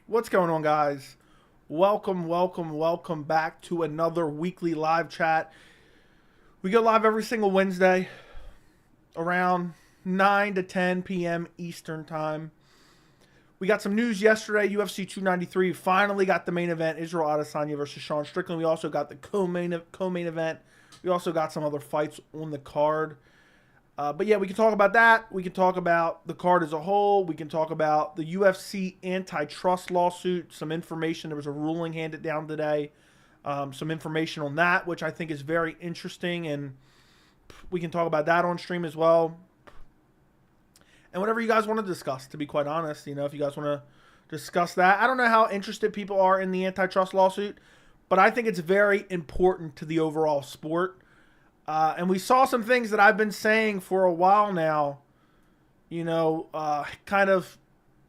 What's going on, guys? Welcome back to another weekly live chat. We go live every single Wednesday around 9 to 10 p.m. Eastern time. We got some news yesterday. UFC 293 finally got the main event, Israel Adesanya versus Sean Strickland. We also got the co-main event. We also got some other fights on the card. But yeah, we can talk about that. We can talk about the card as a whole. We can talk about the UFC antitrust lawsuit. Some information. There was a ruling handed down today. Some information on that, which I think is very interesting. And we can talk about that on stream as well. And whatever you guys want to discuss, to be quite honest. You know, if you guys want to discuss that. I don't know how interested people are in the antitrust lawsuit, but I think it's very important to the overall sport. And we saw some things that I've been saying for a while now, you know, kind of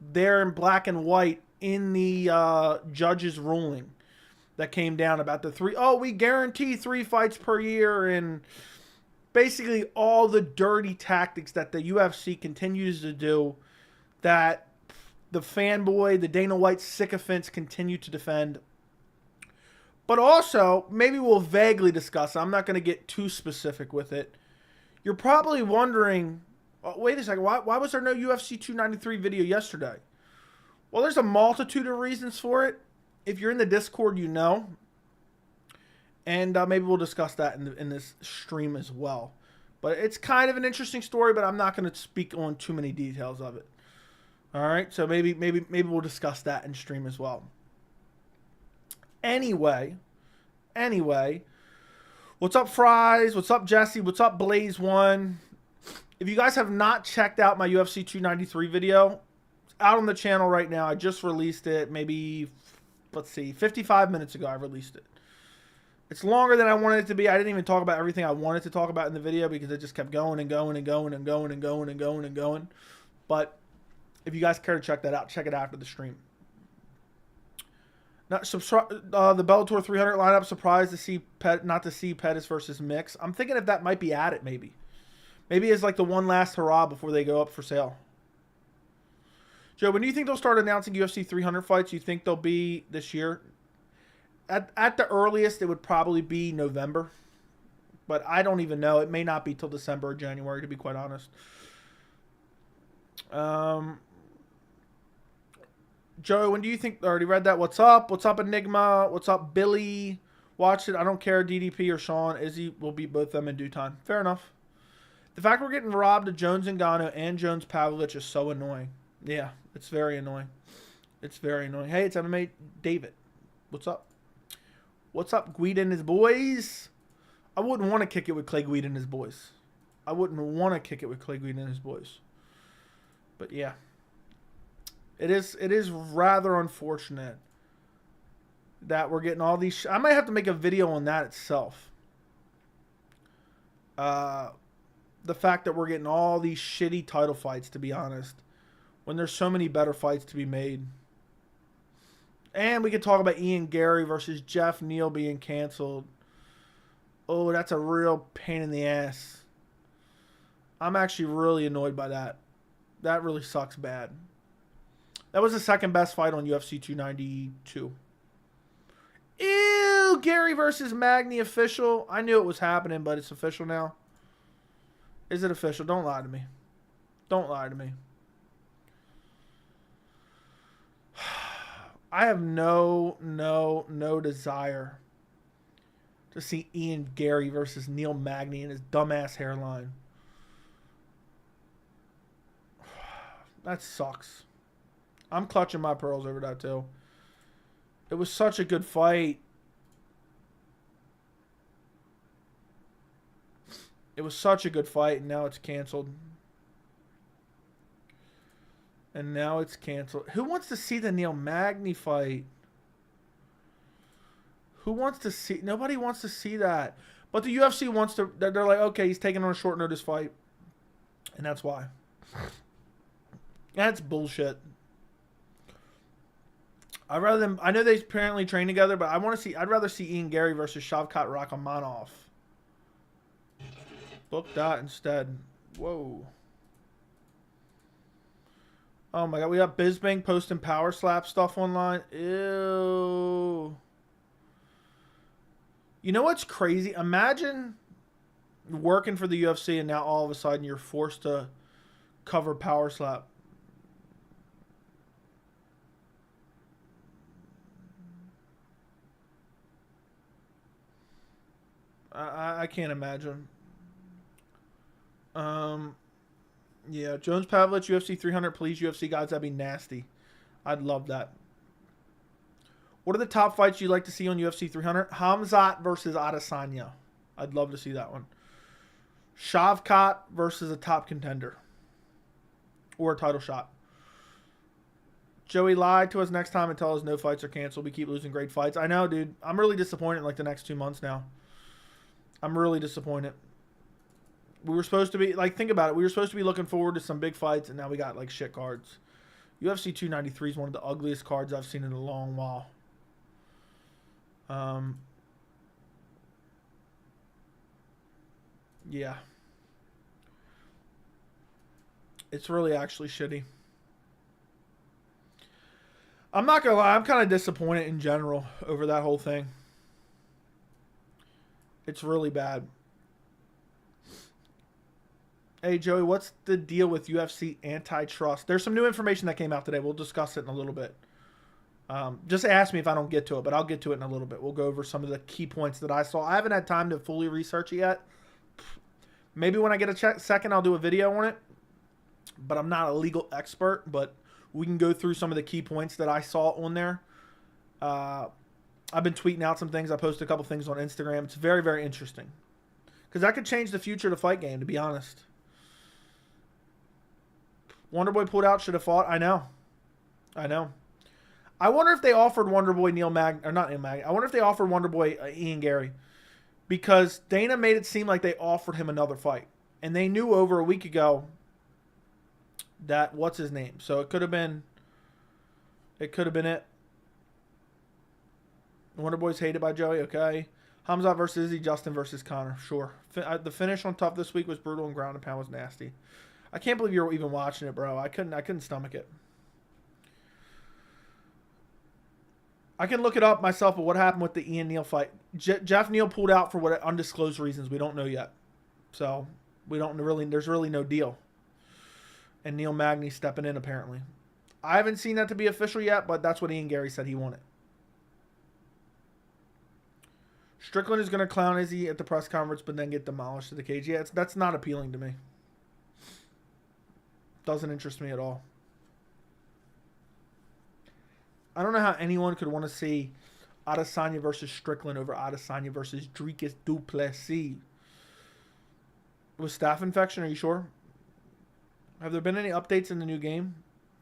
there in black and white in the judge's ruling that came down about the we guarantee 3 fights per year, and basically all the dirty tactics that the UFC continues to do that the fanboy, the Dana White sycophants continue to defend. But also, maybe we'll vaguely discuss. I'm not going to get too specific with it. You're probably wondering, wait a second, why was there no UFC 293 video yesterday? Well, there's a multitude of reasons for it. If you're in the Discord, you know. And maybe we'll discuss that in this stream as well. But it's kind of an interesting story, but I'm not going to speak on too many details of it. All right, so maybe we'll discuss that in stream as well. Anyway, what's up, Fries? What's up, Jesse? What's up, Blaze One? If you guys have not checked out my UFC 293 video, it's out on the channel right now. I just released it maybe, 55 minutes ago I released it. It's longer than I wanted it to be. I didn't even talk about everything I wanted to talk about in the video because it just kept going and going and going and going and going and going and going. But if you guys care to check that out, check it after the stream. The Bellator 300 lineup, surprised to see not to see Pettis versus Mix. I'm thinking if that might be at it, maybe it's like the one last hurrah before they go up for sale. Joe, when do you think they'll start announcing UFC 300 fights? You think they'll be this year? At the earliest, it would probably be November, but I don't even know. It may not be till December or January, to be quite honest. Joe, when do you think... I already read that. What's up? What's up, Enigma? What's up, Billy? Watch it. I don't care. DDP or Sean. Izzy will beat both of them in due time. Fair enough. The fact we're getting robbed of Jones Ngannou and Jones Pavlovich is so annoying. Yeah, it's very annoying. It's very annoying. Hey, it's MMA David. What's up? What's up, Guida and his boys? I wouldn't want to kick it with Clay Guida and his boys. But yeah. It is rather unfortunate that we're getting all these... I might have to make a video on that itself. The fact that we're getting all these shitty title fights, to be honest, when there's so many better fights to be made. And we could talk about Ian Gary versus Jeff Neal being canceled. Oh, that's a real pain in the ass. I'm actually really annoyed by that. That really sucks bad. That was the second best fight on UFC 292. Ew, Gary versus Magny official. I knew it was happening, but it's official now. Is it official? Don't lie to me. Don't lie to me. I have no desire to see Ian Gary versus Neil Magny and his dumbass hairline. That sucks. I'm clutching my pearls over that too. It was such a good fight. It was such a good fight, and now it's canceled. Who wants to see the Neil Magny fight? Who wants to see? Nobody wants to see that. But the UFC wants to. They're like, okay, he's taking on a short notice fight, and that's why. That's bullshit. I know they apparently train together, but I'd rather see Ian Gary versus Shavkat Rakhmonov. Book that instead. Whoa. Oh my god, we got Bizbang posting power slap stuff online. Ew. You know what's crazy? Imagine working for the UFC and now all of a sudden you're forced to cover power slap. I can't imagine. Yeah, Jones Pavlich, UFC 300, please, UFC guys, that'd be nasty. I'd love that. What are the top fights you'd like to see on UFC 300? Hamzat versus Adesanya. I'd love to see that one. Shavkat versus a top contender. Or a title shot. Joey, lie to us next time and tell us no fights are canceled. We keep losing great fights. I know, dude. I'm really disappointed in like the next 2 months now. I'm really disappointed. We were supposed to be, like, think about it. We were supposed to be looking forward to some big fights, and now we got, like, shit cards. UFC 293 is one of the ugliest cards I've seen in a long while. Yeah. It's really actually shitty. I'm not gonna lie, I'm kind of disappointed in general over that whole thing. It's really bad. Hey, Joey, what's the deal with UFC antitrust? There's some new information that came out today. We'll discuss it in a little bit. Just ask me if I don't get to it, but I'll get to it in a little bit. We'll go over some of the key points that I saw. I haven't had time to fully research it yet. Maybe when I get a second, I'll do a video on it. But I'm not a legal expert, but we can go through some of the key points that I saw on there. I've been tweeting out some things. I posted a couple things on Instagram. It's very, very interesting. Because that could change the future of the fight game, to be honest. Wonderboy pulled out, should have fought. I know. I wonder if they offered Wonderboy I wonder if they offered Wonderboy Ian Gary. Because Dana made it seem like they offered him another fight. And they knew over a week ago that, what's his name? So it could have been it. Wonderboy's hated by Joey, okay. Hamzat versus Izzy, Justin versus Connor, sure. The finish on Tough this week was brutal and ground and pound was nasty. I can't believe you were even watching it, bro. I couldn't stomach it. I can look it up myself, but what happened with the Ian Neal fight? Jeff Neal pulled out for what undisclosed reasons. We don't know yet. So, there's really no deal. And Neil Magny stepping in, apparently. I haven't seen that to be official yet, but that's what Ian Gary said he wanted. Strickland is going to clown Izzy at the press conference, but then get demolished at the cage. Yeah, that's not appealing to me. Doesn't interest me at all. I don't know how anyone could want to see Adesanya versus Strickland over Adesanya versus Dricus du Plessis. With staph infection, are you sure? Have there been any updates in the new game?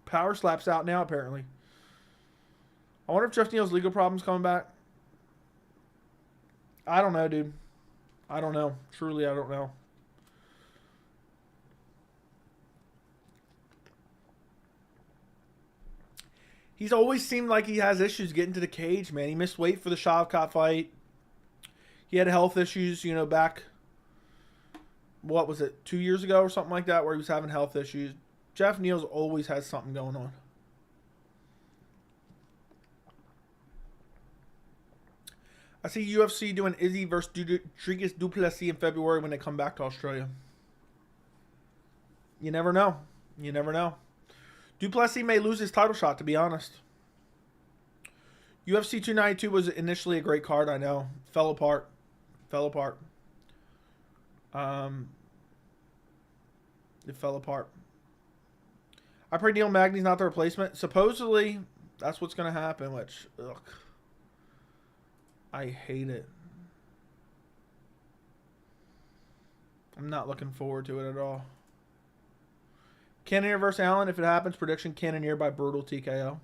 Power slap's out now, apparently. I wonder if Jeff Neal's legal problem's coming back. I don't know, dude. I don't know. Truly, I don't know. He's always seemed like he has issues getting to the cage, man. He missed weight for the Shavkat fight. He had health issues, back, what was it, 2 years ago or something like that, where he was having health issues. Jeff Neal's always has something going on. I see UFC doing Izzy versus Dricus du Plessis in February when they come back to Australia. You never know. You never know. Du Plessis may lose his title shot, to be honest. UFC 292 was initially a great card, I know. Fell apart. It fell apart. I pray Neil Magny's not the replacement. Supposedly, that's what's going to happen, which, ugh. I hate it. I'm not looking forward to it at all. Cannonier versus Allen. If it happens, prediction Cannonier by brutal TKO.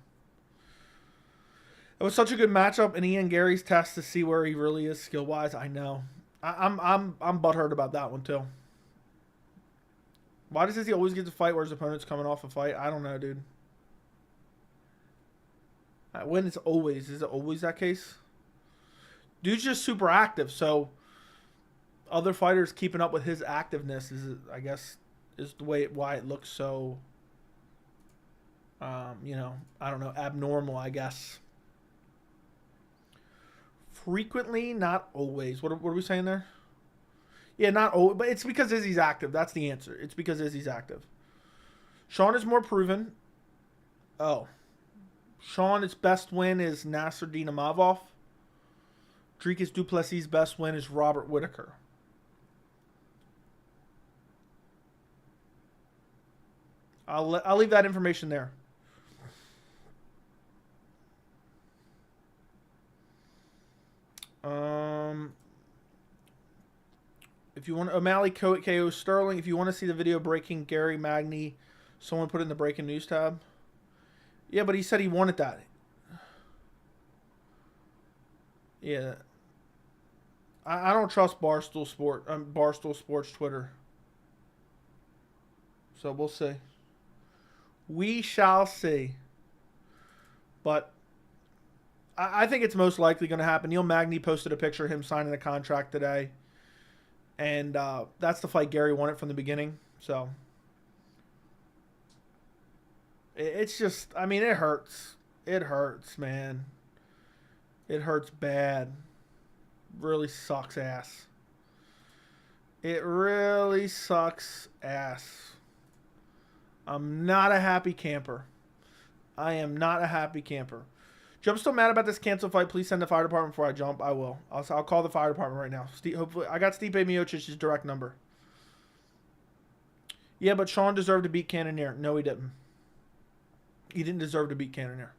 It was such a good matchup in Ian Gary's test to see where he really is skill wise. I know. I'm butthurt about that one too. Why does he always get to fight where his opponent's coming off a fight? I don't know, dude. When it's always, is it always that case? Dude's just super active, so other fighters keeping up with his activeness is, I guess, is the way why it looks so You know, I don't know, abnormal, I guess. Frequently, not always. What are we saying there? Yeah, not always, but it's because Izzy's active. That's the answer. It's because Izzy's active. Sean is more proven. Oh. Sean, its best win is Nasruddin Imavov. Dricus du Plessis' best win is Robert Whittaker. I'll leave that information there. If you want O'Malley KO Sterling, if you want to see the video breaking Gary Magny, someone put it in the breaking news tab. Yeah, but he said he wanted that. Yeah. I don't trust Barstool Sports Twitter. So we'll see. We shall see. But I think it's most likely going to happen. Neil Magny posted a picture of him signing a contract today. And that's the fight Gary wanted from the beginning. So it's just, I mean, it hurts. It hurts, man. It hurts bad. Really sucks ass. It really sucks ass. I'm not a happy camper. I am not a happy camper. I'm still mad about this cancel fight. Please send the fire department before I jump. I will. I'll call the fire department right now. Hopefully, I got Stipe Miocic's direct number. Yeah, but Sean deserved to beat Cannonier. No, he didn't. He didn't deserve to beat Cannonier.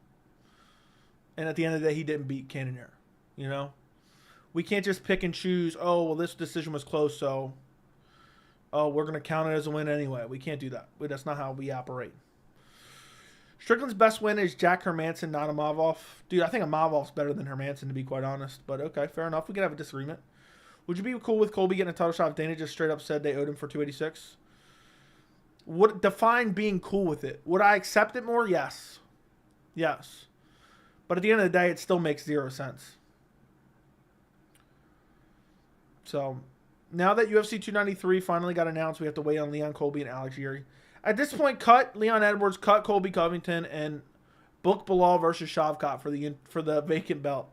And at the end of the day, he didn't beat Cannonier. You know? We can't just pick and choose, oh, well, this decision was close, so we're going to count it as a win anyway. We can't do that. That's not how we operate. Strickland's best win is Jack Hermanson, not Imavov. Dude, I think Imavov's better than Hermanson, to be quite honest. But okay, fair enough. We can have a disagreement. Would you be cool with Colby getting a title shot if Dana just straight up said they owed him for 286? Would define being cool with it. Would I accept it more? Yes. Yes. But at the end of the day, it still makes 0 sense. So, now that UFC 293 finally got announced, we have to wait on Leon Colby and Alex Yuri. At this point, cut Leon Edwards, cut Colby Covington, and book Bilal versus Shavkat for the vacant belt.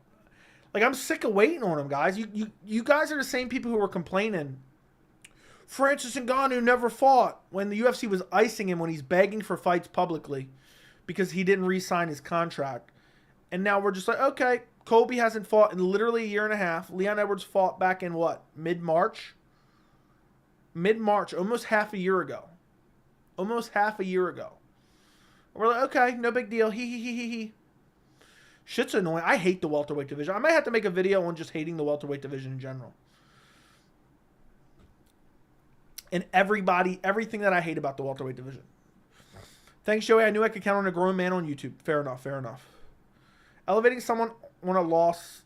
Like, I'm sick of waiting on him, guys. You guys are the same people who were complaining. Francis Ngannou never fought when the UFC was icing him when he's begging for fights publicly because he didn't re-sign his contract. And now we're just like, okay, Colby hasn't fought in literally a year and a half. Leon Edwards fought back in what? Mid-March? Mid-March, almost half a year ago. Almost half a year ago. We're like, okay, no big deal. He. Shit's annoying. I hate the welterweight division. I might have to make a video on just hating the welterweight division in general. And everything that I hate about the welterweight division. Thanks, Joey. I knew I could count on a grown man on YouTube. Fair enough, fair enough. Elevating someone on a loss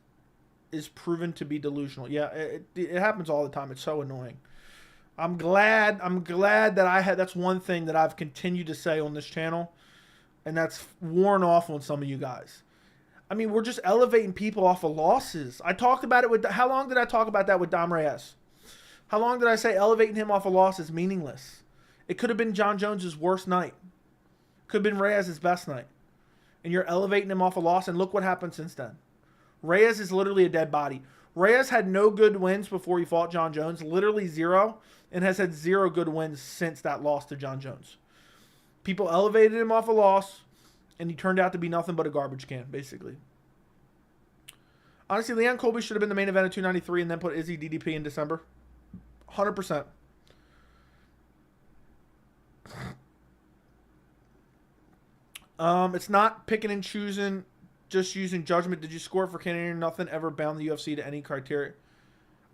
is proven to be delusional. Yeah, it happens all the time. It's so annoying. I'm glad that that's one thing that I've continued to say on this channel, and that's worn off on some of you guys. I mean, we're just elevating people off of losses. I talked about it with, how long did I talk about that with Dom Reyes? How long did I say elevating him off a loss is meaningless? It could have been John Jones's worst night. Could have been Reyes' best night. And you're elevating him off a loss, and look what happened since then. Reyes is literally a dead body. Reyes had no good wins before he fought John Jones, literally 0, and has had 0 good wins since that loss to John Jones. People elevated him off a loss, and he turned out to be nothing but a garbage can, basically. Honestly, Leon Colby should have been the main event of 293 and then put Izzy DDP in December. 100%. It's not picking and choosing, just using judgment. Did you score for Canadian? Nothing ever bound the UFC to any criteria.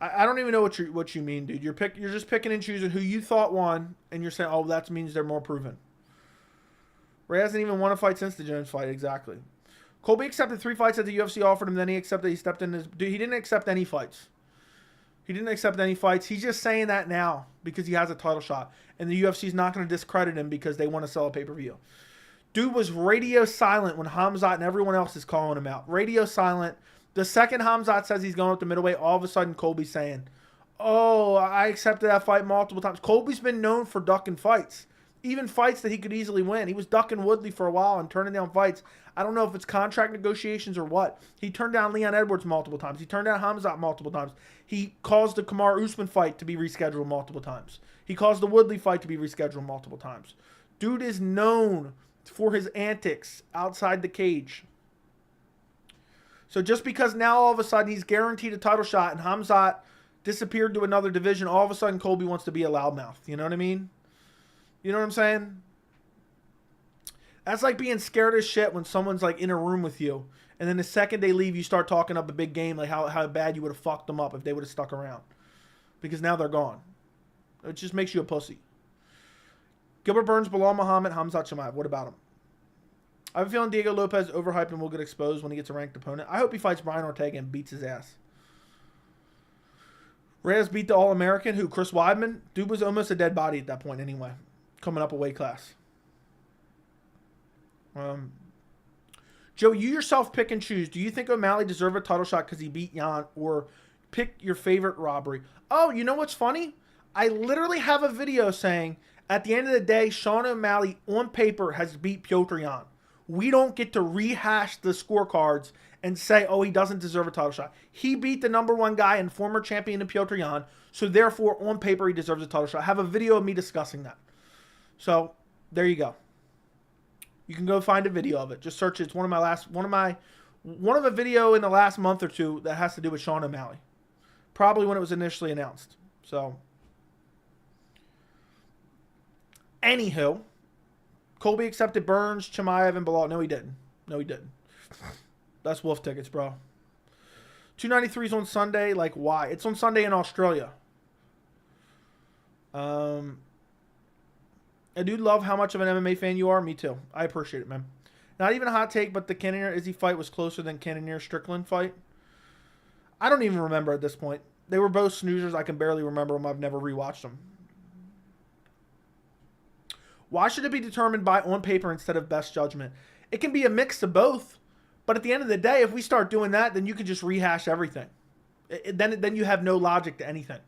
I don't even know what you mean, dude. You're just picking and choosing who you thought won, and you're saying, oh, that means they're more proven. Ray hasn't even won a fight since the Jones fight, exactly. Colby accepted 3 fights that the UFC offered him, then he accepted he stepped in his... Dude, he didn't accept any fights. He didn't accept any fights. He's just saying that now because he has a title shot, and the UFC's not going to discredit him because they want to sell a pay-per-view. Dude was radio silent when Hamzat and everyone else is calling him out. Radio silent. The second Hamzat says he's going up to middleweight, all of a sudden Colby's saying, oh, I accepted that fight multiple times. Colby's been known for ducking fights. Even fights that he could easily win. He was ducking Woodley for a while and turning down fights. I don't know if it's contract negotiations or what. He turned down Leon Edwards multiple times. He turned down Hamzat multiple times. He caused the Kamaru Usman fight to be rescheduled multiple times. He caused the Woodley fight to be rescheduled multiple times. Dude is known for his antics outside the cage. So just because now all of a sudden he's guaranteed a title shot and Hamzat disappeared to another division, all of a sudden Colby wants to be a loudmouth. You know what I mean? You know what I'm saying? That's like being scared as shit when someone's like in a room with you, and then the second they leave, you start talking up a big game, like how bad you would have fucked them up if they would have stuck around. Because now they're gone. It just makes you a pussy. Gilbert Burns, Bilal Muhammad, Hamzat Chimaev. What about him? I have a feeling Diego Lopez overhyped and will get exposed when he gets a ranked opponent. I hope he fights Brian Ortega and beats his ass. Reyes beat the All-American. Who? Chris Weidman? Dude was almost a dead body at that point anyway. Coming up a weight class. Joe, you yourself pick and choose. Do you think O'Malley deserved a title shot because he beat Jan, or pick your favorite robbery? Oh, you know what's funny? I literally have a video saying, at the end of the day, Sean O'Malley on paper has beat Piotr Jan. We don't get to rehash the scorecards and say, oh, he doesn't deserve a title shot. He beat the #1 guy and former champion of Piotr Jan, so therefore, on paper, he deserves a title shot. I have a video of me discussing that. So, there you go. You can go find a video of it. Just search it. It's one of a video in the last month or two that has to do with Sean O'Malley. Probably when it was initially announced. So, anywho, Colby accepted Burns, Chimaev, and Bilal. No, he didn't. No, he didn't. That's wolf tickets, bro. 293 is on Sunday. Like, why? It's on Sunday in Australia. I do love how much of an MMA fan you are. Me too. I appreciate it, man. Not even a hot take, but the Cannonier-Izzy fight was closer than Cannonier-Strickland fight. I don't even remember at this point. They were both snoozers. I can barely remember them. I've never rewatched them. Why should it be determined by on paper instead of best judgment? It can be a mix of both. But at the end of the day, if we start doing that, then you can just rehash everything. Then you have no logic to anything.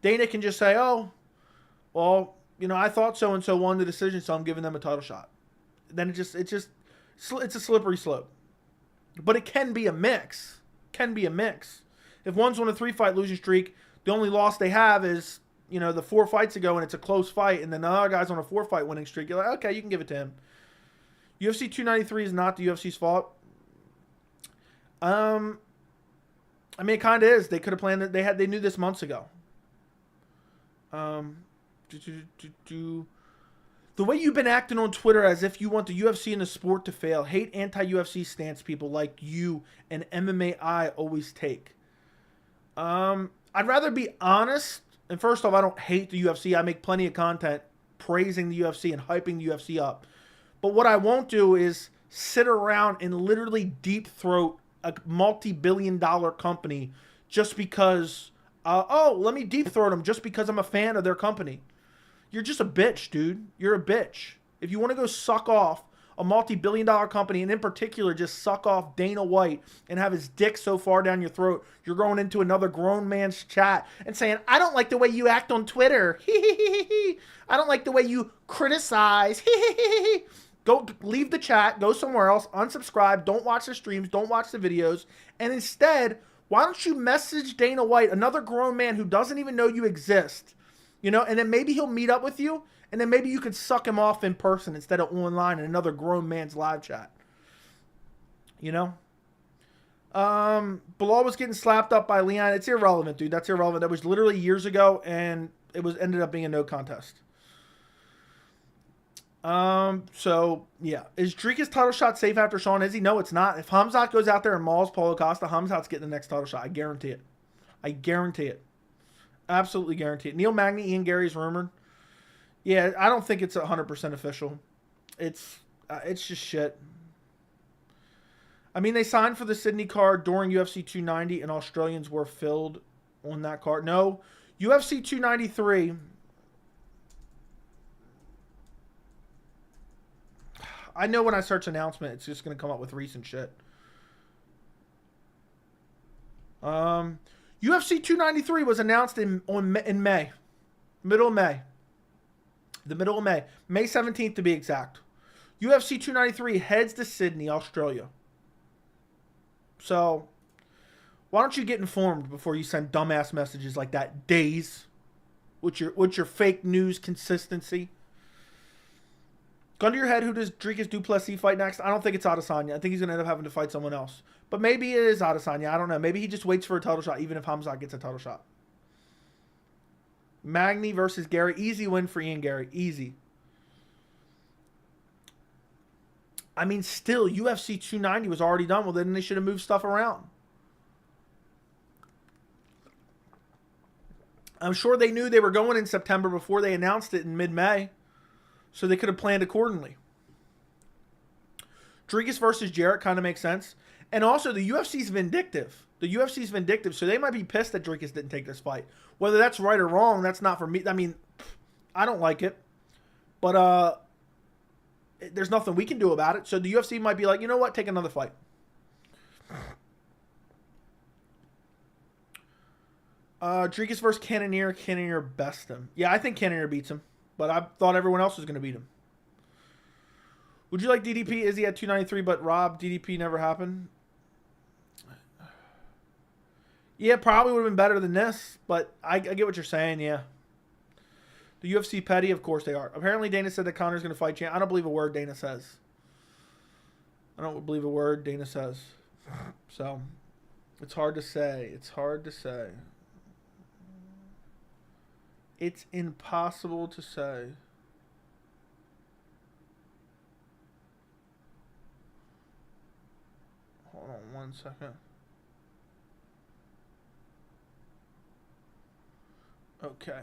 Dana can just say, oh, well, you know, I thought so-and-so won the decision, so I'm giving them a title shot. Then it's a slippery slope. But it can be a mix. Can be a mix. If one's on a 3-fight losing streak, the only loss they have is, you know, the 4 fights ago and it's a close fight, and then the other guy's on a 4-fight winning streak. You're like, okay, you can give it to him. UFC 293 is not the UFC's fault. I mean, it kind of is. They could have planned it. They knew this months ago. The way you've been acting on Twitter as if you want the UFC and the sport to fail. Hate anti-UFC stance people like you and MMA always take. I'd rather be honest. And first off, I don't hate the UFC. I make plenty of content praising the UFC and hyping the UFC up. But what I won't do is sit around and literally deep throat a multi-billion-dollar company just because, let me deep throat them just because I'm a fan of their company. You're just a bitch, dude. You're a bitch. If you want to go suck off a multi-billion-dollar company, and in particular just suck off Dana White and have his dick so far down your throat, you're going into another grown man's chat and saying, I don't like the way you act on Twitter. I don't like the way you criticize. Go leave the chat, go somewhere else, unsubscribe, don't watch the streams, don't watch the videos, and instead, why don't you message Dana White, another grown man who doesn't even know you exist, you know, and then maybe he'll meet up with you, and then maybe you could suck him off in person instead of online in another grown man's live chat. You know? Bilal was getting slapped up by Leon. It's irrelevant, dude. That's irrelevant. That was literally years ago, and it ended up being a no contest. So, yeah. Is Drika's title shot safe after Sean Izzy? No, it's not. If Hamzat goes out there and mauls Paulo Costa, Hamzat's getting the next title shot. I guarantee it. I guarantee it. Absolutely guarantee it. Neil Magny, Ian Gary's rumored. Yeah, I don't think it's 100% official. It's just shit. I mean, they signed for the Sydney card during UFC 290, and Australians were filled on that card. No, UFC 293... I know when I search announcement, it's just going to come up with recent shit. UFC 293 was announced in May. Middle of May. The middle of May. May 17th to be exact. UFC 293 heads to Sydney, Australia. So, why don't you get informed before you send dumbass messages like that? Days. What's your fake news consistency? Gun to your head, who does Dricus du Plessis fight next? I don't think it's Adesanya. I think he's going to end up having to fight someone else. But maybe it is Adesanya. I don't know. Maybe he just waits for a title shot, even if Hamzat gets a title shot. Magny versus Gary. Easy win for Ian Gary. Easy. I mean, still, UFC 290 was already done. Well, then they should have moved stuff around. I'm sure they knew they were going in September before they announced it in mid-May. So they could have planned accordingly. Dricus versus Jarrett kind of makes sense. And also, the UFC's vindictive. The UFC's vindictive, so they might be pissed that Dricus didn't take this fight. Whether that's right or wrong, that's not for me. I mean, I don't like it. But there's nothing we can do about it. So the UFC might be like, you know what? Take another fight. Dricus versus Cannonier. Cannonier best him. Yeah, I think Cannonier beats him. But I thought everyone else was going to beat him. Would you like DDP? Izzy at 293, but Rob, DDP never happened. Yeah, probably would have been better than this, but I get what you're saying, yeah. The UFC petty, of course they are. Apparently Dana said that Connor's going to fight Chan. I don't believe a word Dana says. I don't believe a word Dana says. So, it's hard to say. It's hard to say. It's impossible to say. Hold on 1 second. Okay.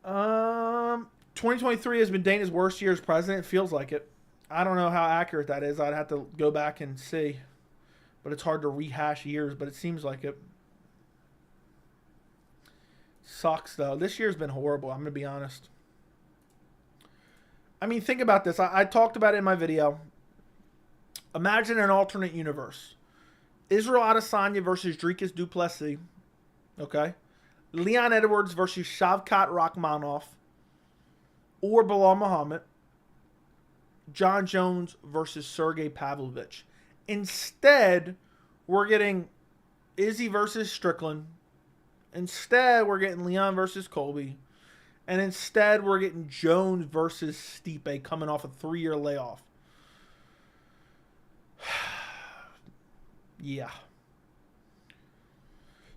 2023 has been Dana's worst year as president. It feels like it. I don't know how accurate that is. I'd have to go back and see. But it's hard to rehash years, but it seems like it. Sucks, though. This year's been horrible. I'm going to be honest. I mean, think about this. I talked about it in my video. Imagine an alternate universe. Israel Adesanya versus Dricus du Plessis. Okay? Leon Edwards versus Shavkat Rakhmonov. Or Bilal Muhammad. John Jones versus Sergey Pavlovich. Instead, we're getting Izzy versus Strickland. Instead, we're getting Leon versus Colby. And instead, we're getting Jones versus Stipe coming off a 3-year layoff. Yeah.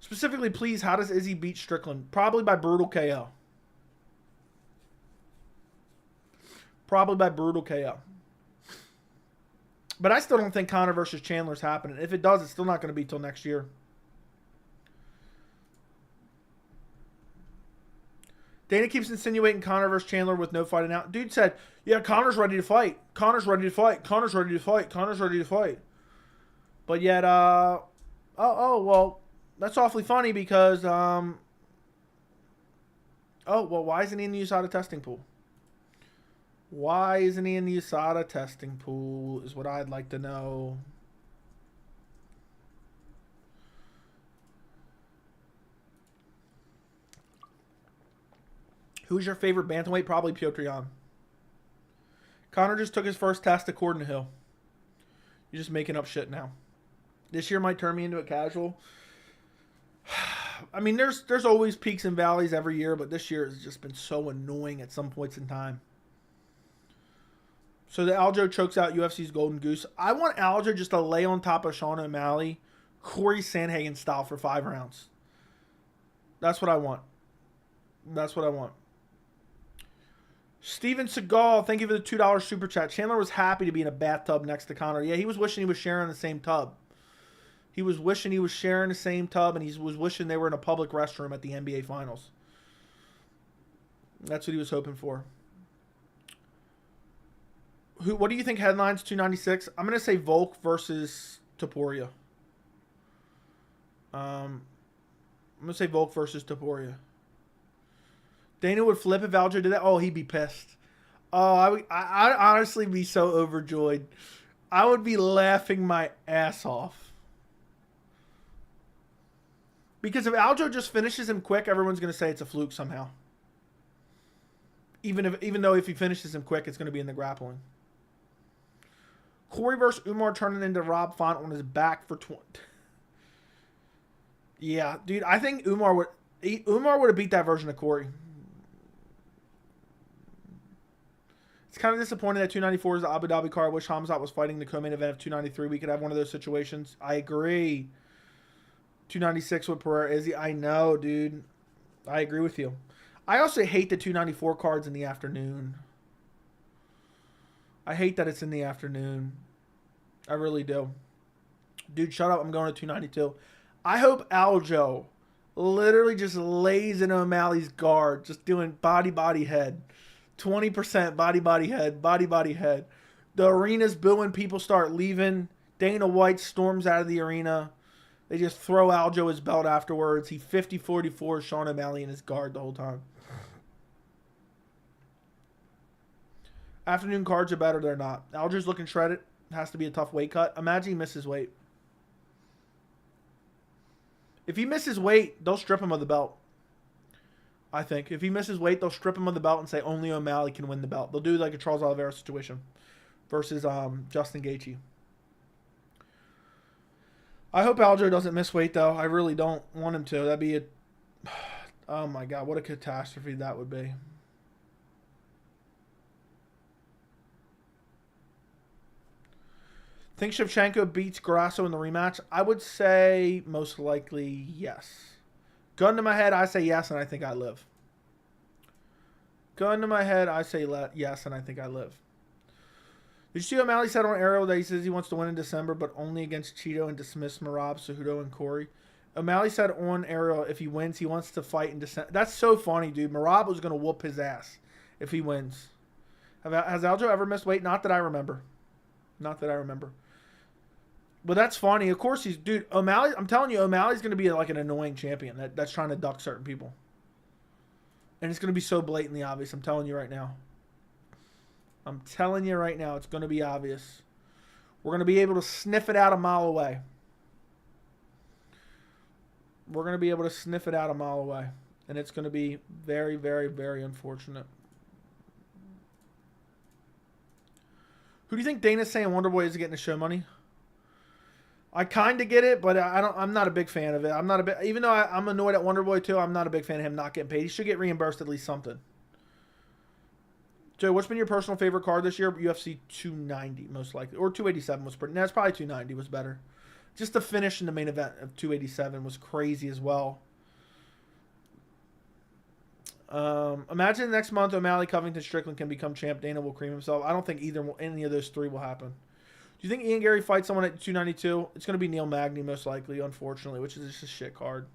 Specifically, please, how does Izzy beat Strickland? Probably by brutal KO. Probably by brutal KO. But I still don't think Conor versus Chandler's happening. If it does, it's still not going to be till next year. Dana keeps insinuating Conor versus Chandler with no fighting out. Dude said, yeah, Conor's ready to fight. Conor's ready to fight. Conor's ready to fight. Conor's ready to fight. But yet, well, that's awfully funny because, oh, well, why isn't he in the USADA testing pool? Why isn't he in the USADA testing pool is what I'd like to know. Who's your favorite bantamweight? Probably Piotr Jan. Conor just took his first test according to Hill. You're just making up shit now. This year might turn me into a casual. I mean, there's always peaks and valleys every year, but this year has just been so annoying at some points in time. So the Aljo chokes out UFC's Golden Goose. I want Aljo just to lay on top of Sean O'Malley, Corey Sandhagen style for 5 rounds. That's what I want. That's what I want. Steven Seagal, thank you for the $2 super chat. Chandler was happy to be in a bathtub next to Conor. Yeah, he was wishing he was sharing the same tub. He was wishing he was sharing the same tub, and he was wishing they were in a public restroom at the NBA Finals. That's what he was hoping for. What do you think headlines 296? I'm going to say Volk versus Topuria. I'm going to say Volk versus Topuria. Dana would flip if Aljo did that. Oh, he'd be pissed. Oh, I'd honestly be so overjoyed. I would be laughing my ass off. Because if Aljo just finishes him quick, everyone's going to say it's a fluke somehow. Even though if he finishes him quick, it's going to be in the grappling. Corey versus Umar turning into Rob Font on his back for 20. Yeah, dude, I think Umar would have beat that version of Corey. It's kind of disappointing that 294 is the Abu Dhabi card. I wish Hamzat was fighting the co-main event of 293. We could have one of those situations. I agree. 296 with Pereira Izzy. I know, dude. I agree with you. I also hate the 294 cards in the afternoon. I hate that it's in the afternoon. I really do. Dude, shut up. I'm going to 292. I hope Aljo literally just lays in O'Malley's guard, just doing body, head. 20% body, head. The arena's booing. People start leaving. Dana White storms out of the arena. They just throw Aljo his belt afterwards. He 50-44 Sean O'Malley in his guard the whole time. Afternoon cards are better. They're not. Aljo's looking shredded. Has to be a tough weight cut. Imagine he misses weight. If he misses weight, they'll strip him of the belt. I think. If he misses weight, they'll strip him of the belt and say only O'Malley can win the belt. They'll do like a Charles Oliveira situation versus Justin Gaethje. I hope Aljo doesn't miss weight, though. I really don't want him to. That'd be a... Oh, my God. What a catastrophe that would be. Think Shevchenko beats Grasso in the rematch? I would say most likely yes. Gun to my head, I say yes, and I think I live. Gun to my head, I say yes, and I think I live. Did you see O'Malley said on Ariel that he says he wants to win in December, but only against Cheeto and dismiss Merab, Cejudo, and Corey? O'Malley said on Ariel if he wins, he wants to fight in December. That's so funny, dude. Merab was going to whoop his ass if he wins. Has Aljo ever missed weight? Not that I remember. Not that I remember. But that's funny. Of course he's... Dude, O'Malley... I'm telling you, O'Malley's going to be like an annoying champion that's trying to duck certain people. And it's going to be so blatantly obvious. I'm telling you right now. I'm telling you right now, it's going to be obvious. We're going to be able to sniff it out a mile away. We're going to be able to sniff it out a mile away. And it's going to be very, very, very unfortunate. Who do you think Dana's saying Wonderboy is getting the show money? I kind of get it, but I'm not a big fan of it. I'm not a big, even though I'm annoyed at Wonderboy too. I'm not a big fan of him not getting paid. He should get reimbursed at least something. Joe, what's been your personal favorite card this year? UFC 290, most likely, or 287 was pretty. No, it's probably 290 was better. Just the finish in the main event of 287 was crazy as well. Imagine next month O'Malley, Covington, Strickland can become champ. Dana will cream himself. I don't think any of those three will happen. Do you think Ian Gary fights someone at 292? It's going to be Neil Magny, most likely, unfortunately, which is just a shit card.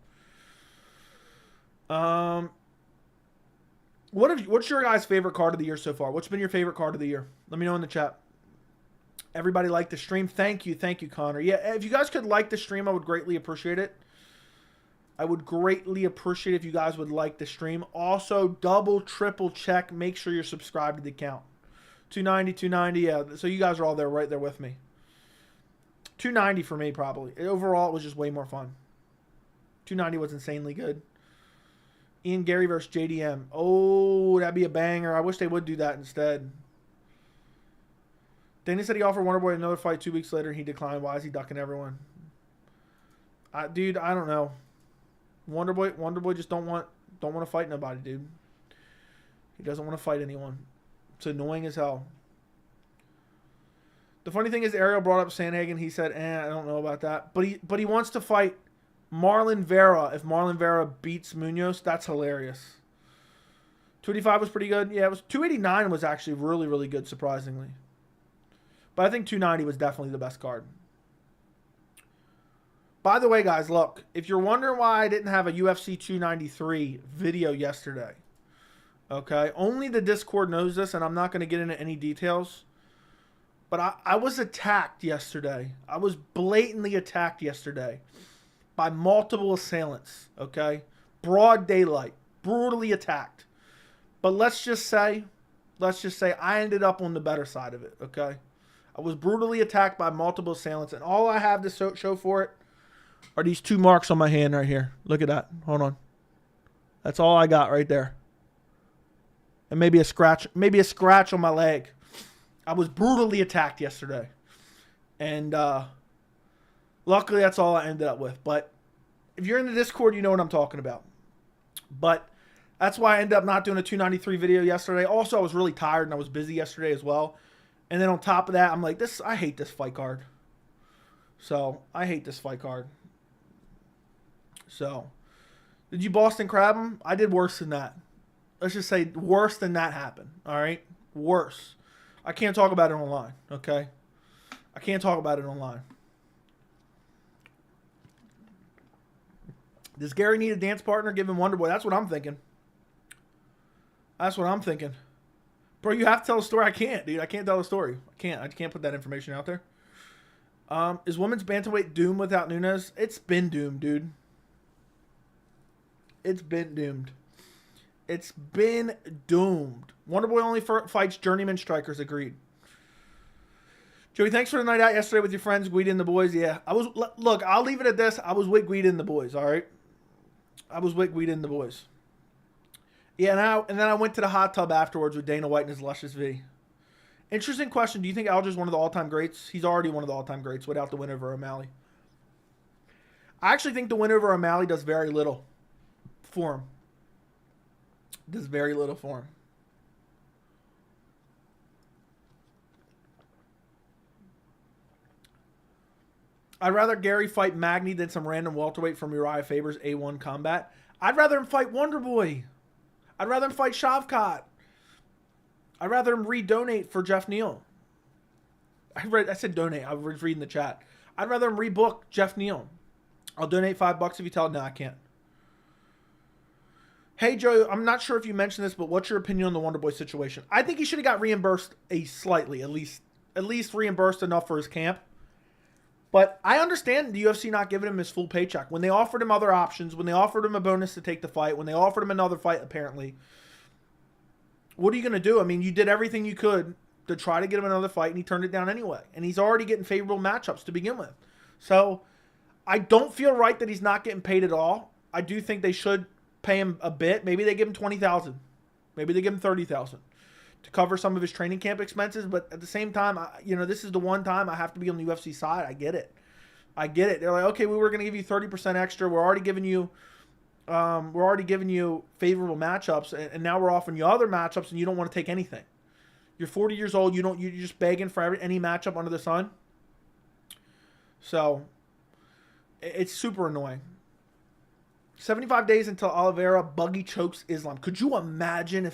What's your guys' favorite card of the year so far? What's been your favorite card of the year? Let me know in the chat. Everybody like the stream? Thank you, Connor. Yeah, if you guys could like the stream, I would greatly appreciate it. I would greatly appreciate if you guys would like the stream. Also, double, triple check. Make sure you're subscribed to the account. 290, yeah. So you guys are all there, right there with me. 290 for me, probably. Overall, it was just way more fun. 290 was insanely good. Ian Gary versus JDM. Oh, that'd be a banger. I wish they would do that instead. Danny said he offered Wonderboy another fight 2 weeks later. He declined. Why is he ducking everyone? Dude, I don't know. Wonderboy just don't want to fight nobody, dude. He doesn't want to fight anyone. It's annoying as hell. The funny thing is, Ariel brought up Sandhagen. He said, I don't know about that. But he wants to fight Marlon Vera. If Marlon Vera beats Munoz, that's hilarious. 285 was pretty good. Yeah, it was 289 was actually really, really good, surprisingly. But I think 290 was definitely the best card. By the way, guys, look. If you're wondering why I didn't have a UFC 293 video yesterday, okay, only the Discord knows this, and I'm not going to get into any details. But I was attacked yesterday. I was blatantly attacked yesterday by multiple assailants, okay? Broad daylight. Brutally attacked. But let's just say I ended up on the better side of it, okay? I was brutally attacked by multiple assailants, and all I have to show for it are these 2 marks on my hand right here. Look at that. Hold on. That's all I got right there. and maybe a scratch on my leg. I was brutally attacked yesterday. And luckily that's all I ended up with. But if you're in the Discord, you know what I'm talking about. But that's why I ended up not doing a 293 video yesterday. Also, I was really tired and I was busy yesterday as well. And then on top of that, I'm like, I hate this fight card. So, I hate this fight card. So, did you Boston Crab him? I did worse than that. Let's just say worse than that happened. All right? Worse. I can't talk about it online. Okay? I can't talk about it online. Does Gary need a dance partner? Give him Wonderboy. That's what I'm thinking. That's what I'm thinking. Bro, you have to tell a story. I can't, dude. I can't tell a story. I can't put that information out there. Is women's bantamweight doomed without Nunes? It's been doomed, dude. It's been doomed. It's been doomed. Wonderboy only fights journeyman strikers. Agreed. Joey, thanks for the night out yesterday with your friends, Guida and the boys. Yeah, look, I'll leave it at this. I was with Guida and the boys, all right? I was with Guida and the boys. Yeah, and then I went to the hot tub afterwards with Dana White and his luscious V. Interesting question. Do you think Alger's one of the all-time greats? He's already one of the all-time greats without the win over O'Malley. I actually think the win over O'Malley does very little for him. Does very little for him. I'd rather Gary fight Magny than some random welterweight from Uriah Faber's A1 combat. I'd rather him fight Wonderboy. I'd rather him fight Shavkat. I'd rather him redonate for Jeff Neal. I said donate. I was reading the chat. I'd rather him rebook Jeff Neal. I'll donate $5 if you tell him. No, I can't. Hey, Joe, I'm not sure if you mentioned this, but what's your opinion on the Wonderboy situation? I think he should have got reimbursed slightly, at least reimbursed enough for his camp. But I understand the UFC not giving him his full paycheck. When they offered him other options, when they offered him a bonus to take the fight, when they offered him another fight, apparently, what are you going to do? I mean, you did everything you could to try to get him another fight, and he turned it down anyway. And he's already getting favorable matchups to begin with. So I don't feel right that he's not getting paid at all. I do think they should pay him a bit. Maybe they give him $20,000. Maybe they give him $30,000 to cover some of his training camp expenses. But at the same time, this is the one time I have to be on the UFC side. I get it. They're like, okay, we were going to give you 30% extra. We're already giving you favorable matchups, and now we're offering you other matchups, and you don't want to take anything. You're 40 years old. You're just begging for any matchup under the sun. So it's super annoying. 75 days until Oliveira buggy chokes Islam. Could you imagine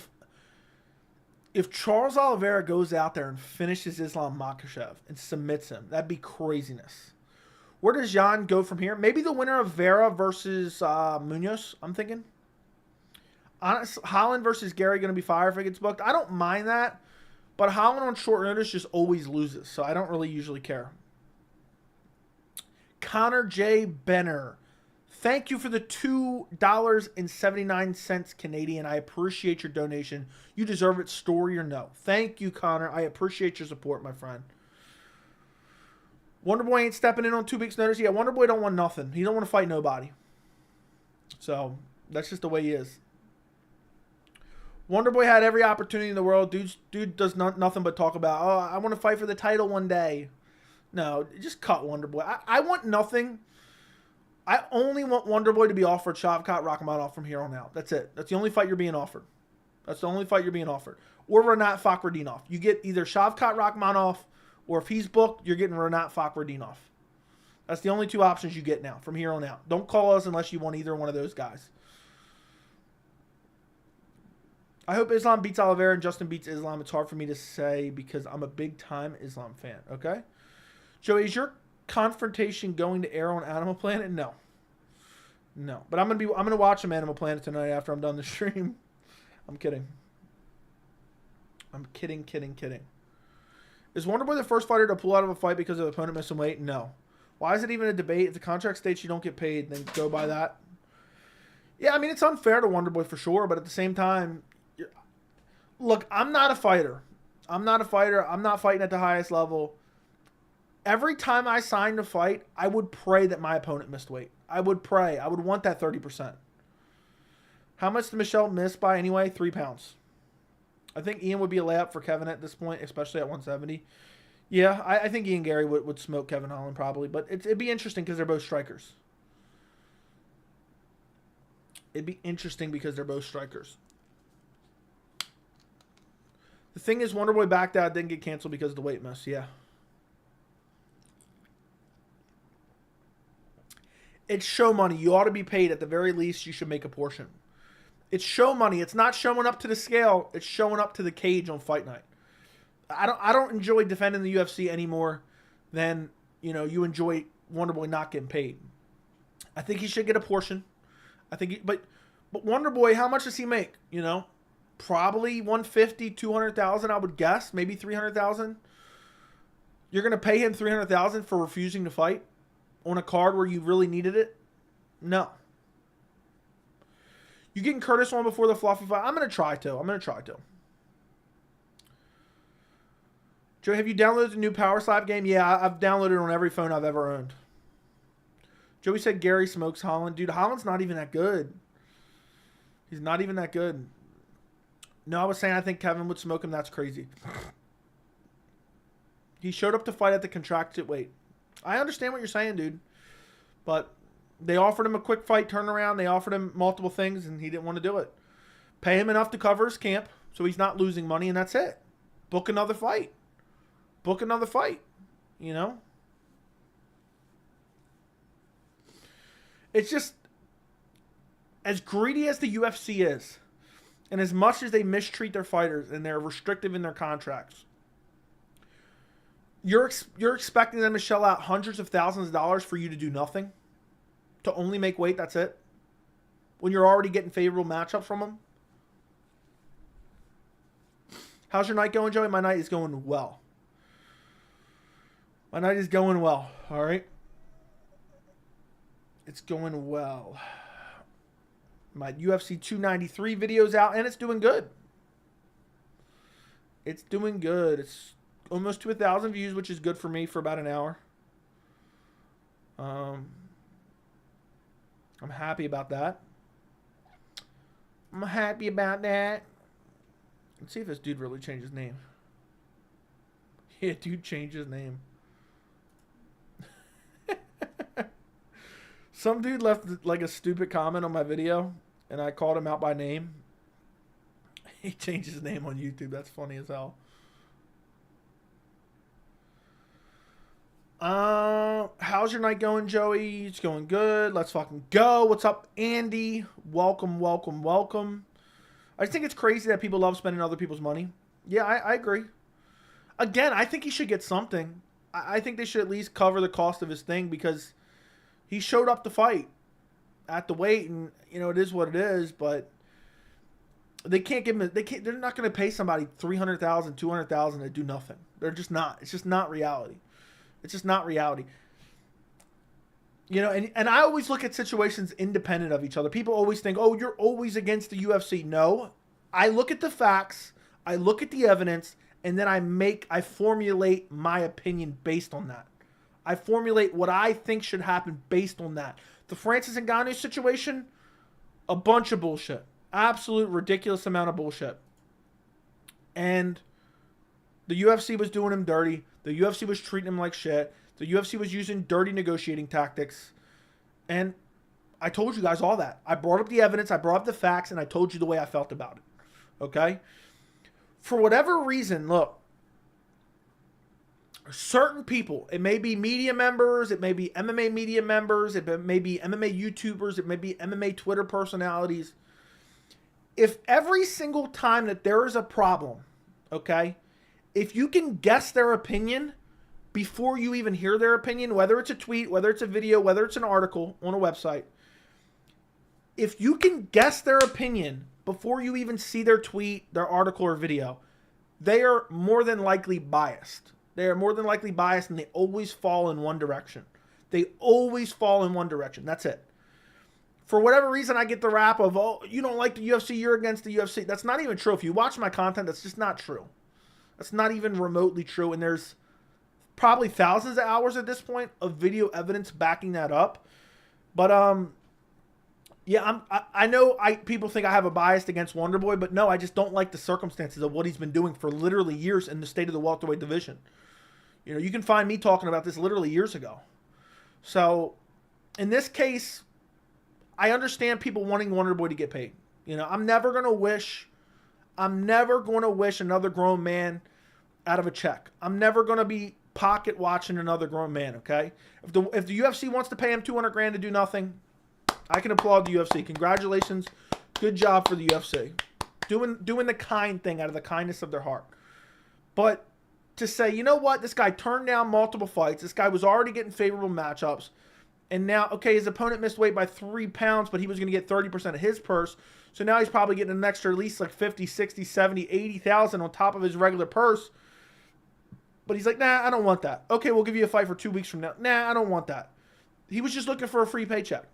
if Charles Oliveira goes out there and finishes Islam Makhachev and submits him? That'd be craziness. Where does Jan go from here? Maybe the winner of Vera versus Munoz, I'm thinking. Holland versus Gary going to be fire if it gets booked. I don't mind that, but Holland on short notice just always loses, so I don't really usually care. Connor J. Benner. Thank you for the $2.79 Canadian. I appreciate your donation. You deserve it, story or no. Thank you, Connor. I appreciate your support, my friend. Wonderboy ain't stepping in on 2 weeks' notice. Yeah, Wonderboy don't want nothing. He don't want to fight nobody. So, that's just the way he is. Wonderboy had every opportunity in the world. Dude does nothing but talk about, oh, I want to fight for the title one day. No, just cut Wonderboy. I want nothing. I only want Wonderboy to be offered Shavkat Rakhmonov from here on out. That's it. That's the only fight you're being offered. That's the only fight you're being offered. Or Renat Fakhretdinov. You get either Shavkat Rakhmonov, or if he's booked, you're getting Renat Fakhretdinov. That's the only 2 options you get now from here on out. Don't call us unless you want either one of those guys. I hope Islam beats Oliveira and Justin beats Islam. It's hard for me to say because I'm a big-time Islam fan. Okay? Joey, is your confrontation going to air on Animal Planet? No. But I'm gonna watch some Animal Planet tonight after I'm done the stream. I'm kidding. I'm kidding. Is Wonderboy the first fighter to pull out of a fight because of the opponent missing weight? No. Why is it even a debate? If the contract states you don't get paid, then go by that. Yeah, I mean, it's unfair to Wonderboy for sure, but at the same time, look, I'm not a fighter. I'm not fighting at the highest level. Every time I signed a fight, I would pray that my opponent missed weight. I would pray. I would want that 30%. How much did Michelle miss by anyway? 3 pounds. I think Ian would be a layup for Kevin at this point, especially at 170. Yeah, I think Ian Gary would smoke Kevin Holland probably, but it'd be interesting because they're both strikers. It'd be interesting because they're both strikers. The thing is, Wonderboy backed out, didn't get canceled because of the weight mess. Yeah. It's show money. You ought to be paid. At the very least, you should make a portion. It's show money. It's not showing up to the scale. It's showing up to the cage on fight night. I don't enjoy defending the UFC anymore than, you enjoy Wonderboy not getting paid. I think he should get a portion. I think, but Wonderboy, how much does he make? Probably 150, 200,000, I would guess, maybe 300,000. You're going to pay him 300,000 for refusing to fight on a card where you really needed it? No. You getting Curtis on before the fluffy fight? I'm going to try to. Joe, have you downloaded the new Power Slap game? Yeah, I've downloaded it on every phone I've ever owned. Joey said Gary smokes Holland. Dude, Holland's not even that good. He's not even that good. No, I was saying I think Kevin would smoke him. That's crazy. He showed up to fight at the contracted weight. I understand what you're saying, dude. But they offered him a quick fight turnaround. They offered him multiple things, and he didn't want to do it. Pay him enough to cover his camp so he's not losing money, and that's it. Book another fight. It's just, as greedy as the UFC is, and as much as they mistreat their fighters and they're restrictive in their contracts, you're expecting them to shell out hundreds of thousands of dollars for you to do nothing? To only make weight, that's it? When you're already getting favorable matchups from them? How's your night going, Joey? My night is going well. All right? It's going well. My UFC 293 video's out, and it's doing good. It's almost to 1,000 views, which is good for me for about an hour. I'm happy about that. Let's see if this dude really changed his name. Yeah, dude changed his name. Some dude left like a stupid comment on my video, and I called him out by name. He changed his name on YouTube. That's funny as hell. How's your night going, Joey? It's going good. Let's fucking go. What's up, Andy? Welcome. I just think it's crazy that people love spending other people's money. Yeah, I agree. Again, I think he should get something. I think they should at least cover the cost of his thing, because he showed up to fight at the weight, and it is what it is. But they can't give him. They're not going to pay somebody $300,000, $200,000 to do nothing. They're just not. It's just not reality. And I always look at situations independent of each other. People always think, oh, you're always against the UFC. No, I look at the facts, I look at the evidence, and then I formulate my opinion based on that. I formulate what I think should happen based on that. The Francis Ngannou situation, a bunch of bullshit. Absolute ridiculous amount of bullshit. And the UFC was doing him dirty. The UFC was treating him like shit. The UFC was using dirty negotiating tactics. And I told you guys all that. I brought up the evidence, I brought up the facts, and I told you the way I felt about it. Okay? For whatever reason, look, certain people, it may be media members, it may be MMA media members, it may be MMA YouTubers, it may be MMA Twitter personalities. If every single time that there is a problem, okay, if you can guess their opinion before you even hear their opinion, whether it's a tweet, whether it's a video, whether it's an article on a website, if you can guess their opinion before you even see their tweet, their article, or video, they are more than likely biased. They are more than likely biased, and they always fall in one direction. That's it. For whatever reason, I get the rap of, oh, you don't like the UFC, you're against the UFC. That's not even true. If you watch my content, that's just not true. That's not even remotely true. And there's probably thousands of hours at this point of video evidence backing that up. But, Yeah, I know people think I have a bias against Wonderboy, but no, I just don't like the circumstances of what he's been doing for literally years in the state of the welterweight division. You know, you can find me talking about this literally years ago. So, in this case, I understand people wanting Wonderboy to get paid. You know, I'm never going to wish another grown man out of a check. I'm never going to be pocket watching another grown man, okay? If the UFC wants to pay him $200 grand to do nothing, I can applaud the UFC. Congratulations. Good job for the UFC. Doing the kind thing out of the kindness of their heart. But to say, you know what, this guy turned down multiple fights. This guy was already getting favorable matchups. And now, okay, his opponent missed weight by 3 pounds, but he was going to get 30% of his purse. So now he's probably getting an extra at least like 50, 60, 70, 80,000 on top of his regular purse. But he's like, nah, I don't want that. Okay, we'll give you a fight for 2 weeks from now. Nah, I don't want that. He was just looking for a free paycheck.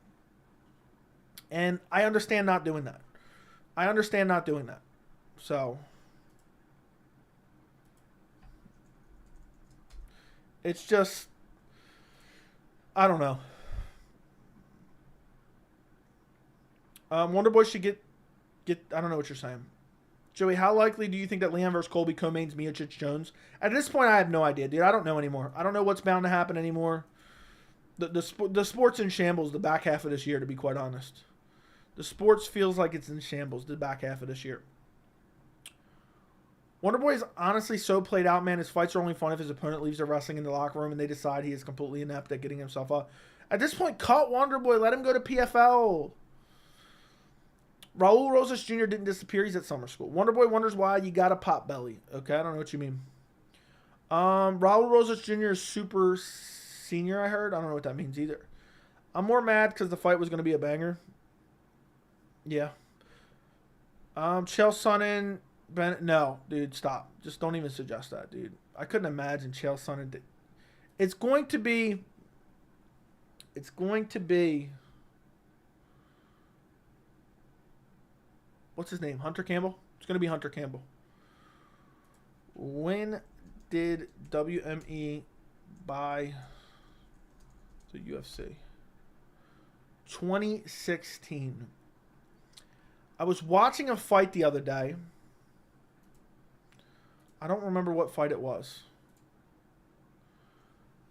And I understand not doing that. So, it's just, I don't know. Wonderboy should get. I don't know what you're saying, Joey. How likely do you think that Leon versus Colby co-mains Miocic Jones? At this point, I have no idea, dude. I don't know anymore. I don't know what's bound to happen anymore. The sport's in shambles the back half of this year, to be quite honest. The sports feels like it's in shambles the back half of this year. Wonderboy is honestly so played out, man. His fights are only fun if his opponent leaves the wrestling in the locker room and they decide he is completely inept at getting himself up. At this point, cut Wonderboy. Let him go to PFL. Raul Rosas Jr. didn't disappear. He's at summer school. Wonderboy wonders why you got a pot belly. Okay, I don't know what you mean. Raul Rosas Jr. is super senior, I heard. I don't know what that means either. I'm more mad because the fight was going to be a banger. Yeah. Chael Sonnen. No, dude, stop. Just don't even suggest that, dude. I couldn't imagine Chael Sonnen. It's going to be. What's his name? Hunter Campbell? It's going to be Hunter Campbell. When did WME buy the UFC? 2016. I was watching a fight the other day. I don't remember what fight it was.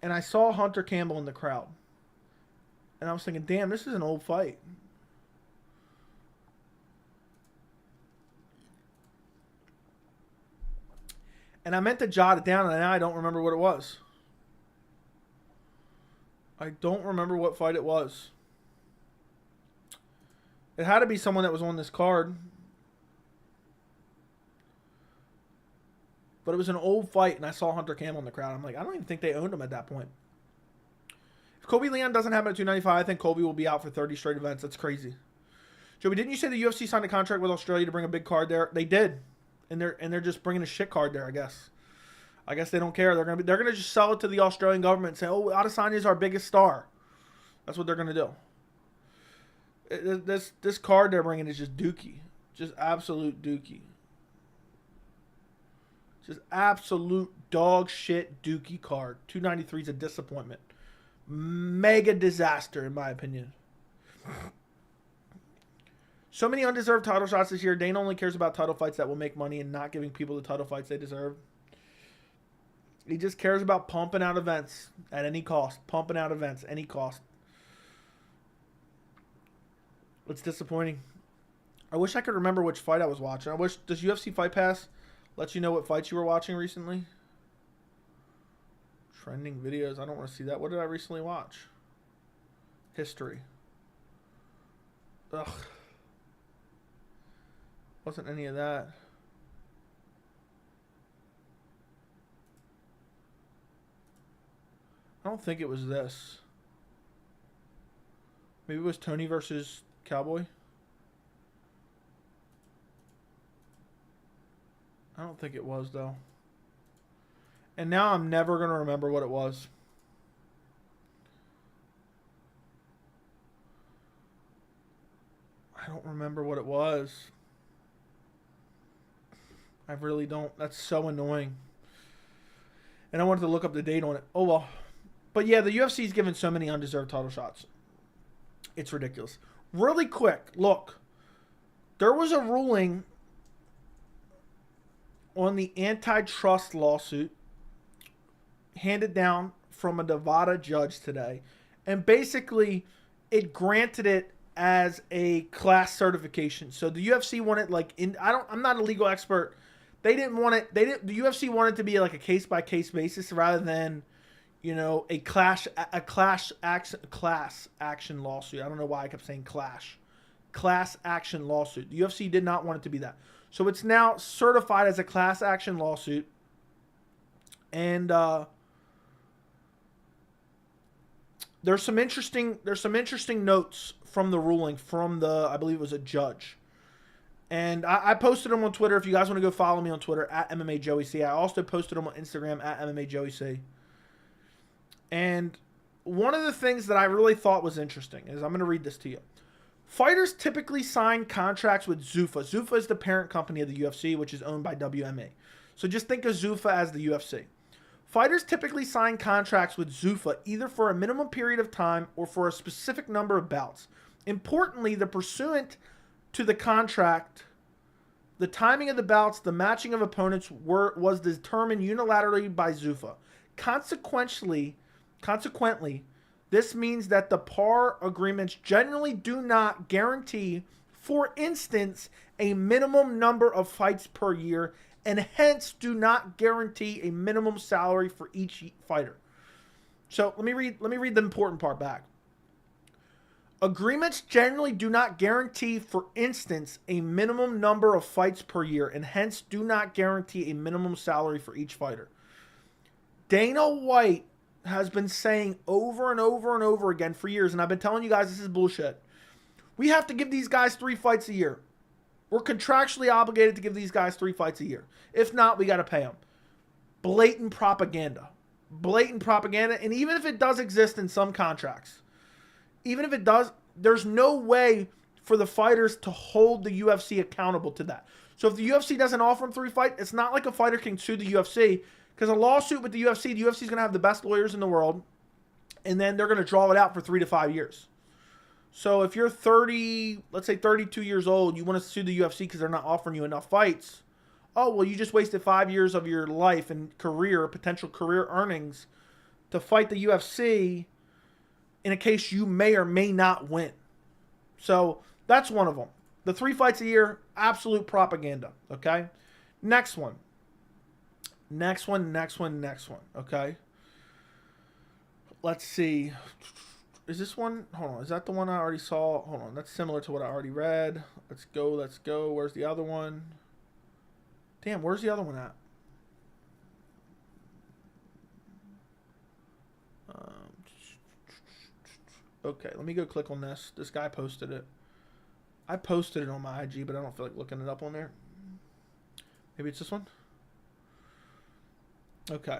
And I saw Hunter Campbell in the crowd. And I was thinking, damn, this is an old fight. And I meant to jot it down, and now I don't remember what it was. I don't remember what fight it was. It had to be someone that was on this card. But it was an old fight, and I saw Hunter Campbell in the crowd. I'm like, I don't even think they owned him at that point. If Colby Leon doesn't happen at 295, I think Colby will be out for 30 straight events. That's crazy. Joey, didn't you say the UFC signed a contract with Australia to bring a big card there? They did. And they're just bringing a shit card there, I guess. I guess they don't care. They're gonna just sell it to the Australian government and say, "Oh, Adesanya is our biggest star." That's what they're gonna do. This card they're bringing is just dookie, just absolute dookie, just absolute dog shit dookie card. 293 is a disappointment, mega disaster in my opinion. So many undeserved title shots this year. Dana only cares about title fights that will make money and not giving people the title fights they deserve. He just cares about pumping out events at any cost. Pumping out events, any cost. It's disappointing. I wish I could remember which fight I was watching. I wish, does UFC Fight Pass let you know what fights you were watching recently? Trending videos. I don't want to see that. What did I recently watch? History. Ugh. Wasn't any of that. I don't think it was this. Maybe it was Tony versus Cowboy. I don't think it was, though. And now I'm never going to remember what it was. I don't remember what it was. I really don't. That's so annoying. And I wanted to look up the date on it. Oh, well. But yeah, the UFC's given so many undeserved title shots. It's ridiculous. Really quick, look. There was a ruling on the antitrust lawsuit handed down from a Nevada judge today. And basically, it granted it as a class certification. So the UFC wanted I'm not a legal expert. They didn't want it. The UFC wanted to be like a case by case basis rather than, a class action lawsuit. I don't know why I kept saying class action lawsuit. The UFC did not want it to be that. So it's now certified as a class action lawsuit. And there's some interesting notes from the ruling from I believe it was a judge. And I posted them on Twitter. If you guys want to go follow me on Twitter at MMAJoeyC. I also posted them on Instagram at MMAJoeyC. And one of the things that I really thought was interesting is I'm going to read this to you. Fighters typically sign contracts with Zuffa. Zuffa is the parent company of the UFC, which is owned by WMA. So just think of Zuffa as the UFC. Fighters typically sign contracts with Zuffa either for a minimum period of time or for a specific number of bouts. Importantly, the pursuant to the contract, the timing of the bouts, the matching of opponents was determined unilaterally by Zuffa. Consequently, this means that the PAR agreements generally do not guarantee, for instance, a minimum number of fights per year, and hence do not guarantee a minimum salary for each fighter. So let me read the important part back. Agreements generally do not guarantee, for instance, a minimum number of fights per year, and hence do not guarantee a minimum salary for each fighter. Dana White has been saying over and over and over again for years, and I've been telling you guys this is bullshit. We have to give these guys 3 fights a year. We're contractually obligated to give these guys 3 fights a year. If not, we got to pay them. Blatant propaganda. And even if it does exist in some contracts, even if it does, there's no way for the fighters to hold the UFC accountable to that. So if the UFC doesn't offer them 3 fights, it's not like a fighter can sue the UFC, because a lawsuit with the UFC is going to have the best lawyers in the world, and then they're going to draw it out for 3 to 5 years. So if you're 30, let's say 32 years old, you want to sue the UFC because they're not offering you enough fights. Oh, well, you just wasted 5 years of your life and potential career earnings to fight the UFC in a case you may or may not win. So that's one of them. The 3 fights a year, absolute propaganda, okay? Next one. Okay? Let's see. Is this one? Hold on. Is that the one I already saw? Hold on. That's similar to what I already read. Let's go. Where's the other one? Damn, where's the other one at? Okay, let me go click on this. This guy posted it. I posted it on my IG, but I don't feel like looking it up on there. Maybe it's this one? Okay.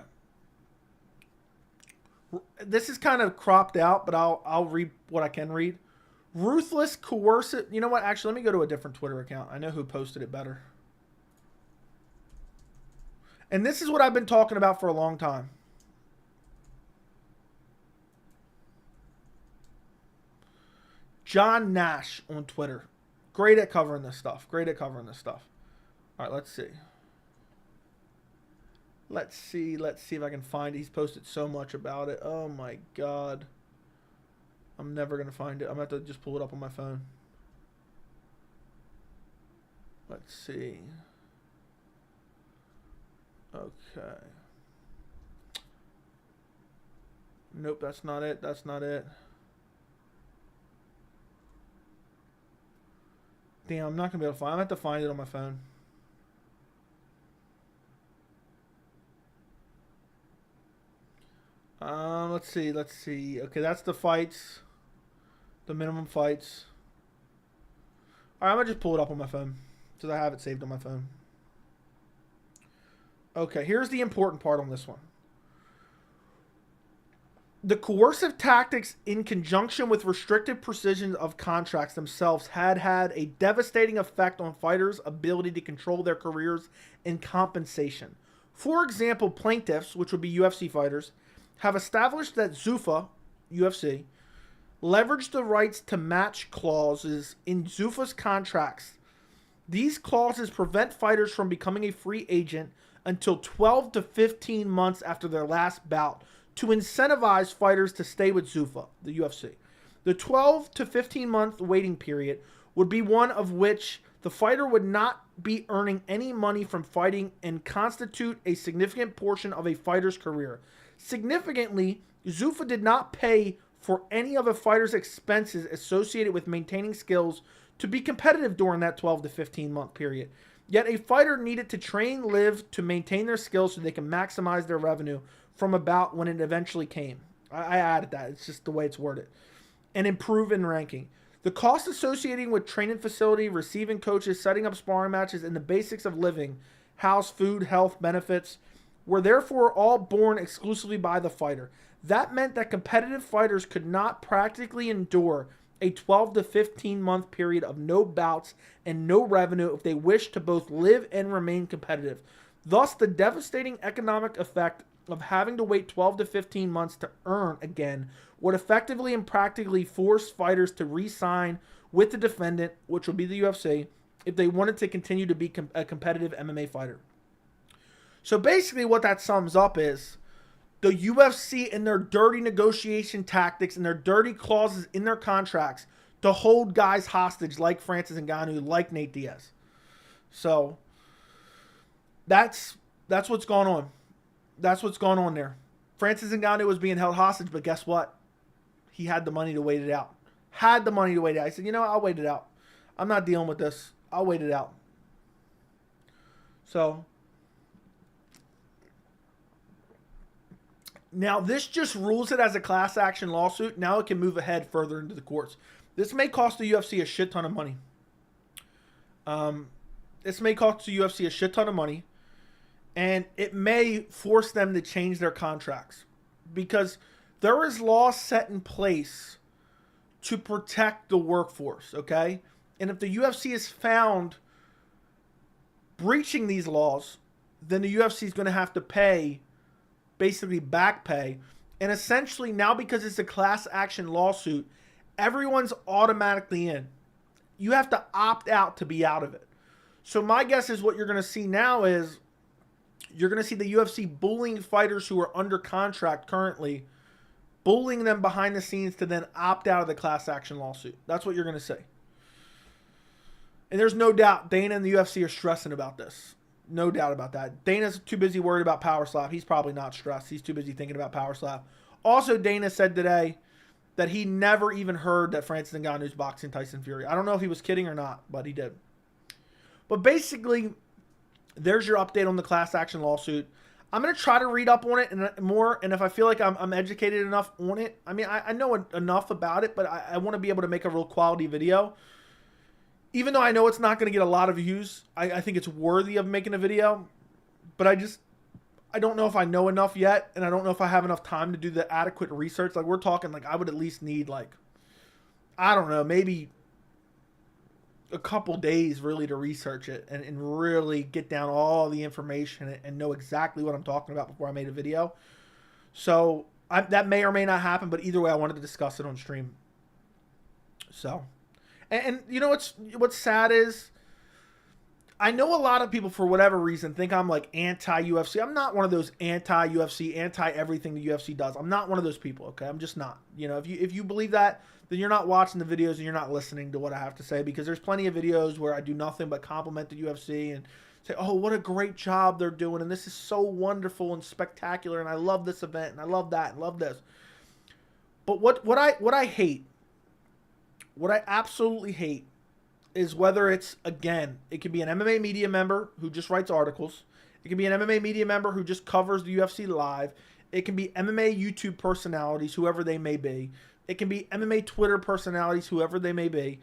This is kind of cropped out, but I'll read what I can read. Ruthless, coercive. You know what? Actually, let me go to a different Twitter account. I know who posted it better. And this is what I've been talking about for a long time. John Nash on Twitter. Great at covering this stuff. All right, let's see. Let's see if I can find it. He's posted so much about it. Oh my God. I'm never going to find it. I'm going to have to just pull it up on my phone. Let's see. Okay. Nope, that's not it. Damn, I'm not going to be able to find it. I'm going to have to find it on my phone. Let's see. Okay, that's the fights. The minimum fights. Alright, I'm going to just pull it up on my phone, because I have it saved on my phone. Okay, here's the important part on this one. The coercive tactics in conjunction with restrictive precision of contracts themselves had a devastating effect on fighters' ability to control their careers and compensation. For example, plaintiffs, which would be UFC fighters, have established that Zuffa, UFC, leveraged the rights to match clauses in Zuffa's contracts. These clauses prevent fighters from becoming a free agent until 12 to 15 months after their last bout to incentivize fighters to stay with Zuffa, the UFC. The 12 to 15 month waiting period would be one of which the fighter would not be earning any money from fighting and constitute a significant portion of a fighter's career. Significantly, Zuffa did not pay for any of a fighter's expenses associated with maintaining skills to be competitive during that 12 to 15 month period. Yet a fighter needed to train, live, to maintain their skills so they can maximize their revenue from a bout when it eventually came. I added that. It's just the way it's worded. And improve in ranking. The costs associated with training facility, receiving coaches, setting up sparring matches, and the basics of living, house, food, health, benefits, were therefore all borne exclusively by the fighter. That meant that competitive fighters could not practically endure a 12 to 15 month period of no bouts and no revenue if they wished to both live and remain competitive. Thus, the devastating economic effect of having to wait 12 to 15 months to earn again would effectively and practically force fighters to re-sign with the defendant, which would be the UFC, if they wanted to continue to be a competitive MMA fighter. So basically what that sums up is the UFC and their dirty negotiation tactics and their dirty clauses in their contracts to hold guys hostage like Francis Ngannou, like Nate Diaz. So that's what's going on. That's what's going on there. Francis Ngannou was being held hostage, but guess what? He had the money to wait it out. Had the money to wait it out. I said, you know what? I'll wait it out. I'm not dealing with this. I'll wait it out. So now this just rules it as a class action lawsuit. Now it can move ahead further into the courts. This may cost the UFC a shit ton of money. This may cost the UFC a shit ton of money. And it may force them to change their contracts. Because there is laws set in place to protect the workforce, okay? And if the UFC is found breaching these laws, then the UFC is going to have to pay, basically back pay. And essentially now, because it's a class action lawsuit, everyone's automatically in. You have to opt out to be out of it. So my guess is what you're going to see now is you're going to see the UFC bullying fighters who are under contract currently, bullying them behind the scenes to then opt out of the class action lawsuit. That's what you're going to see. And there's no doubt Dana and the UFC are stressing about this. No doubt about that. Dana's too busy worried about Power Slap. He's probably not stressed. He's too busy thinking about Power Slap. Also, Dana said today that he never even heard that Francis Ngannou's boxing Tyson Fury. I don't know if he was kidding or not, but he did. But basically, there's your update on the class action lawsuit. I'm going to try to read up on it and more, and if I feel like I'm educated enough on it, I mean, I know enough about it, but I want to be able to make a real quality video. Even though I know it's not going to get a lot of views, I think it's worthy of making a video, but I don't know if I know enough yet, and I don't know if I have enough time to do the adequate research. Like, we're talking, like, I would at least need, like, I don't know, maybe a couple days really to research it and really get down all the information and know exactly what I'm talking about before I made a video. So that may or may not happen, but either way, I wanted to discuss it on stream. So, and you know what's sad is I know a lot of people, for whatever reason, think I'm like anti-UFC. I'm not one of those anti-UFC, anti-everything the UFC does. I'm not one of those people, okay? I'm just not. You know, if you believe that, then you're not watching the videos and you're not listening to what I have to say, because there's plenty of videos where I do nothing but compliment the UFC and say, oh, what a great job they're doing, and this is so wonderful and spectacular, and I love this event, and I love that, and love this. But what I hate, what I absolutely hate, is whether it's, again, it could be an MMA media member who just writes articles. It can be an MMA media member who just covers the UFC live. It can be MMA YouTube personalities, whoever they may be. It can be MMA Twitter personalities, whoever they may be.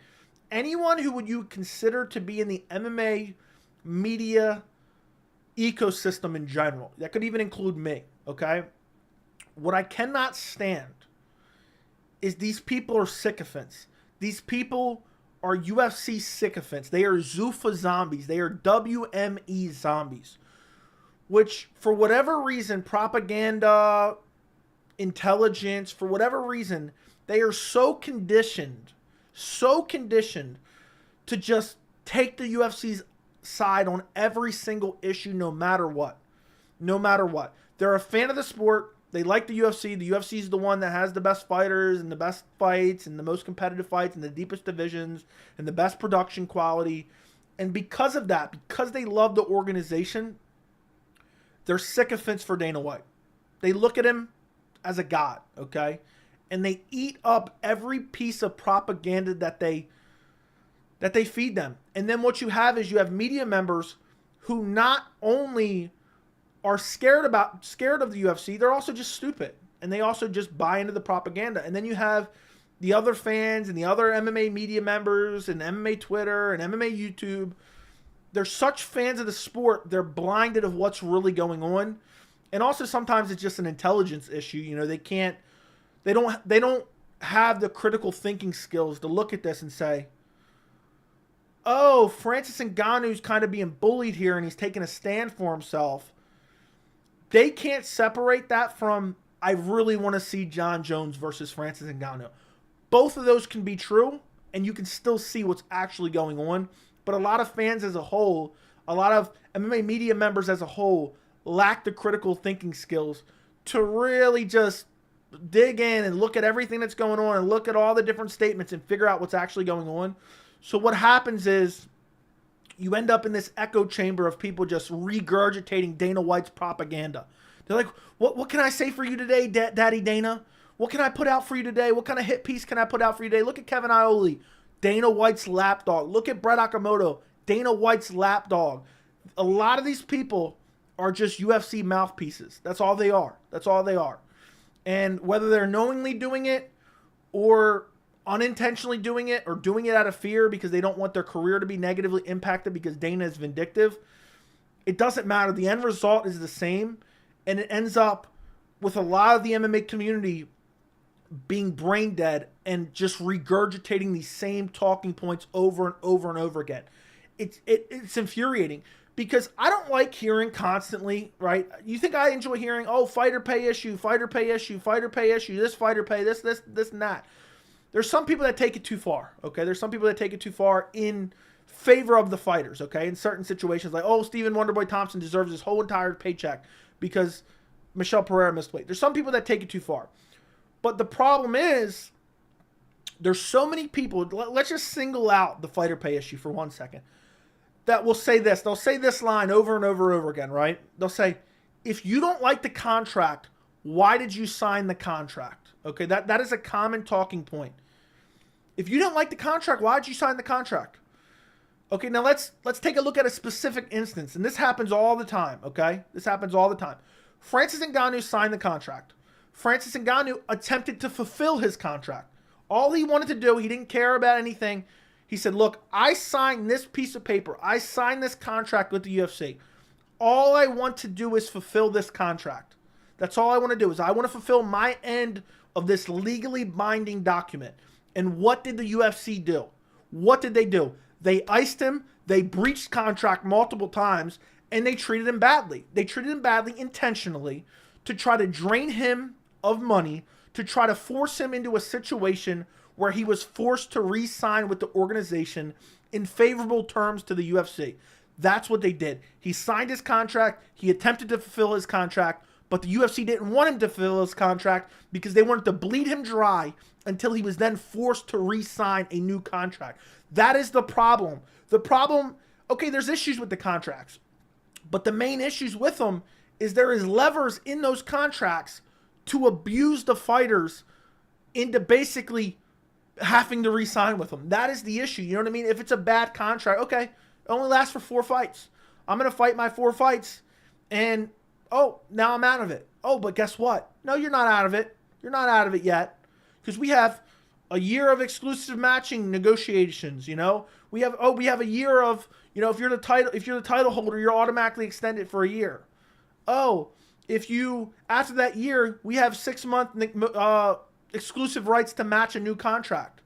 Anyone who would you consider to be in the MMA media ecosystem in general. That could even include me, okay? What I cannot stand is these people are sycophants. These people are UFC sycophants. They are Zuffa zombies. They are WME zombies. Which, for whatever reason, propaganda, intelligence, for whatever reason, They are so conditioned to just take the UFC's side on every single issue, no matter what. No matter what. They're a fan of the sport. They like the UFC. The UFC is the one that has the best fighters and the best fights and the most competitive fights and the deepest divisions and the best production quality. And because of that, because they love the organization, they're sycophants for Dana White. They look at him as a god, okay? And they eat up every piece of propaganda that they feed them. And then what you have is you have media members who not only are scared of the UFC, they're also just stupid. And they also just buy into the propaganda. And then you have the other fans and the other MMA media members and MMA Twitter and MMA YouTube. They're such fans of the sport, they're blinded of what's really going on. And also sometimes it's just an intelligence issue. You know, they don't have the critical thinking skills to look at this and say, oh, Francis Ngannou's kind of being bullied here and he's taking a stand for himself. They can't separate that from, I really want to see John Jones versus Francis Ngannou. Both of those can be true, and you can still see what's actually going on. But a lot of fans as a whole, a lot of MMA media members as a whole, lack the critical thinking skills to really just dig in and look at everything that's going on and look at all the different statements and figure out what's actually going on. So what happens is you end up in this echo chamber of people just regurgitating Dana White's propaganda. They're like, what can I say for you today, Daddy Dana? What can I put out for you today? What kind of hit piece can I put out for you today? Look at Kevin Iole, Dana White's lapdog. Look at Brett Okamoto, Dana White's lapdog. A lot of these people are just UFC mouthpieces. That's all they are. That's all they are. And whether they're knowingly doing it or unintentionally doing it or doing it out of fear because they don't want their career to be negatively impacted because Dana is vindictive, it doesn't matter. The end result is the same, and it ends up with a lot of the MMA community being brain dead and just regurgitating these same talking points over and over and over again. It's infuriating because I don't like hearing constantly, right? You think I enjoy hearing, oh, fighter pay issue, fighter pay issue, fighter pay issue, this fighter pay, this and that. There's some people that take it too far, okay? There's some people that take it too far in favor of the fighters, okay? In certain situations, like, oh, Stephen Wonderboy Thompson deserves his whole entire paycheck because Michelle Pereira missed weight. There's some people that take it too far. But the problem is, there's so many people, let's just single out the fighter pay issue for 1 second, that will say this. They'll say this line over and over and over again, right? They'll say, if you don't like the contract, why did you sign the contract? Okay, that is a common talking point. If you don't like the contract, why did you sign the contract? Okay, now let's take a look at a specific instance, and this happens all the time, okay? This happens all the time. Francis Ngannou signed the contract. Francis Ngannou attempted to fulfill his contract. All he wanted to do, he didn't care about anything. He said, look, I signed this piece of paper. I signed this contract with the UFC. All I want to do is fulfill this contract. That's all I want to do is I want to fulfill my end of this legally binding document. And what did the UFC do? What did they do? They iced him, they breached contract multiple times, and they treated him badly. They treated him badly intentionally to try to drain him of money, to try to force him into a situation where he was forced to re-sign with the organization in favorable terms to the UFC. That's what they did. He signed his contract, he attempted to fulfill his contract, but the UFC didn't want him to fulfill his contract because they wanted to bleed him dry until he was then forced to re-sign a new contract. That is the problem. The problem, okay, there's issues with the contracts, but the main issues with them is there is levers in those contracts to abuse the fighters into basically having to re-sign with them. That is the issue. You know what I mean? If it's a bad contract, okay, it only lasts for 4 fights. I'm going to fight my 4 fights and, oh, now I'm out of it. Oh, but guess what? No, you're not out of it. You're not out of it yet. Because we have a year of exclusive matching negotiations, you know? We have a year of, you know, if you're the title holder, you're automatically extended for a year. Oh, after that year, we have 6-month exclusive rights to match a new contract.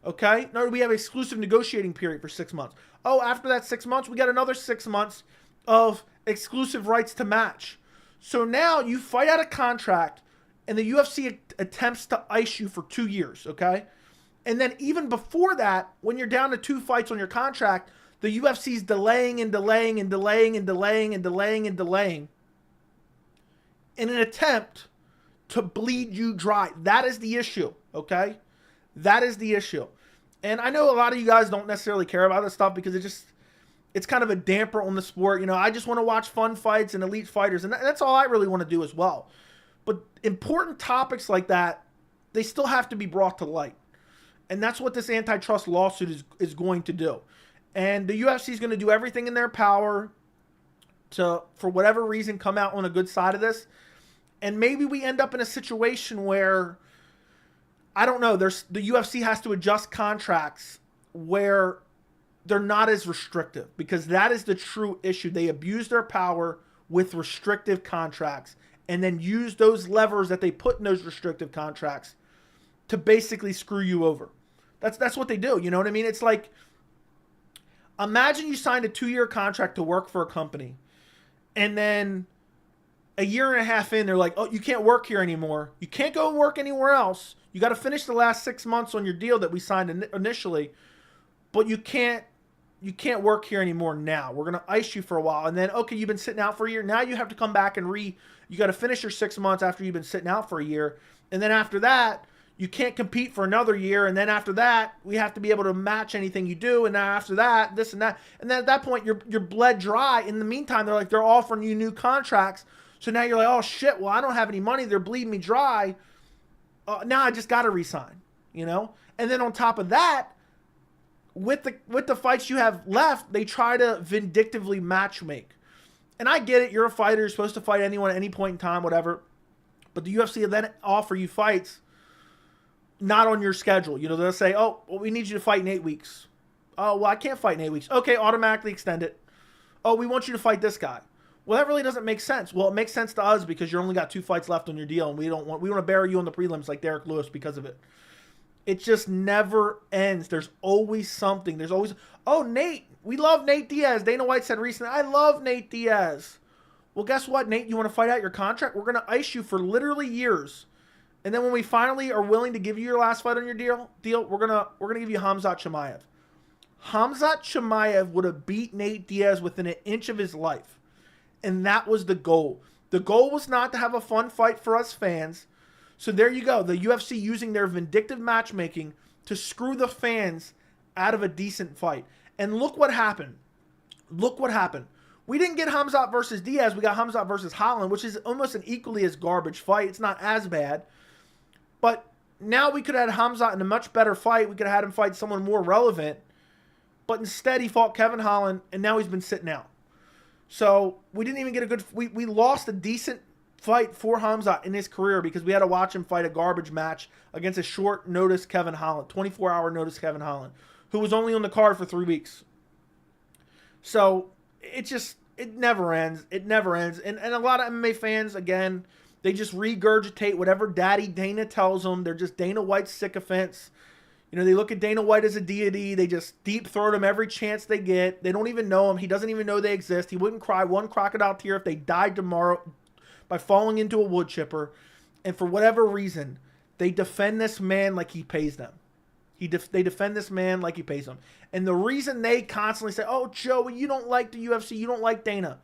Okay? No, we have exclusive negotiating period for 6 months. Oh, after that 6 months, we got another 6 months of exclusive rights to match. So now you fight out a contract, and the UFC attempts to ice you for 2 years, okay? And then even before that, when you're down to 2 fights on your contract, the UFC's delaying and delaying and delaying and delaying and delaying and delaying in an attempt to bleed you dry. That is the issue, okay? That is the issue. And I know a lot of you guys don't necessarily care about this stuff because it's kind of a damper on the sport. You know, I just want to watch fun fights and elite fighters, and that's all I really want to do as well. But important topics like that, they still have to be brought to light. And that's what this antitrust lawsuit is going to do. And the UFC is going to do everything in their power to, for whatever reason, come out on a good side of this. And maybe we end up in a situation where, I don't know, the UFC has to adjust contracts where they're not as restrictive, because that is the true issue. They abuse their power with restrictive contracts and then use those levers that they put in those restrictive contracts to basically screw you over. That's what they do. You know what I mean? It's like, imagine you signed a 2-year contract to work for a company, and then a year and a half in, they're like, oh, you can't work here anymore. You can't go and work anywhere else. You got to finish the last 6 months on your deal that we signed initially, but you can't work here anymore now. We're going to ice you for a while. And then, okay, you've been sitting out for a year. Now you have to come back and you got to finish your 6 months after you've been sitting out for a year. And then after that, you can't compete for another year. And then after that, we have to be able to match anything you do. And then after that, this and that. And then at that point, you're bled dry. In the meantime, they're offering you new contracts. So now you're like, oh shit, well, I don't have any money. They're bleeding me dry. Now I just got to resign, you know? And then on top of that, with the fights you have left, they try to vindictively matchmake. And I get it. You're a fighter. You're supposed to fight anyone at any point in time, whatever. But the UFC will then offer you fights not on your schedule. You know, they'll say, oh, well, we need you to fight in 8 weeks. Oh, well, I can't fight in 8 weeks. Okay, automatically extend it. Oh, we want you to fight this guy. Well, that really doesn't make sense. Well, it makes sense to us because you only got 2 fights left on your deal, and we want to bury you on the prelims like Derek Lewis because of it. It just never ends. There's always something. There's always, oh, Nate, we love Nate Diaz. Dana White said recently, I love Nate Diaz. Well, guess what, Nate? You want to fight out your contract? We're going to ice you for literally years. And then when we finally are willing to give you your last fight on your deal, we're gonna give you Khamzat Chimaev. Khamzat Chimaev would have beat Nate Diaz within an inch of his life. And that was the goal. The goal was not to have a fun fight for us fans. So there you go. The UFC using their vindictive matchmaking to screw the fans out of a decent fight. And look what happened. Look what happened. We didn't get Khamzat versus Diaz. We got Khamzat versus Holland, which is almost an equally as garbage fight. It's not as bad. But now we could have had Khamzat in a much better fight. We could have had him fight someone more relevant. But instead, he fought Kevin Holland, and now he's been sitting out. So we didn't even get a good... We lost a decent fight for Khamzat in his career because we had to watch him fight a garbage match against a short-notice Kevin Holland, 24-hour notice Kevin Holland, who was only on the card for 3 weeks. So it never ends. It never ends. And a lot of MMA fans, again, they just regurgitate whatever Daddy Dana tells them. They're just Dana White's sycophants. You know, they look at Dana White as a deity. They just deep throat him every chance they get. They don't even know him. He doesn't even know they exist. He wouldn't cry one crocodile tear if they died tomorrow by falling into a wood chipper. And for whatever reason, they defend this man like he pays them. They defend this man like he pays them. And the reason they constantly say, oh, Joe, you don't like the UFC, you don't like Dana,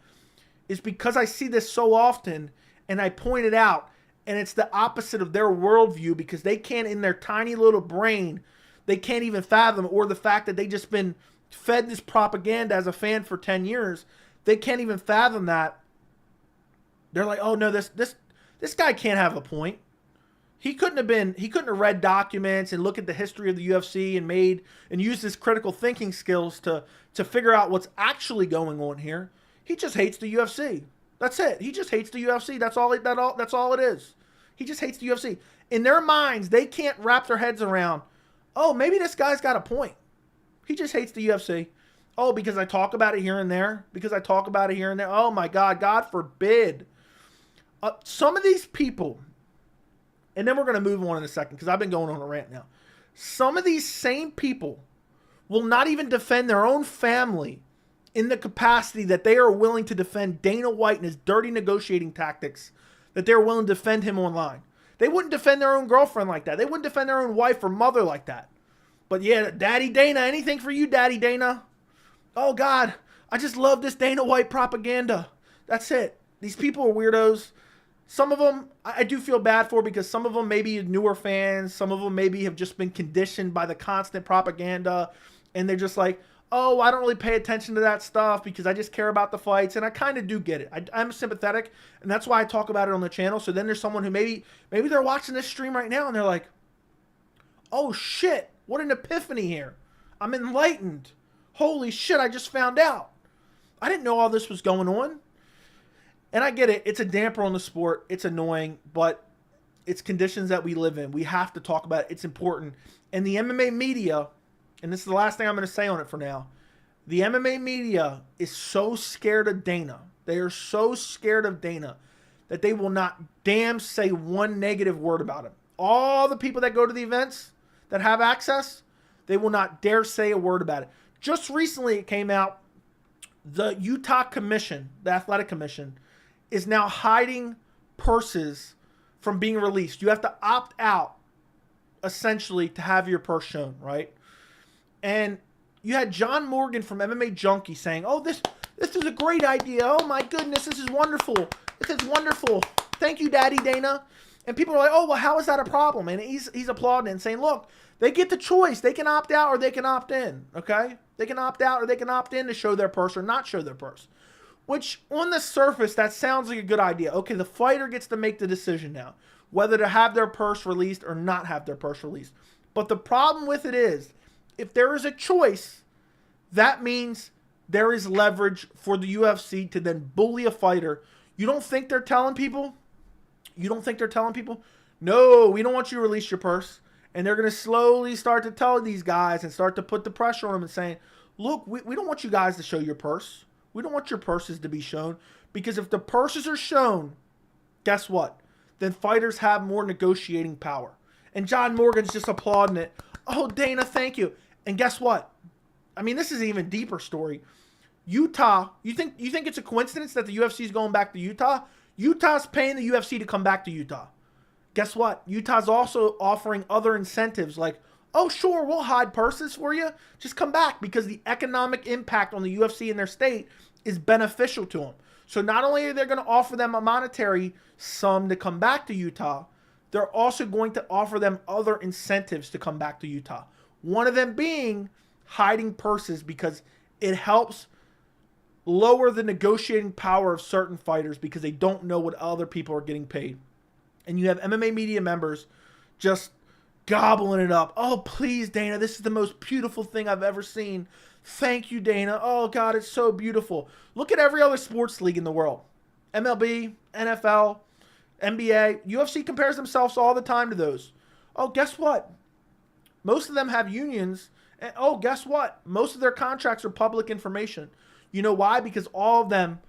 is because I see this so often and I point it out. And it's the opposite of their worldview because they can't, in their tiny little brain, they can't even fathom, or the fact that they just been fed this propaganda as a fan for 10 years. They can't even fathom that. They're like, oh no, this guy can't have a point. He couldn't have read documents and look at the history of the UFC and used his critical thinking skills to figure out what's actually going on here. He just hates the UFC. That's it. He just hates the UFC. That's all it is. He just hates the UFC. In their minds, they can't wrap their heads around, oh, maybe this guy's got a point. He just hates the UFC. Oh, because I talk about it here and there? Because I talk about it here and there? Oh my God, God forbid. Some of these people, and then we're going to move on in a second because I've been going on a rant now. Some of these same people will not even defend their own family in the capacity that they are willing to defend Dana White and his dirty negotiating tactics, that they're willing to defend him online. They wouldn't defend their own girlfriend like that. They wouldn't defend their own wife or mother like that. But yeah, Daddy Dana, anything for you, Daddy Dana. Oh, God, I just love this Dana White propaganda. That's it. These people are weirdos. Some of them I do feel bad for because some of them maybe newer fans. Some of them maybe have just been conditioned by the constant propaganda. And they're just like, oh, I don't really pay attention to that stuff because I just care about the fights. And I kind of do get it. I'm sympathetic. And that's why I talk about it on the channel. So then there's someone who maybe they're watching this stream right now and they're like, oh, shit. What an epiphany here. I'm enlightened. Holy shit, I just found out. I didn't know all this was going on. And I get it. It's a damper on the sport. It's annoying, but it's conditions that we live in. We have to talk about it. It's important. And the MMA media, and this is the last thing I'm going to say on it for now, the MMA media is so scared of Dana. They are so scared of Dana that they will not damn say one negative word about him. All the people that go to the events that have access, they will not dare say a word about it. Just recently it came out, the Utah Commission, the Athletic Commission, is now hiding purses from being released. You have to opt out, essentially, to have your purse shown, right? And you had John Morgan from MMA Junkie saying, oh, this is a great idea. Oh, my goodness, this is wonderful. This is wonderful. Thank you, Daddy Dana. And people are like, oh, well, how is that a problem? And he's applauding and saying, look, they get the choice. They can opt out or they can opt in, okay? They can opt out or they can opt in to show their purse or not show their purse. Which, on the surface, that sounds like a good idea. Okay, the fighter gets to make the decision now, whether to have their purse released or not have their purse released. But the problem with it is, if there is a choice, that means there is leverage for the UFC to then bully a fighter. You don't think they're telling people? You don't think they're telling people? No, we don't want you to release your purse. And they're going to slowly start to tell these guys and start to put the pressure on them and saying, look, we don't want you guys to show your purse. We don't want your purses to be shown, because if the purses are shown, guess what? Then fighters have more negotiating power. And John Morgan's just applauding it. Oh, Dana, thank you. And guess what? I mean, this is an even deeper story. Utah, you think it's a coincidence that the UFC is going back to Utah? Utah's paying the UFC to come back to Utah. Guess what? Utah's also offering other incentives like, oh, sure, we'll hide purses for you. Just come back, because the economic impact on the UFC in their state is beneficial to them. So not only are they going to offer them a monetary sum to come back to Utah, they're also going to offer them other incentives to come back to Utah. One of them being hiding purses, because it helps lower the negotiating power of certain fighters because they don't know what other people are getting paid. And you have MMA media members just gobbling it up. Oh, please, Dana, this is the most beautiful thing I've ever seen. Thank you, Dana. Oh, God, it's so beautiful. Look at every other sports league in the world. MLB, NFL, NBA. UFC compares themselves all the time to those. Oh, guess what? Most of them have unions. And oh, guess what? Most of their contracts are public information. You know why? Because all of them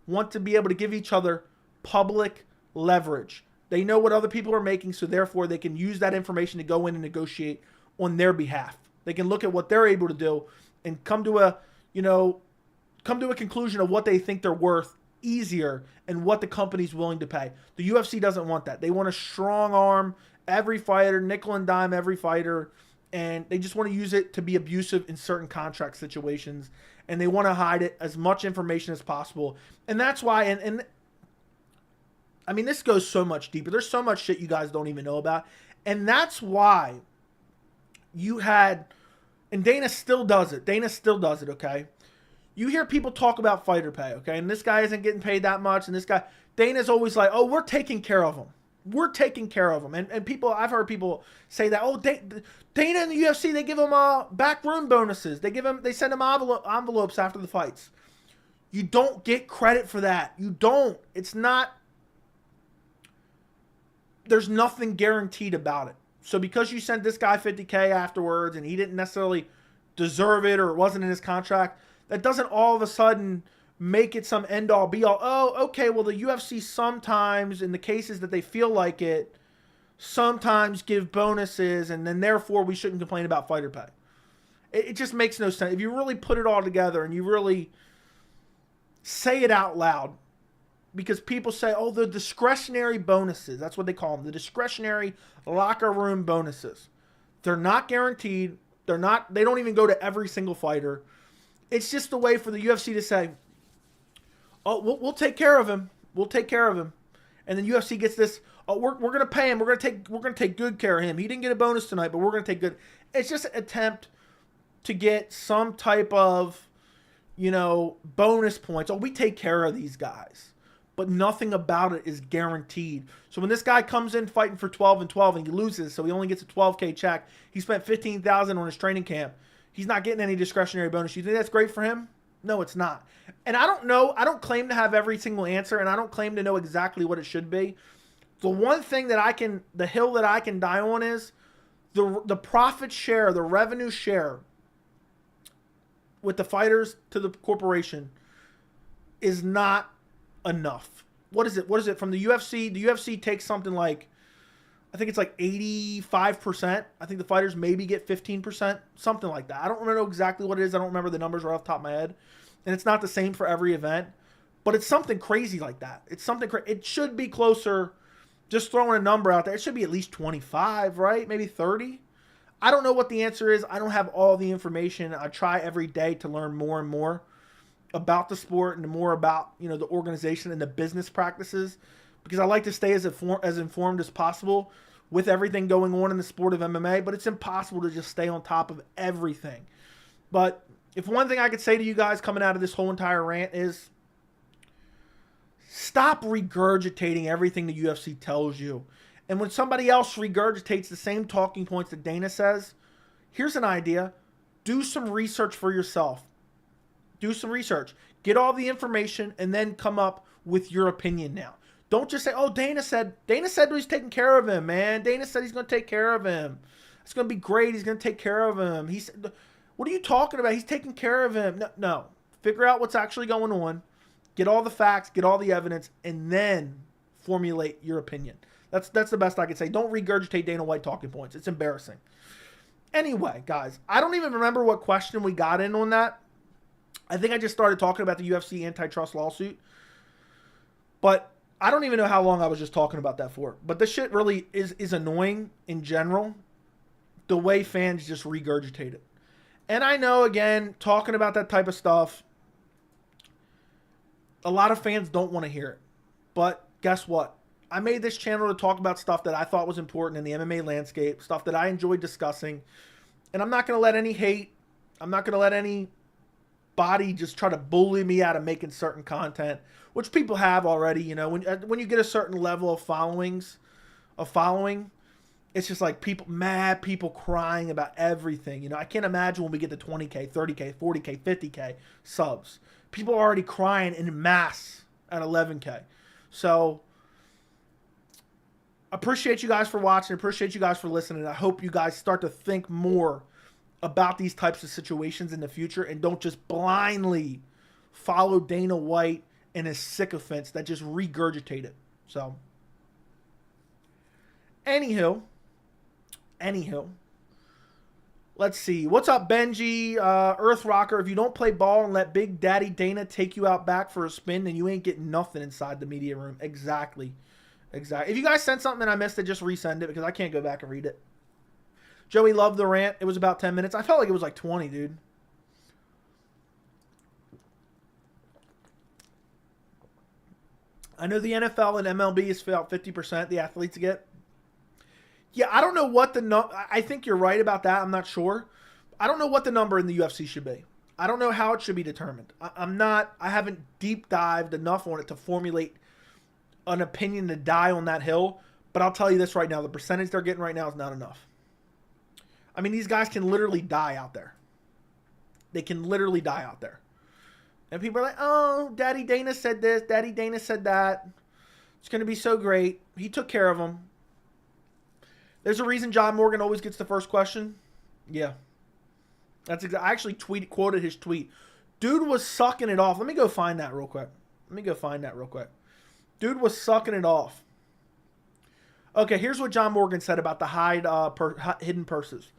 want to be able to give each other public leverage. They know what other people are making, so therefore they can use that information to go in and negotiate on their behalf. They can look at what they're able to do and come to a conclusion of what they think they're worth easier and what the company's willing to pay. The UFC doesn't want that. They want to strong arm every fighter, nickel and dime every fighter, and they just want to use it to be abusive in certain contract situations, and they want to hide it as much information as possible. And that's why, and I mean, this goes so much deeper. There's so much shit you guys don't even know about. And that's why you had, and Dana still does it. Dana still does it, okay? You hear people talk about fighter pay, okay? And this guy isn't getting paid that much. And this guy, Dana's always like, oh, we're taking care of him. We're taking care of him. And people, I've heard people say that, oh, Dana and the UFC, they give him backroom bonuses. They send him envelopes after the fights. You don't get credit for that. You don't. It's not. There's nothing guaranteed about it. So because you sent this guy $50K afterwards and he didn't necessarily deserve it or it wasn't in his contract, that doesn't all of a sudden make it some end-all be-all. Oh, okay, well, the UFC sometimes, in the cases that they feel like it, sometimes give bonuses, and then therefore we shouldn't complain about fighter pay. It just makes no sense. If you really put it all together and you really say it out loud, because people say, oh, the discretionary bonuses. That's what they call them, the discretionary locker room bonuses. They're not guaranteed. They don't even go to every single fighter. It's just a way for the UFC to say, oh, we'll take care of him. We'll take care of him. And then UFC gets this, oh, we're going to pay him. We're going to take good care of him. He didn't get a bonus tonight, but we're going to take good. It's just an attempt to get some type of, bonus points. Oh, we take care of these guys. But nothing about it is guaranteed. So when this guy comes in fighting for 12-12 and he loses, so he only gets a $12K check. He spent $15,000 on his training camp. He's not getting any discretionary bonus. You think that's great for him? No, it's not. And I don't know. I don't claim to have every single answer, and I don't claim to know exactly what it should be. The one thing that the hill that I can die on is the profit share, the revenue share with the fighters to the corporation is not enough. What is it from the UFC? The UFC takes something like, I think it's like 85%. I think the fighters maybe get 15%, something like that. I don't know exactly what it is. I don't remember the numbers right off the top of my head. And it's not the same for every event, but it's something crazy like that. It's something it should be closer, just throwing a number out there. It should be at least 25, right? Maybe 30. I don't know what the answer is. I don't have all the information. I try every day to learn more and more about the sport and more about, the organization and the business practices, because I like to stay as informed as possible with everything going on in the sport of MMA, but it's impossible to just stay on top of everything. But if one thing I could say to you guys coming out of this whole entire rant is stop regurgitating everything the UFC tells you. And when somebody else regurgitates the same talking points that Dana says, here's an idea. Do some research for yourself. Do some research. Get all the information and then come up with your opinion now. Don't just say, oh, Dana said he's taking care of him, man. Dana said he's going to take care of him. It's going to be great. He's going to take care of him. He said, what are you talking about? He's taking care of him. No. Figure out what's actually going on. Get all the facts, get all the evidence, and then formulate your opinion. That's the best I could say. Don't regurgitate Dana White talking points. It's embarrassing. Anyway, guys, I don't even remember what question we got in on that. I think I just started talking about the UFC antitrust lawsuit. But I don't even know how long I was just talking about that for. But this shit really is annoying in general, the way fans just regurgitate it. And I know, again, talking about that type of stuff, a lot of fans don't want to hear it. But guess what? I made this channel to talk about stuff that I thought was important in the MMA landscape, stuff that I enjoyed discussing. And I'm not going to let any hate, I'm not going to let any body just try to bully me out of making certain content, which people have already. When you get a certain level of following, it's just like people crying about everything. I can't imagine when we get to 20K, 30K, 40K, 50K subs. People are already crying in mass at 11K. So appreciate you guys for watching. Appreciate you guys for listening. I hope you guys start to think more about these types of situations in the future and don't just blindly follow Dana White and his sycophants that just regurgitate it. So, anywho, let's see. What's up, Benji? Earth Rocker, if you don't play ball and let Big Daddy Dana take you out back for a spin, then you ain't getting nothing inside the media room. Exactly. If you guys sent something and I missed it, just resend it because I can't go back and read it. Joey loved the rant. It was about 10 minutes. I felt like it was like 20, dude. I know the NFL and MLB is about 50% the athletes get. Yeah, I don't know what the I think you're right about that. I'm not sure. I don't know what the number in the UFC should be. I don't know how it should be determined. I haven't deep dived enough on it to formulate an opinion to die on that hill. But I'll tell you this right now. The percentage they're getting right now is not enough. I mean, these guys can literally die out there. They can literally die out there. And people are like, oh, Daddy Dana said this. Daddy Dana said that. It's going to be so great. He took care of them. There's a reason John Morgan always gets the first question. Yeah. That's exactly. I actually quoted his tweet. Dude was sucking it off. Let me go find that real quick. Dude was sucking it off. Okay, here's what John Morgan said about the hidden purses.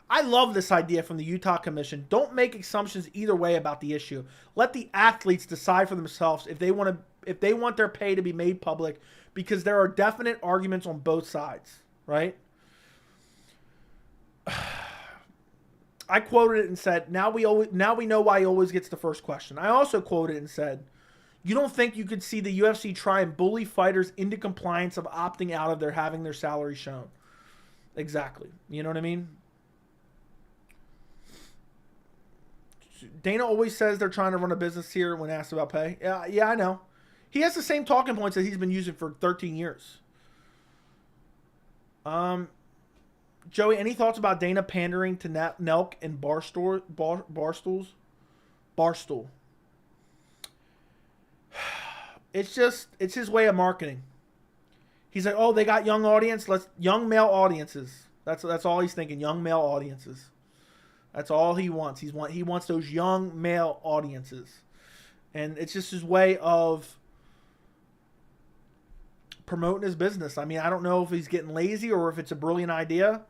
I love this idea from the Utah Commission. Don't make assumptions either way about the issue. Let the athletes decide for themselves if they want they want their pay to be made public, because there are definite arguments on both sides, right? I quoted it and said, now we know why he always gets the first question. I also quoted and said, you don't think you could see the UFC try and bully fighters into compliance of opting out of having their salary shown? Exactly. You know what I mean? Dana always says they're trying to run a business here when asked about pay. Yeah, I know. He has the same talking points that he's been using for 13 years. Joey, any thoughts about Dana pandering to Nelk and Barstool? It's his way of marketing. He's like, oh, they got young male audiences. That's all he's thinking, young male audiences. That's all he wants. He wants those young male audiences. And it's just his way of promoting his business. I mean, I don't know if he's getting lazy or if it's a brilliant idea.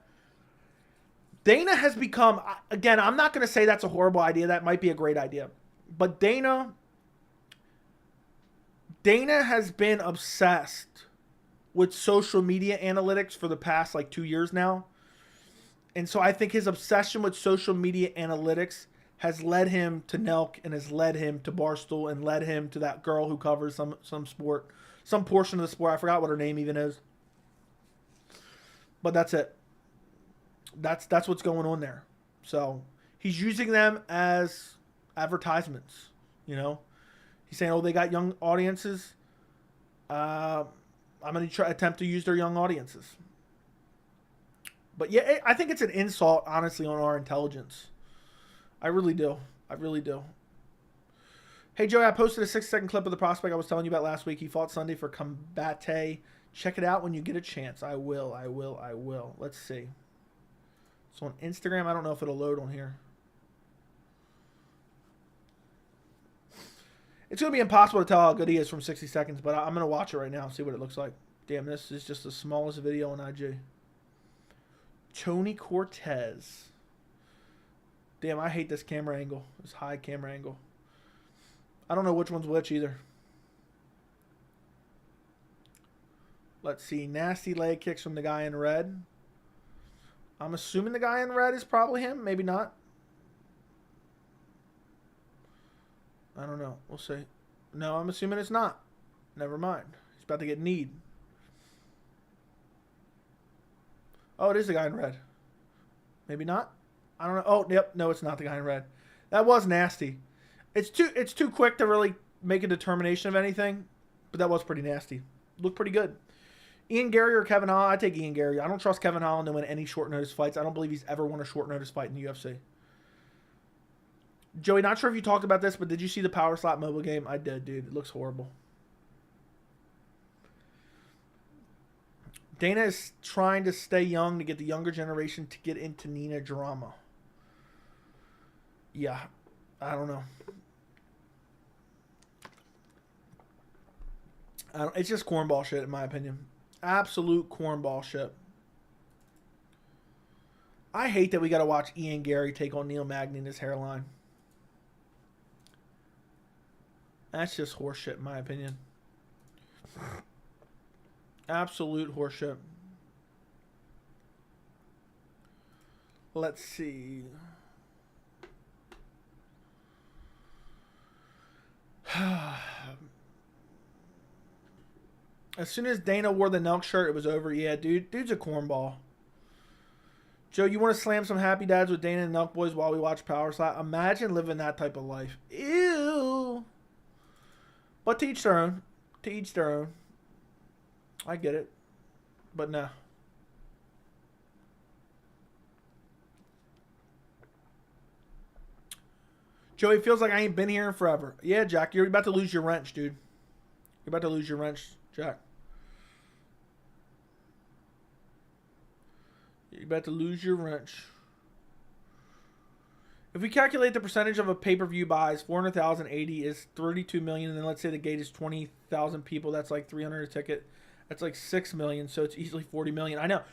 Dana has become, again, I'm not going to say that's a horrible idea. That might be a great idea. But Dana has been obsessed with social media analytics for the past 2 years now. And so I think his obsession with social media analytics has led him to Nelk and has led him to Barstool and led him to that girl who covers some sport, some portion of the sport. I forgot what her name even is. But that's it. That's what's going on there. So he's using them as advertisements, you know. He's saying, oh, they got young audiences. I'm going to attempt to use their young audiences. But yeah, I think it's an insult, honestly, on our intelligence. I really do. Hey, Joey, I posted a 6-second clip of the prospect I was telling you about last week. He fought Sunday for Combate. Check it out when you get a chance. I will. Let's see. So on Instagram, I don't know if it'll load on here. It's going to be impossible to tell how good he is from 60 seconds, but I'm going to watch it right now and see what it looks like. Damn, this is just the smallest video on IG. Tony Cortez. Damn, I hate this camera angle. This high camera angle. I don't know which one's which either. Let's see. Nasty leg kicks from the guy in red. I'm assuming the guy in red is probably him. Maybe not. I don't know. We'll see. No, I'm assuming it's not. Never mind. He's about to get kneed. Oh, it is the guy in red. Maybe not. I don't know. Oh, yep. No, it's not the guy in red. That was nasty. It's too quick to really make a determination of anything, but that was pretty nasty. Looked pretty good. Ian Gary or Kevin Holland? I take Ian Gary. I don't trust Kevin Holland to win any short notice fights. I don't believe he's ever won a short notice fight in the UFC. Joey, not sure if you talked about this, but did you see the Power Slap mobile game? I did, dude. It looks horrible. Dana is trying to stay young to get the younger generation to get into Nina drama. Yeah, I don't know. It's just cornball shit, in my opinion. Absolute cornball shit. I hate that we got to watch Ian Gary take on Neil Magny in his hairline. That's just horseshit, in my opinion. Absolute horseshit. Let's see. As soon as Dana wore the Nelk shirt, it was over. Yeah, dude's a cornball. Joe, you want to slam some happy dads with Dana and Nelk boys while we watch Power Slap? Imagine living that type of life. Ew. But to each their own. To each their own. I get it. But nah. Joey, feels like I ain't been here in forever. Yeah, Jack, you're about to lose your wrench, dude. You're about to lose your wrench, Jack. You're about to lose your wrench. If we calculate the percentage of a pay-per-view buys, 400,000, 80 is 32 million, and then let's say the gate is 20,000 people, that's like 300 a ticket. That's like 6 million, so it's easily 40 million. I know.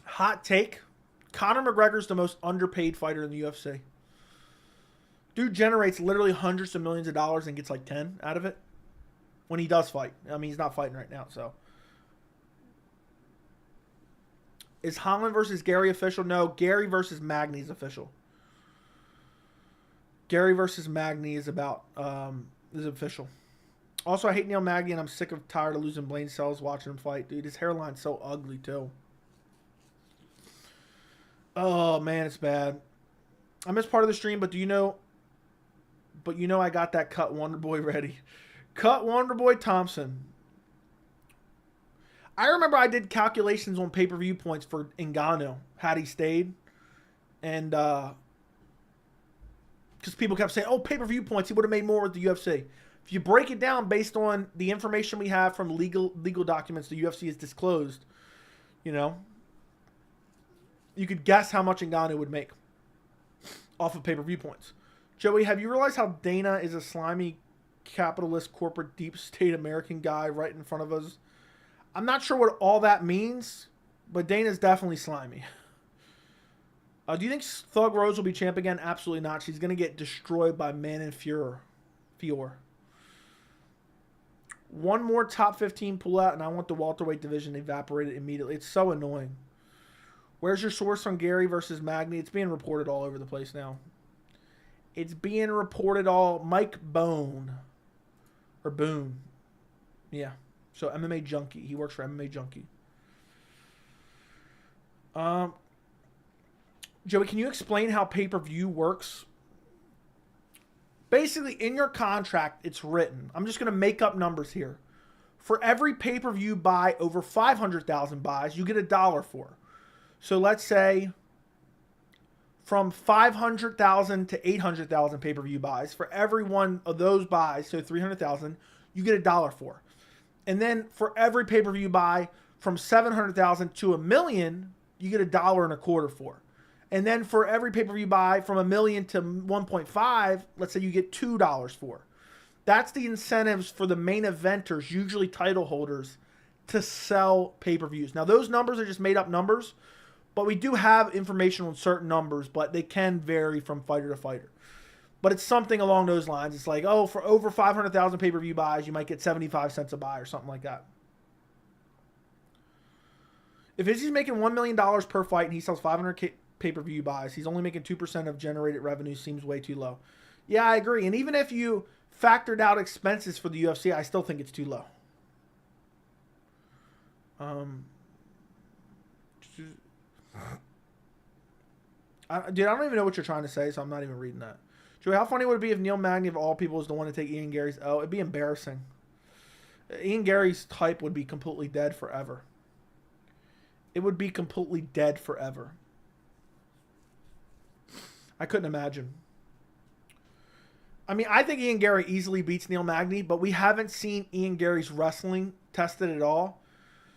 Hot take. Conor McGregor's the most underpaid fighter in the UFC. Dude generates literally hundreds of millions of dollars and gets like 10 out of it when he does fight. I mean, he's not fighting right now, so. Is Holland versus Gary official? No, Gary versus Magny is official. Gary versus Magny is official. Also, I hate Neil Magny, and I'm sick of tired of losing brain cells watching him fight. Dude, his hairline's so ugly, too. Oh, man, it's bad. I missed part of the stream, but you know I got that cut Wonder Boy ready. Cut Wonder Boy Thompson. I remember I did calculations on pay-per-view points for Ngannou had he stayed. And because people kept saying, oh, pay-per-view points, he would have made more with the UFC. If you break it down based on the information we have from legal documents the UFC has disclosed, you know, you could guess how much Ngannou would make off of pay-per-view points. Joey, have you realized how Dana is a slimy, capitalist, corporate, deep state American guy right in front of us? I'm not sure what all that means, but Dana's definitely slimy. Do you think Thug Rose will be champ again? Absolutely not. She's going to get destroyed by Manon Fior. One more top 15 pullout, and I want the welterweight division evaporated immediately. It's so annoying. Where's your source on Gary versus Magny? It's being reported all over the place now. It's being reported all. Mike Bone. Or Boone. Yeah. So MMA Junkie. He works for MMA Junkie. Joey, can you explain how pay-per-view works? Basically, in your contract, it's written. I'm just going to make up numbers here. For every pay-per-view buy over 500,000 buys, you get $1 for. So let's say from 500,000 to 800,000 pay-per-view buys, for every one of those buys, so 300,000, you get $1 for. And then for every pay-per-view buy from 700,000 to $1 million, you get $1.25 for. And then for every pay-per-view buy from $1 million to 1.5, let's say you get $2 for. That's the incentives for the main eventers, usually title holders, to sell pay-per-views. Now, those numbers are just made-up numbers, but we do have information on certain numbers, but they can vary from fighter to fighter. But it's something along those lines. It's like, oh, for over 500,000 pay-per-view buys, you might get 75 cents a buy or something like that. If Izzy's making $1 million per fight and he sells 500 pay-per-view buys, he's only making 2% of generated revenue. Seems way too low. Yeah, I agree. And even if you factored out expenses for the UFC, I still think it's too low. Dude, I don't even know what you're trying to say, so I'm not even reading that. Joey, how funny would it be if Neil Magny, of all people, is the one to take Ian Gary's L? It'd be embarrassing. Ian Gary's type would be completely dead forever. It would be completely dead forever. I couldn't imagine. I mean, I think Ian Gary easily beats Neil Magny, but we haven't seen Ian Gary's wrestling tested at all.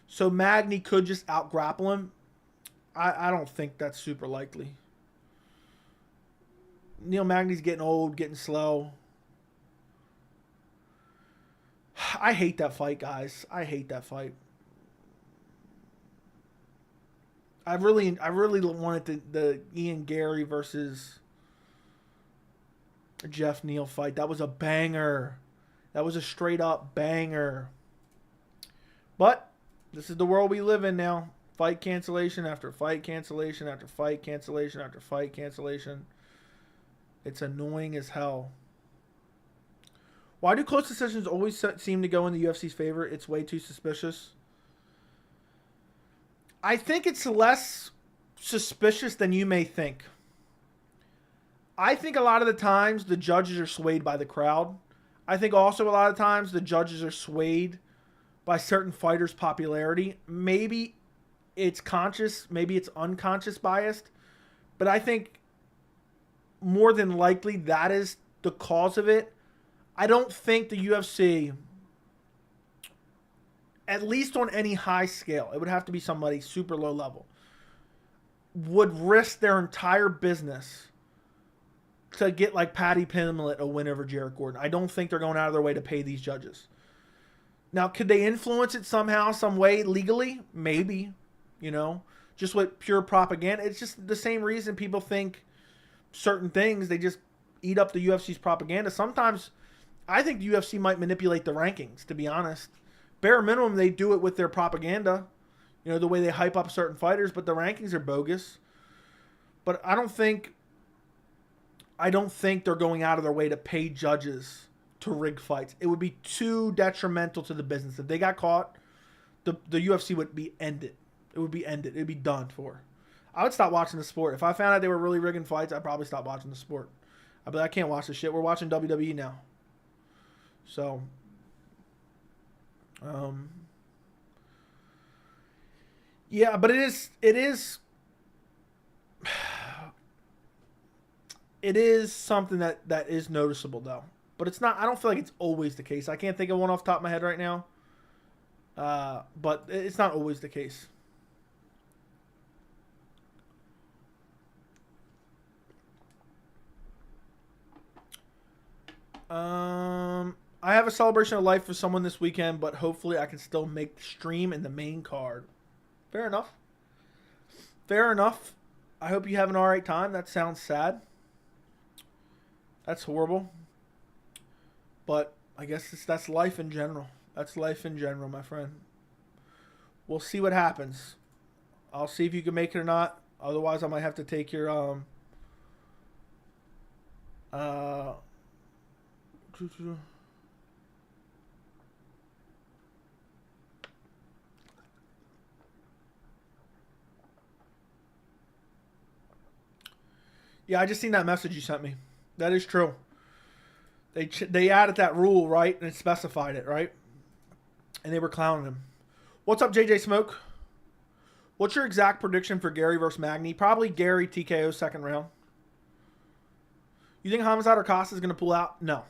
So Magny could just out-grapple him. I don't think that's super likely. Neil Magny's getting old, getting slow. I hate that fight, guys. I hate that fight. I really wanted the Ian Gary versus Jeff Neal fight. That was a banger. That was a straight up banger. But this is the world we live in now. Fight cancellation after fight cancellation after fight cancellation after fight cancellation. It's annoying as hell. Why do close decisions always seem to go in the UFC's favor? It's way too suspicious. I think it's less suspicious than you may think. I think a lot of the times the judges are swayed by the crowd. I think also a lot of times the judges are swayed by certain fighters' popularity. Maybe it's conscious, maybe it's unconscious biased, but I think more than likely that is the cause of it. I don't think the UFC, at least on any high scale, it would have to be somebody super low level, would risk their entire business to get like Paddy Pimblett a win over Jarrett Gordon. I don't think they're going out of their way to pay these judges. Now, could they influence it somehow, some way, legally? Maybe, you know, just with pure propaganda. It's just the same reason people think certain things. They just eat up the UFC's propaganda. Sometimes I think the UFC might manipulate the rankings, to be honest. Bare minimum, they do it with their propaganda. You know, the way they hype up certain fighters, but the rankings are bogus. But I don't think they're going out of their way to pay judges to rig fights. It would be too detrimental to the business. If they got caught, the UFC would be ended. It would be ended. It would be done for. I would stop watching the sport. If I found out they were really rigging fights, I'd probably stop watching the sport. I'd be like, I can't watch this shit. We're watching WWE now. So, yeah, but it is something that is noticeable, though. But it's not, I don't feel like it's always the case. I can't think of one off the top of my head right now. But it's not always the case. I have a celebration of life for someone this weekend, but hopefully I can still make the stream in the main card. Fair enough. Fair enough. I hope you have an alright time. That sounds sad. That's horrible. But I guess that's life in general. That's life in general, my friend. We'll see what happens. I'll see if you can make it or not. Otherwise, I might have to take your Yeah, I just seen that message you sent me. That is true. They added that rule, right? And it specified it, right? And they were clowning him. What's up, JJ Smoke? What's your exact prediction for Gary versus Magny? Probably Gary TKO second round. You think Hamzat or Costa is going to pull out? No.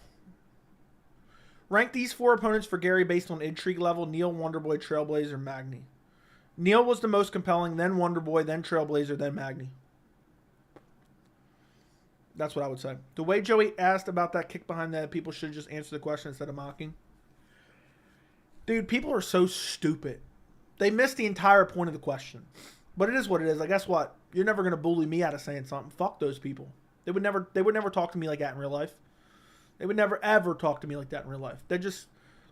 Rank these 4 opponents for Gary based on intrigue level. Neil, Wonderboy, Trailblazer, Magny. Neil was the most compelling, then Wonderboy, then Trailblazer, then Magny. That's what I would say. The way Joey asked about that kick behind that, people should just answer the question instead of mocking. Dude, people are so stupid. They missed the entire point of the question. But it is what it is. Like, guess what? You're never going to bully me out of saying something. Fuck those people. They would never talk to me like that in real life. They would never, ever talk to me like that in real life. They're just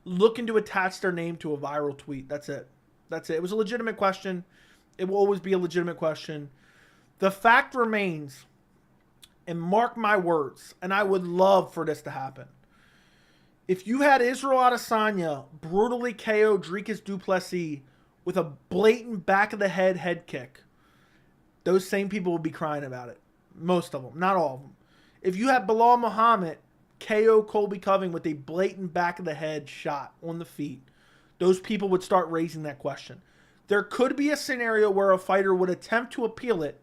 looking to attach their name to a viral tweet. That's it. That's it. It was a legitimate question. It will always be a legitimate question. The fact remains, and mark my words, and I would love for this to happen. If you had Israel Adesanya brutally KO Dricus du Plessis with a blatant back-of-the-head head kick, those same people would be crying about it. Most of them. Not all of them. If you had Bilal Muhammad KO Colby Coving with a blatant back-of-the-head shot on the feet, those people would start raising that question. There could be a scenario where a fighter would attempt to appeal it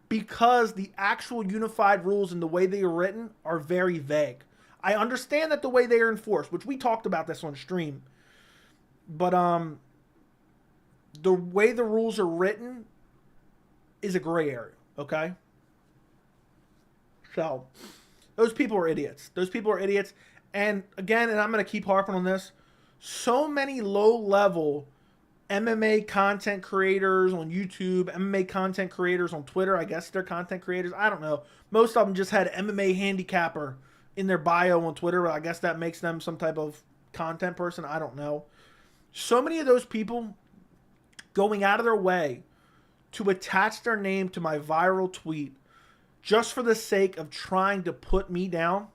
because the actual unified rules and the way they are written are very vague. I understand that the way they are enforced, which we talked about this on stream, but the way the rules are written is a gray area, okay? So, those people are idiots. Those people are idiots. And again, and I'm going to keep harping on this, so many low-level MMA content creators on YouTube, MMA content creators on Twitter, I guess they're content creators, I don't know. Most of them just had MMA handicapper in their bio on Twitter. I guess that makes them some type of content person, I don't know. So many of those people going out of their way to attach their name to my viral tweet just for the sake of trying to put me down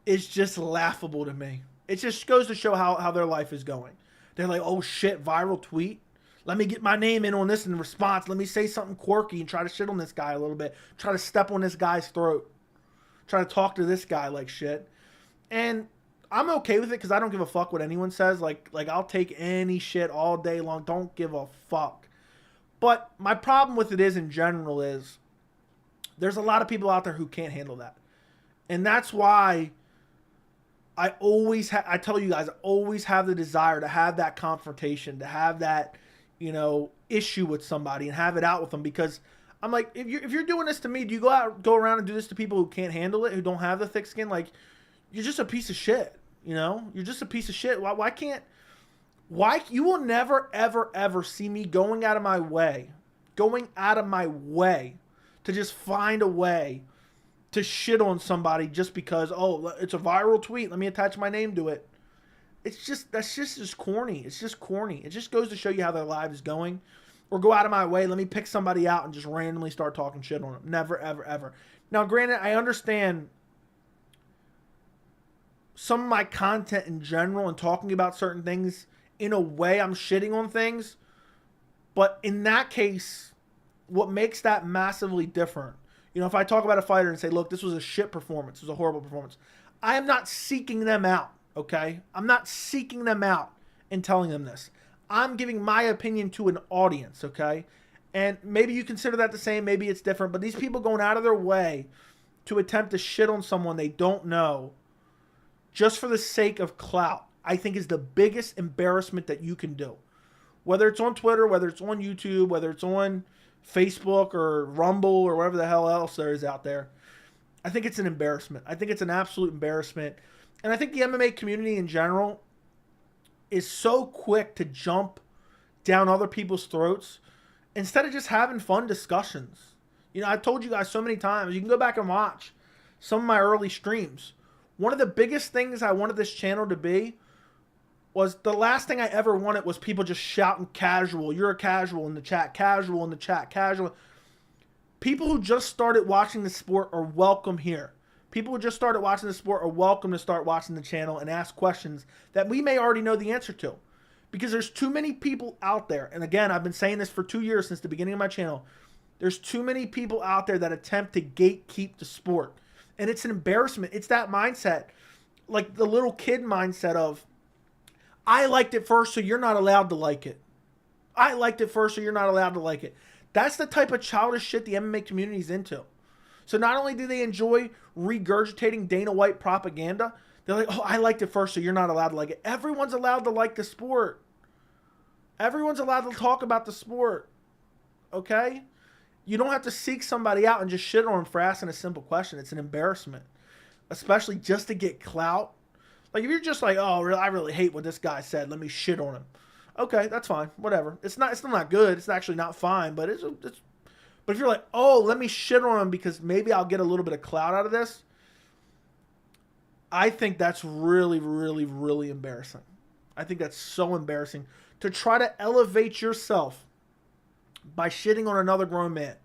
is just laughable to me. It just goes to show how their life is going. They're like, oh shit, viral tweet? Let me get my name in on this in response. Let me say something quirky and try to shit on this guy a little bit. Try to step on this guy's throat. Try to talk to this guy like shit. And I'm okay with it because I don't give a fuck what anyone says. Like I'll take any shit all day long. Don't give a fuck. But my problem with it is, in general, is there's a lot of people out there who can't handle that. And that's why I always I tell you guys, I always have the desire to have that confrontation, to have that, issue with somebody and have it out with them, because I'm like, if you're doing this to me, do you go around and do this to people who can't handle it, who don't have the thick skin? Like, you're just a piece of shit, You're just a piece of shit. Why you will never, ever, ever see me going out of my way to just find a way to shit on somebody just because, oh, it's a viral tweet, let me attach my name to it. That's just corny. It's just corny. It just goes to show you how their life is going. Or go out of my way, let me pick somebody out and just randomly start talking shit on them. Never, ever, ever. Now, granted, I understand some of my content in general and talking about certain things, in a way I'm shitting on things. But in that case, what makes that massively different, you know, if I talk about a fighter and say, look, this was a shit performance, it was a horrible performance, I am not seeking them out, okay? I'm not seeking them out and telling them this. I'm giving my opinion to an audience, okay? And maybe you consider that the same, maybe it's different, but these people going out of their way to attempt to shit on someone they don't know just for the sake of clout, I think is the biggest embarrassment that you can do. Whether it's on Twitter, whether it's on YouTube, whether it's on Facebook or Rumble or whatever the hell else there is out there, I think it's an embarrassment. I think it's an absolute embarrassment. And I think the MMA community in general is so quick to jump down other people's throats instead of just having fun discussions. You know, I've told you guys so many times, you can go back and watch some of my early streams. One of the biggest things I wanted this channel to be was the last thing I ever wanted was people just shouting casual. You're a casual in the chat, casual in the chat, casual. People who just started watching the sport are welcome here. People who just started watching the sport are welcome to start watching the channel and ask questions that we may already know the answer to. Because there's too many people out there, and again, I've been saying this for 2 years since the beginning of my channel, there's too many people out there that attempt to gatekeep the sport. And it's an embarrassment. It's that mindset, like the little kid mindset of, I liked it first, so you're not allowed to like it. I liked it first, so you're not allowed to like it. That's the type of childish shit the MMA community is into. So not only do they enjoy regurgitating Dana White propaganda, they're like, oh, I liked it first, so you're not allowed to like it. Everyone's allowed to like the sport. Everyone's allowed to talk about the sport. Okay? You don't have to seek somebody out and just shit on them for asking a simple question. It's an embarrassment. Especially just to get clout. Like, if you're just like, oh, I really hate what this guy said, let me shit on him. Okay, that's fine. Whatever. It's still not good. It's actually not fine, but but if you're like, oh, let me shit on him because maybe I'll get a little bit of clout out of this, I think that's really, really, really embarrassing. I think that's so embarrassing to try to elevate yourself by shitting on another grown man.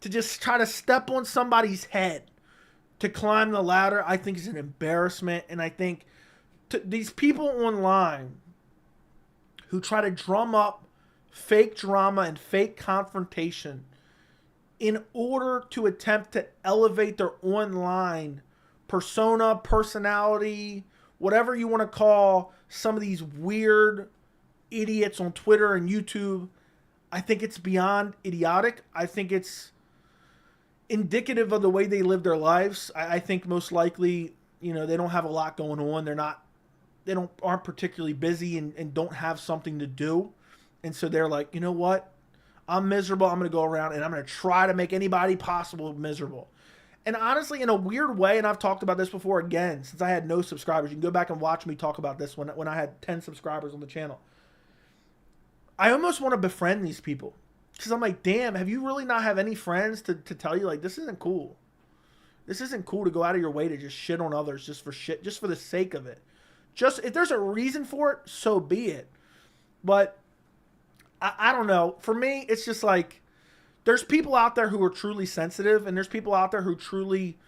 To just try to step on somebody's head to climb the ladder, I think is an embarrassment. And I think these people online who try to drum up fake drama and fake confrontation in order to attempt to elevate their online persona, personality, whatever you want to call some of these weird idiots on Twitter and YouTube, I think it's beyond idiotic. I think it's indicative of the way they live their lives. I think most likely, you know, they don't have a lot going on. Aren't particularly busy and don't have something to do. And so they're like, you know what? I'm miserable. I'm going to go around and I'm going to try to make anybody possible miserable. And honestly, in a weird way, and I've talked about this before again, since I had no subscribers, you can go back and watch me talk about this when I had 10 subscribers on the channel. I almost want to befriend these people. Because I'm like, damn, have you really not have any friends to tell you, like, this isn't cool. This isn't cool to go out of your way to just shit on others just for the sake of it. Just, if there's a reason for it, so be it. But, I don't know. For me, it's just like, there's people out there who are truly sensitive, and there's people out there who truly,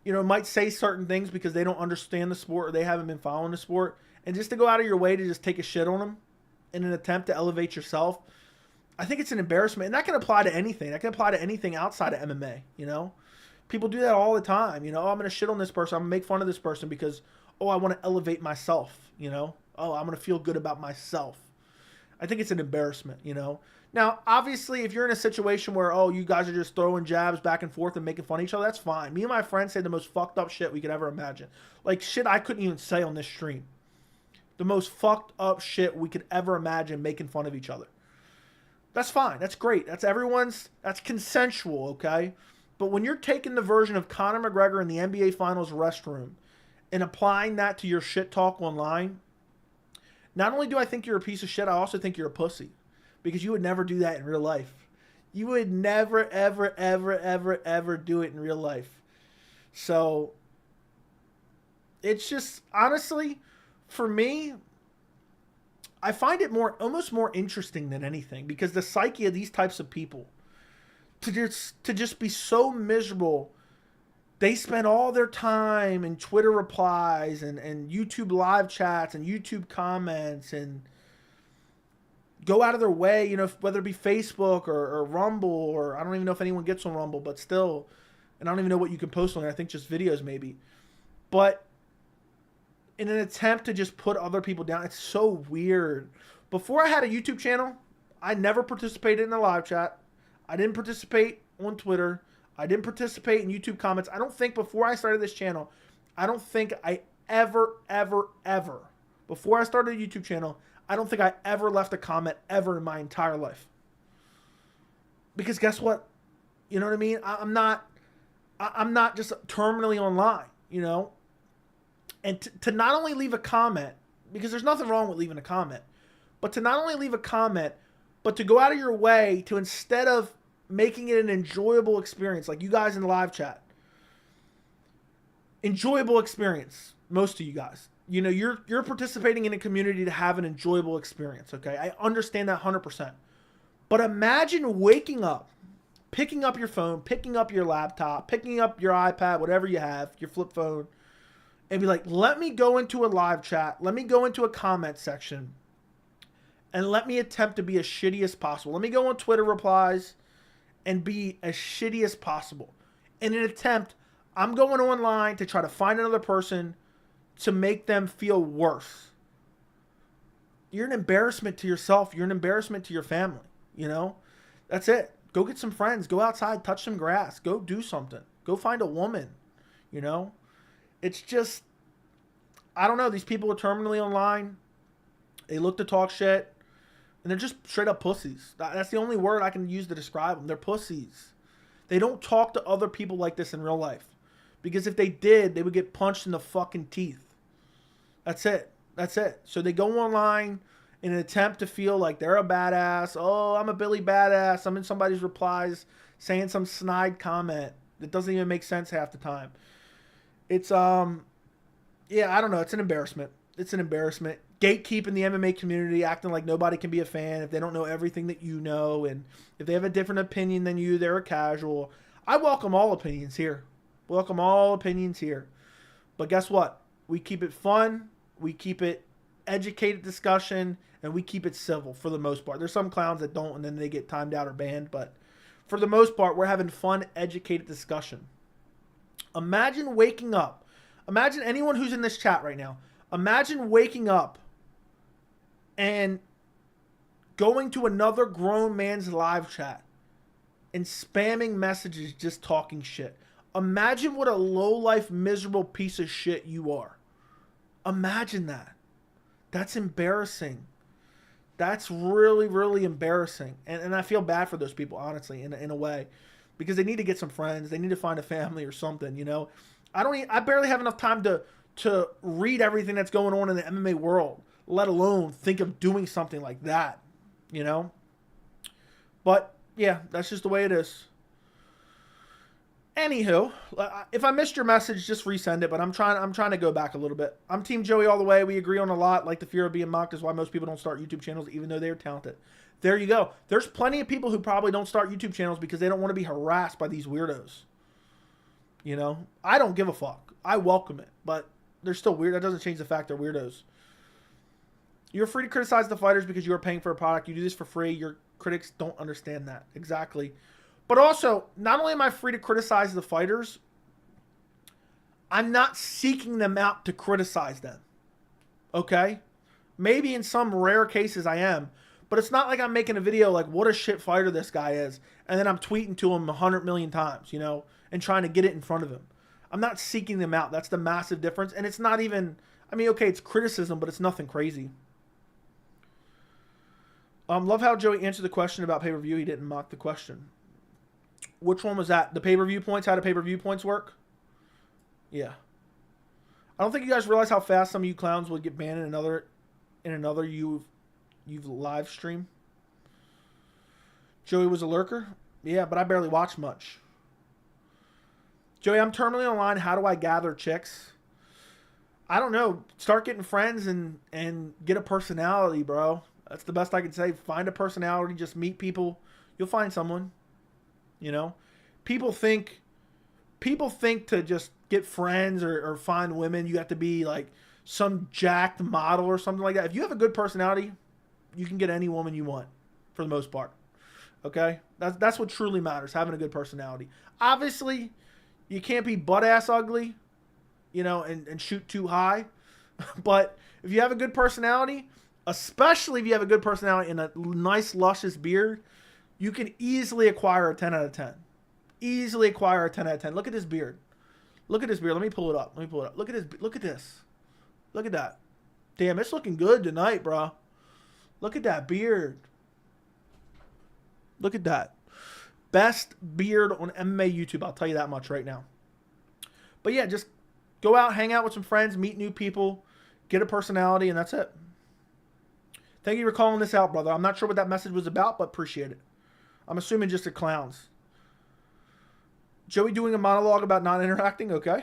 you know, might say certain things because they don't understand the sport or they haven't been following the sport. And just to go out of your way to just take a shit on them in an attempt to elevate yourself, I think it's an embarrassment. And that can apply to anything. That can apply to anything outside of MMA, you know? People do that all the time, you know? Oh, I'm going to shit on this person. I'm going to make fun of this person because, oh, I want to elevate myself, you know? Oh, I'm going to feel good about myself. I think it's an embarrassment, you know? Now, obviously, if you're in a situation where, oh, you guys are just throwing jabs back and forth and making fun of each other, that's fine. Me and my friends say the most fucked up shit we could ever imagine. Like, shit I couldn't even say on this stream. The most fucked up shit we could ever imagine making fun of each other. That's fine. That's great. That's consensual, okay? But when you're taking the version of Conor McGregor in the NBA Finals restroom and applying that to your shit talk online, not only do I think you're a piece of shit, I also think you're a pussy. Because you would never do that in real life. You would never, ever, ever, ever, ever do it in real life. So it's just, honestly, for me, I find it almost more interesting than anything, because the psyche of these types of people, to just be so miserable. They spend all their time in Twitter replies and YouTube live chats and YouTube comments, and go out of their way, whether it be Facebook or Rumble, or I don't even know if anyone gets on Rumble, but still, and I don't even know what you can post on there. I think just videos maybe. But in an attempt to just put other people down, it's so weird. Before I had a YouTube channel, I never participated in a live chat. I didn't participate on Twitter. I didn't participate in YouTube comments. I don't think before I started this channel, I don't think I ever, before I started a YouTube channel, I don't think I ever left a comment ever in my entire life. Because guess what? You know what I mean? I'm not just terminally online, And to not only leave a comment, because there's nothing wrong with leaving a comment, but to not only leave a comment, but to go out of your way to, instead of making it an enjoyable experience, like you guys in the live chat, enjoyable experience, most of you guys, you're participating in a community to have an enjoyable experience. Okay. I understand that 100%, but imagine waking up, picking up your phone, picking up your laptop, picking up your iPad, whatever you have, your flip phone, and be like, let me go into a live chat, let me go into a comment section, and let me attempt to be as shitty as possible. Let me go on Twitter replies and be as shitty as possible. In an attempt, I'm going online to try to find another person to make them feel worse. You're an embarrassment to yourself. You're an embarrassment to your family. That's it. Go get some friends. Go outside, touch some grass. Go do something. Go find a woman. It's just, I don't know. These people are terminally online. They look to talk shit. And they're just straight up pussies. That's the only word I can use to describe them. They're pussies. They don't talk to other people like this in real life. Because if they did, they would get punched in the fucking teeth. That's it. So they go online in an attempt to feel like they're a badass. Oh, I'm a Billy badass. I'm in somebody's replies saying some snide comment that doesn't even make sense half the time. It's, I don't know. It's an embarrassment. Gatekeeping the MMA community, acting like nobody can be a fan if they don't know everything that you know, and if they have a different opinion than you, they're a casual. I welcome all opinions here. But guess what? We keep it fun, we keep it educated discussion, and we keep it civil for the most part. There's some clowns that don't, and then they get timed out or banned, but for the most part, we're having fun, educated discussion. Imagine waking up. Imagine anyone who's in this chat right now. Imagine waking up and going to another grown man's live chat and spamming messages just talking shit. Imagine what a low-life, miserable piece of shit you are. Imagine that. That's embarrassing. That's really, really embarrassing. And I feel bad for those people, honestly, in a way. Because they need to get some friends. They need to find a family or something, I barely have enough time to read everything that's going on in the MMA world, let alone think of doing something like that, But, yeah, that's just the way it is. Anywho, if I missed your message, just resend it, but I'm trying to go back a little bit. I'm Team Joey all the way. We agree on a lot, like the fear of being mocked is why most people don't start YouTube channels, even though they're talented. There you go. There's plenty of people who probably don't start YouTube channels because they don't want to be harassed by these weirdos. I don't give a fuck. I welcome it, but they're still weird. That doesn't change the fact they're weirdos. You're free to criticize the fighters because you are paying for a product. You do this for free. Your critics don't understand that. Exactly. But also, not only am I free to criticize the fighters, I'm not seeking them out to criticize them. Okay? Maybe in some rare cases I am. But it's not like I'm making a video like, what a shit fighter this guy is, and then I'm tweeting to him 100 million times, and trying to get it in front of him. I'm not seeking them out. That's the massive difference. And it's not even, okay, it's criticism, but it's nothing crazy. Love how Joey answered the question about pay-per-view. He didn't mock the question. Which one was that? The pay-per-view points? How do pay-per-view points work? Yeah. I don't think you guys realize how fast some of you clowns would get banned in another you've live stream. Joey was a lurker? Yeah, but I barely watch much. Joey, I'm terminally online. How do I gather chicks? I don't know. Start getting friends and get a personality, bro. That's the best I can say. Find a personality. Just meet people. You'll find someone. You know, people think to just get friends or find women, you have to be like some jacked model or something like that. If you have a good personality, you can get any woman you want for the most part. Okay? That's what truly matters, having a good personality. Obviously, you can't be butt-ass ugly, you know, and shoot too high. But if you have a good personality, especially if you have a good personality and a nice, luscious beard, you can easily acquire a 10 out of 10. Easily acquire a 10 out of 10. Look at this beard. Look at this beard. Let me pull it up. Look at this. Look at this. Look at that. Damn, it's looking good tonight, bro. Look at that beard. Look at that. Best beard on MMA YouTube. I'll tell you that much right now. But yeah, just go out, hang out with some friends, meet new people, get a personality, and that's it. Thank you for calling this out, brother. I'm not sure what that message was about, but appreciate it. I'm assuming just the clowns. Joey doing a monologue about not interacting? Okay.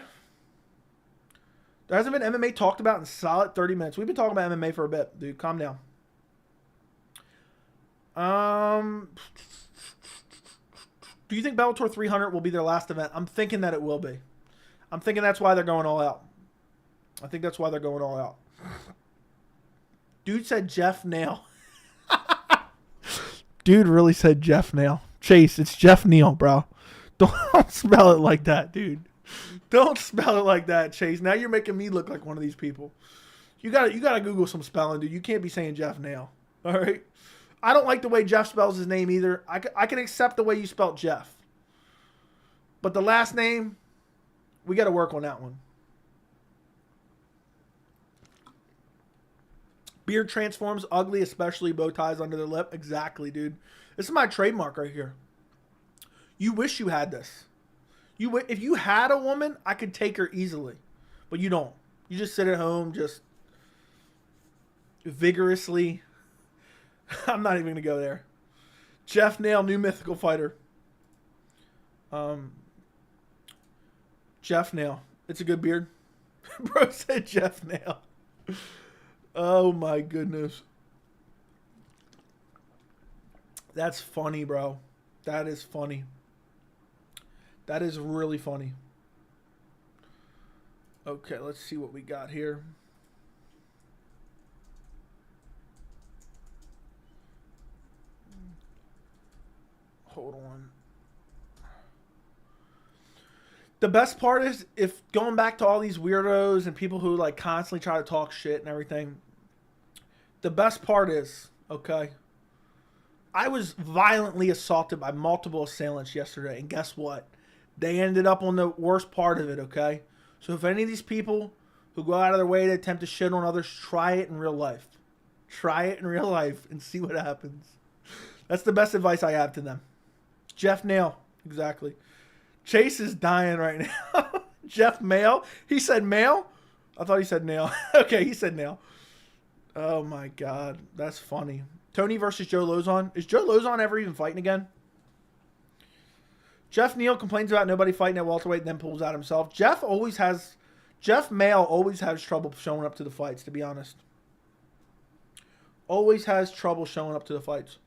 There hasn't been MMA talked about in solid 30 minutes. We've been talking about MMA for a bit, dude. Calm down. Do you think Bellator 300 will be their last event? I'm thinking that it will be. I'm thinking that's why they're going all out. I think that's why they're going all out. Dude said Jeff Nail. Dude really said Jeff Nail. Chase, it's Jeff Neal, bro. Don't spell it like that, dude. Don't spell it like that, Chase. Now you're making me look like one of these people. You gotta Google some spelling, dude. You can't be saying Jeff Nail. All right? I don't like the way Jeff spells his name either. I can accept the way you spelled Jeff. But the last name, we got to work on that one. Beard transforms ugly, especially bow ties under the lip. Exactly, dude. This is my trademark right here. You wish you had this. If you had a woman, I could take her easily. But you don't. You just sit at home, just vigorously. I'm not even going to go there. Jeff Nail, new mythical fighter. Jeff Nail. It's a good beard. Bro said Jeff Nail. Oh my goodness. That's funny, bro. That is funny. That is really funny. Okay, let's see what we got here. Hold on. The best part is, if going back to all these weirdos and people who like constantly try to talk shit and everything, the best part is, okay, I was violently assaulted by multiple assailants yesterday, and guess what? They ended up on the worst part of it, okay? So if any of these people who go out of their way to attempt to shit on others, try it in real life. Try it in real life and see what happens. That's the best advice I have to them. Jeff Nail, exactly. Chase is dying right now. Jeff Mail? He said Mail? I thought he said Nail. Okay, he said Nail. Oh my God, that's funny. Tony versus Joe Lozon. Is Joe Lozon ever even fighting again? Jeff Neal complains about nobody fighting at welterweight and then pulls out himself. Jeff Mail always has trouble showing up to the fights, to be honest. Always has trouble showing up to the fights.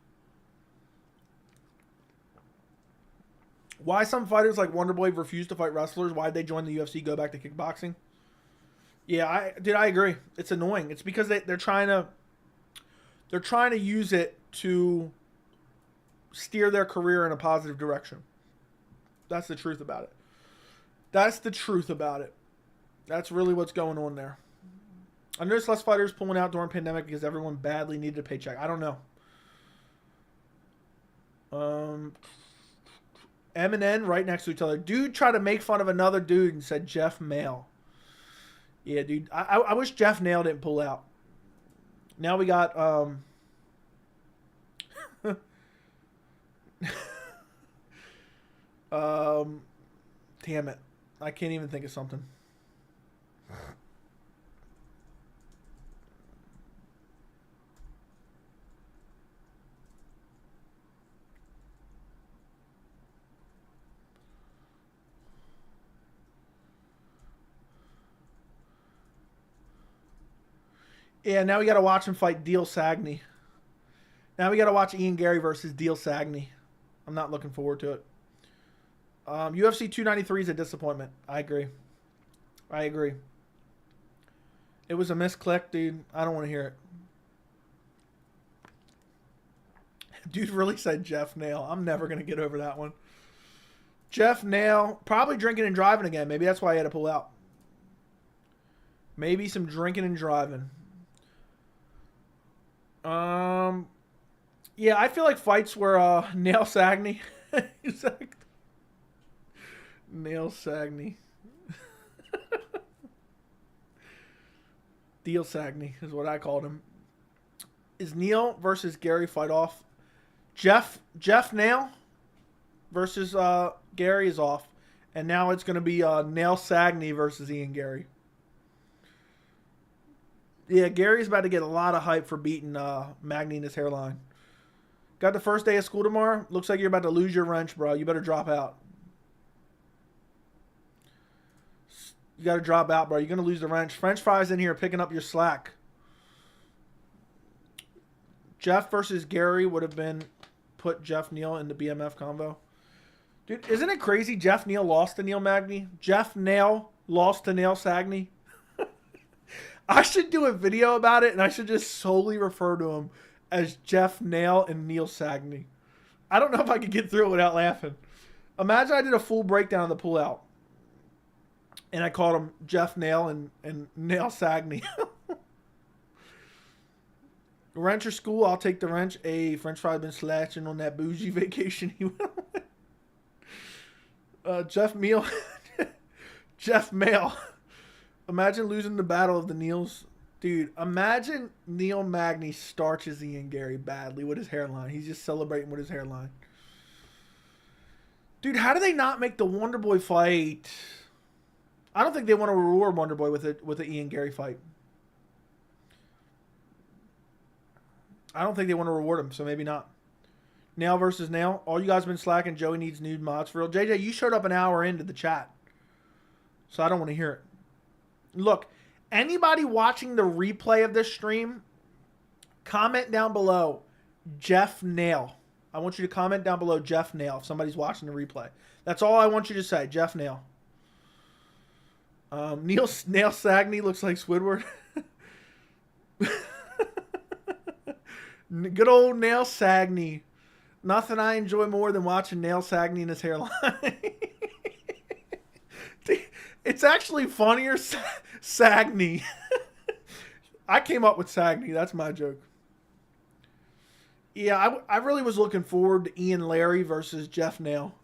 Why some fighters like Wonderboy refuse to fight wrestlers? Why'd they join the UFC, go back to kickboxing? Yeah, I agree. It's annoying. It's because they're trying to use it to steer their career in a positive direction. That's the truth about it. That's the truth about it. That's really what's going on there. I noticed less fighters pulling out during pandemic because everyone badly needed a paycheck. I don't know. M and N right next to each other. Dude tried to make fun of another dude and said Jeff Mail. Yeah, dude. I wish Jeff Nail didn't pull out. Now we got damn it. I can't even think of something. Yeah, now we got to watch him fight Deal Sagney. Now we got to watch Ian Gary versus Deal Sagney. I'm not looking forward to it. UFC 293 is a disappointment. I agree. It was a misclick, dude. I don't want to hear it. Dude really said Jeff Nail. I'm never going to get over that one. Jeff Nail, probably drinking and driving again. Maybe that's why he had to pull out. Maybe some drinking and driving. Yeah, I feel like fights where Nail Sagney. Nail Sagney. Deal Sagney is what I called him. Is Neil versus Gary fight off? Jeff Nail versus Gary is off. And now it's going to be Nail Sagney versus Ian Gary. Yeah, Gary's about to get a lot of hype for beating Magny in his hairline. Got the first day of school tomorrow. Looks like you're about to lose your wrench, bro. You better drop out. You got to drop out, bro. You're going to lose the wrench. French fries in here picking up your slack. Jeff versus Gary would have been put Jeff Neal in the BMF combo. Dude, isn't it crazy Jeff Neal lost to Neil Magny? Jeff Nail lost to Nail Sagney. I should do a video about it, and I should just solely refer to him as Jeff Nail and Neil Sagney. I don't know if I could get through it without laughing. Imagine I did a full breakdown of the pullout, and I called him Jeff Nail and Nail Sagney. Wrench or school? I'll take the wrench. A French fry been slashing on that bougie vacation he went on. Jeff Meal. Jeff Mail. Imagine losing the battle of the Neils. Dude, imagine Neil Magny starches Ian Gary badly with his hairline. He's just celebrating with his hairline. Dude, how do they not make the Wonder Boy fight? I don't think they want to reward Wonder Boy with an Ian Gary fight. I don't think they want to reward him, so maybe not. Nail versus Nail. All you guys have been slacking. Joey needs nude mods for real. JJ, you showed up an hour into the chat, so I don't want to hear it. Look, anybody watching the replay of this stream, comment down below, Jeff Nail. I want you to comment down below, Jeff Nail, if somebody's watching the replay. That's all I want you to say, Jeff Nail. Nail Sagney looks like Squidward. Good old Nail Sagney. Nothing I enjoy more than watching Nail Sagney in his hairline. It's actually funnier Sagney. I came up with Sagney. That's my joke. Yeah, I really was looking forward to Ian Larry versus Jeff Nail.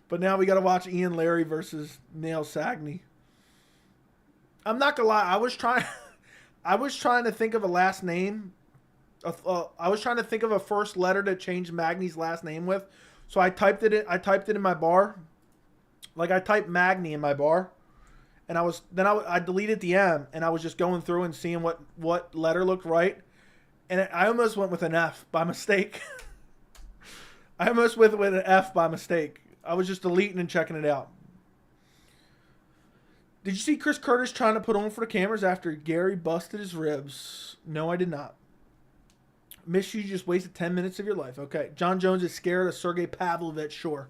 But now we got to watch Ian Larry versus Nail Sagney. I'm not going to lie. I was trying to think of a last name. I was trying to think of a first letter to change Magny's last name with. So I typed it in my bar. Like I typed Magny in my bar. And I deleted the M, and I was just going through and seeing what letter looked right. And I almost went with an F by mistake. I almost went with an F by mistake. I was just deleting and checking it out. Did you see Chris Curtis trying to put on for the cameras after Gary busted his ribs? No, I did not. Miss you just wasted 10 minutes of your life. Okay. John Jones is scared of Sergey Pavlovich. Sure.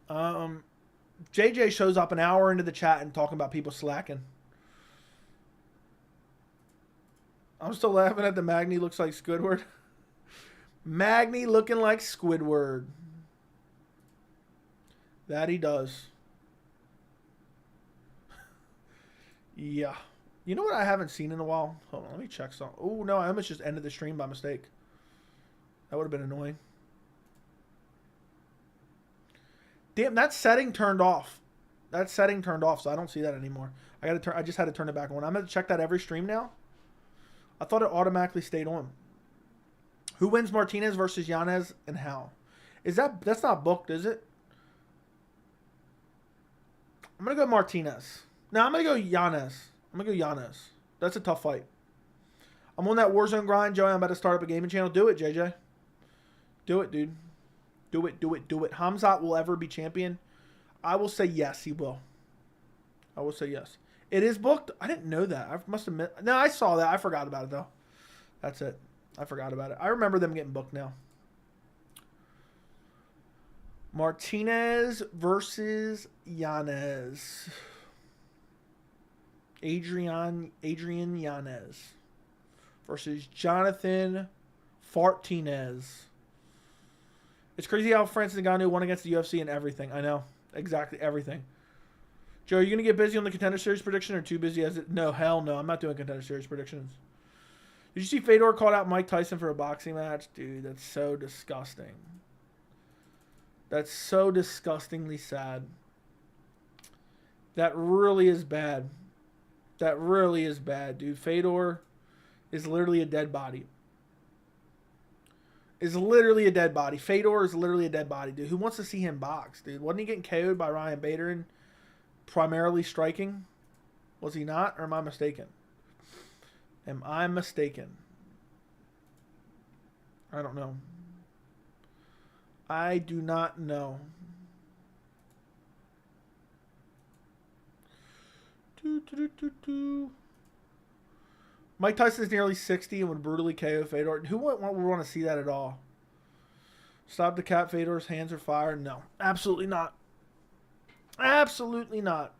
JJ shows up an hour into the chat and talking about people slacking. I'm still laughing at the Magny looks like Squidward. Magny looking like Squidward. That he does. Yeah. You know what I haven't seen in a while? Hold on, let me check something. Oh, no, I almost just ended the stream by mistake. That would have been annoying. Damn, that setting turned off. That setting turned off, so I don't see that anymore. I just had to turn it back on. I'm going to check that every stream now. I thought it automatically stayed on. Who wins Martinez versus Yanez and how? That's not booked, is it? I'm going to go Martinez. No, I'm going to go Yanez. That's a tough fight. I'm on that Warzone grind, Joey. I'm about to start up a gaming channel. Do it, JJ. Do it, dude. Do it. Hamzat will ever be champion? I will say yes, he will. I will say yes. It is booked? I didn't know that. I must have... No, I saw that. I forgot about it, though. That's it. I forgot about it. I remember them getting booked now. Martinez versus Yanez. Adrian Yanez versus Jonathan Fartinez. It's crazy how Francis Ngannou won against the UFC and everything. I know. Exactly everything. Joe, are you going to get busy on the Contender Series prediction or too busy as it? No, hell no. I'm not doing Contender Series predictions. Did you see Fedor called out Mike Tyson for a boxing match? Dude, that's so disgusting. That's so disgustingly sad. That really is bad. That really is bad, dude. Fedor is literally a dead body. Is literally a dead body. Fedor is literally a dead body, dude. Who wants to see him box, dude? Wasn't he getting KO'd by Ryan Bader and primarily striking? Was he not? Or am I mistaken? Am I mistaken? I don't know. I do not know. Mike Tyson is nearly 60 and would brutally KO Fedor. Who would want to see that at all? Stop the cap. Fedor's hands are fired. No, absolutely not. Absolutely not.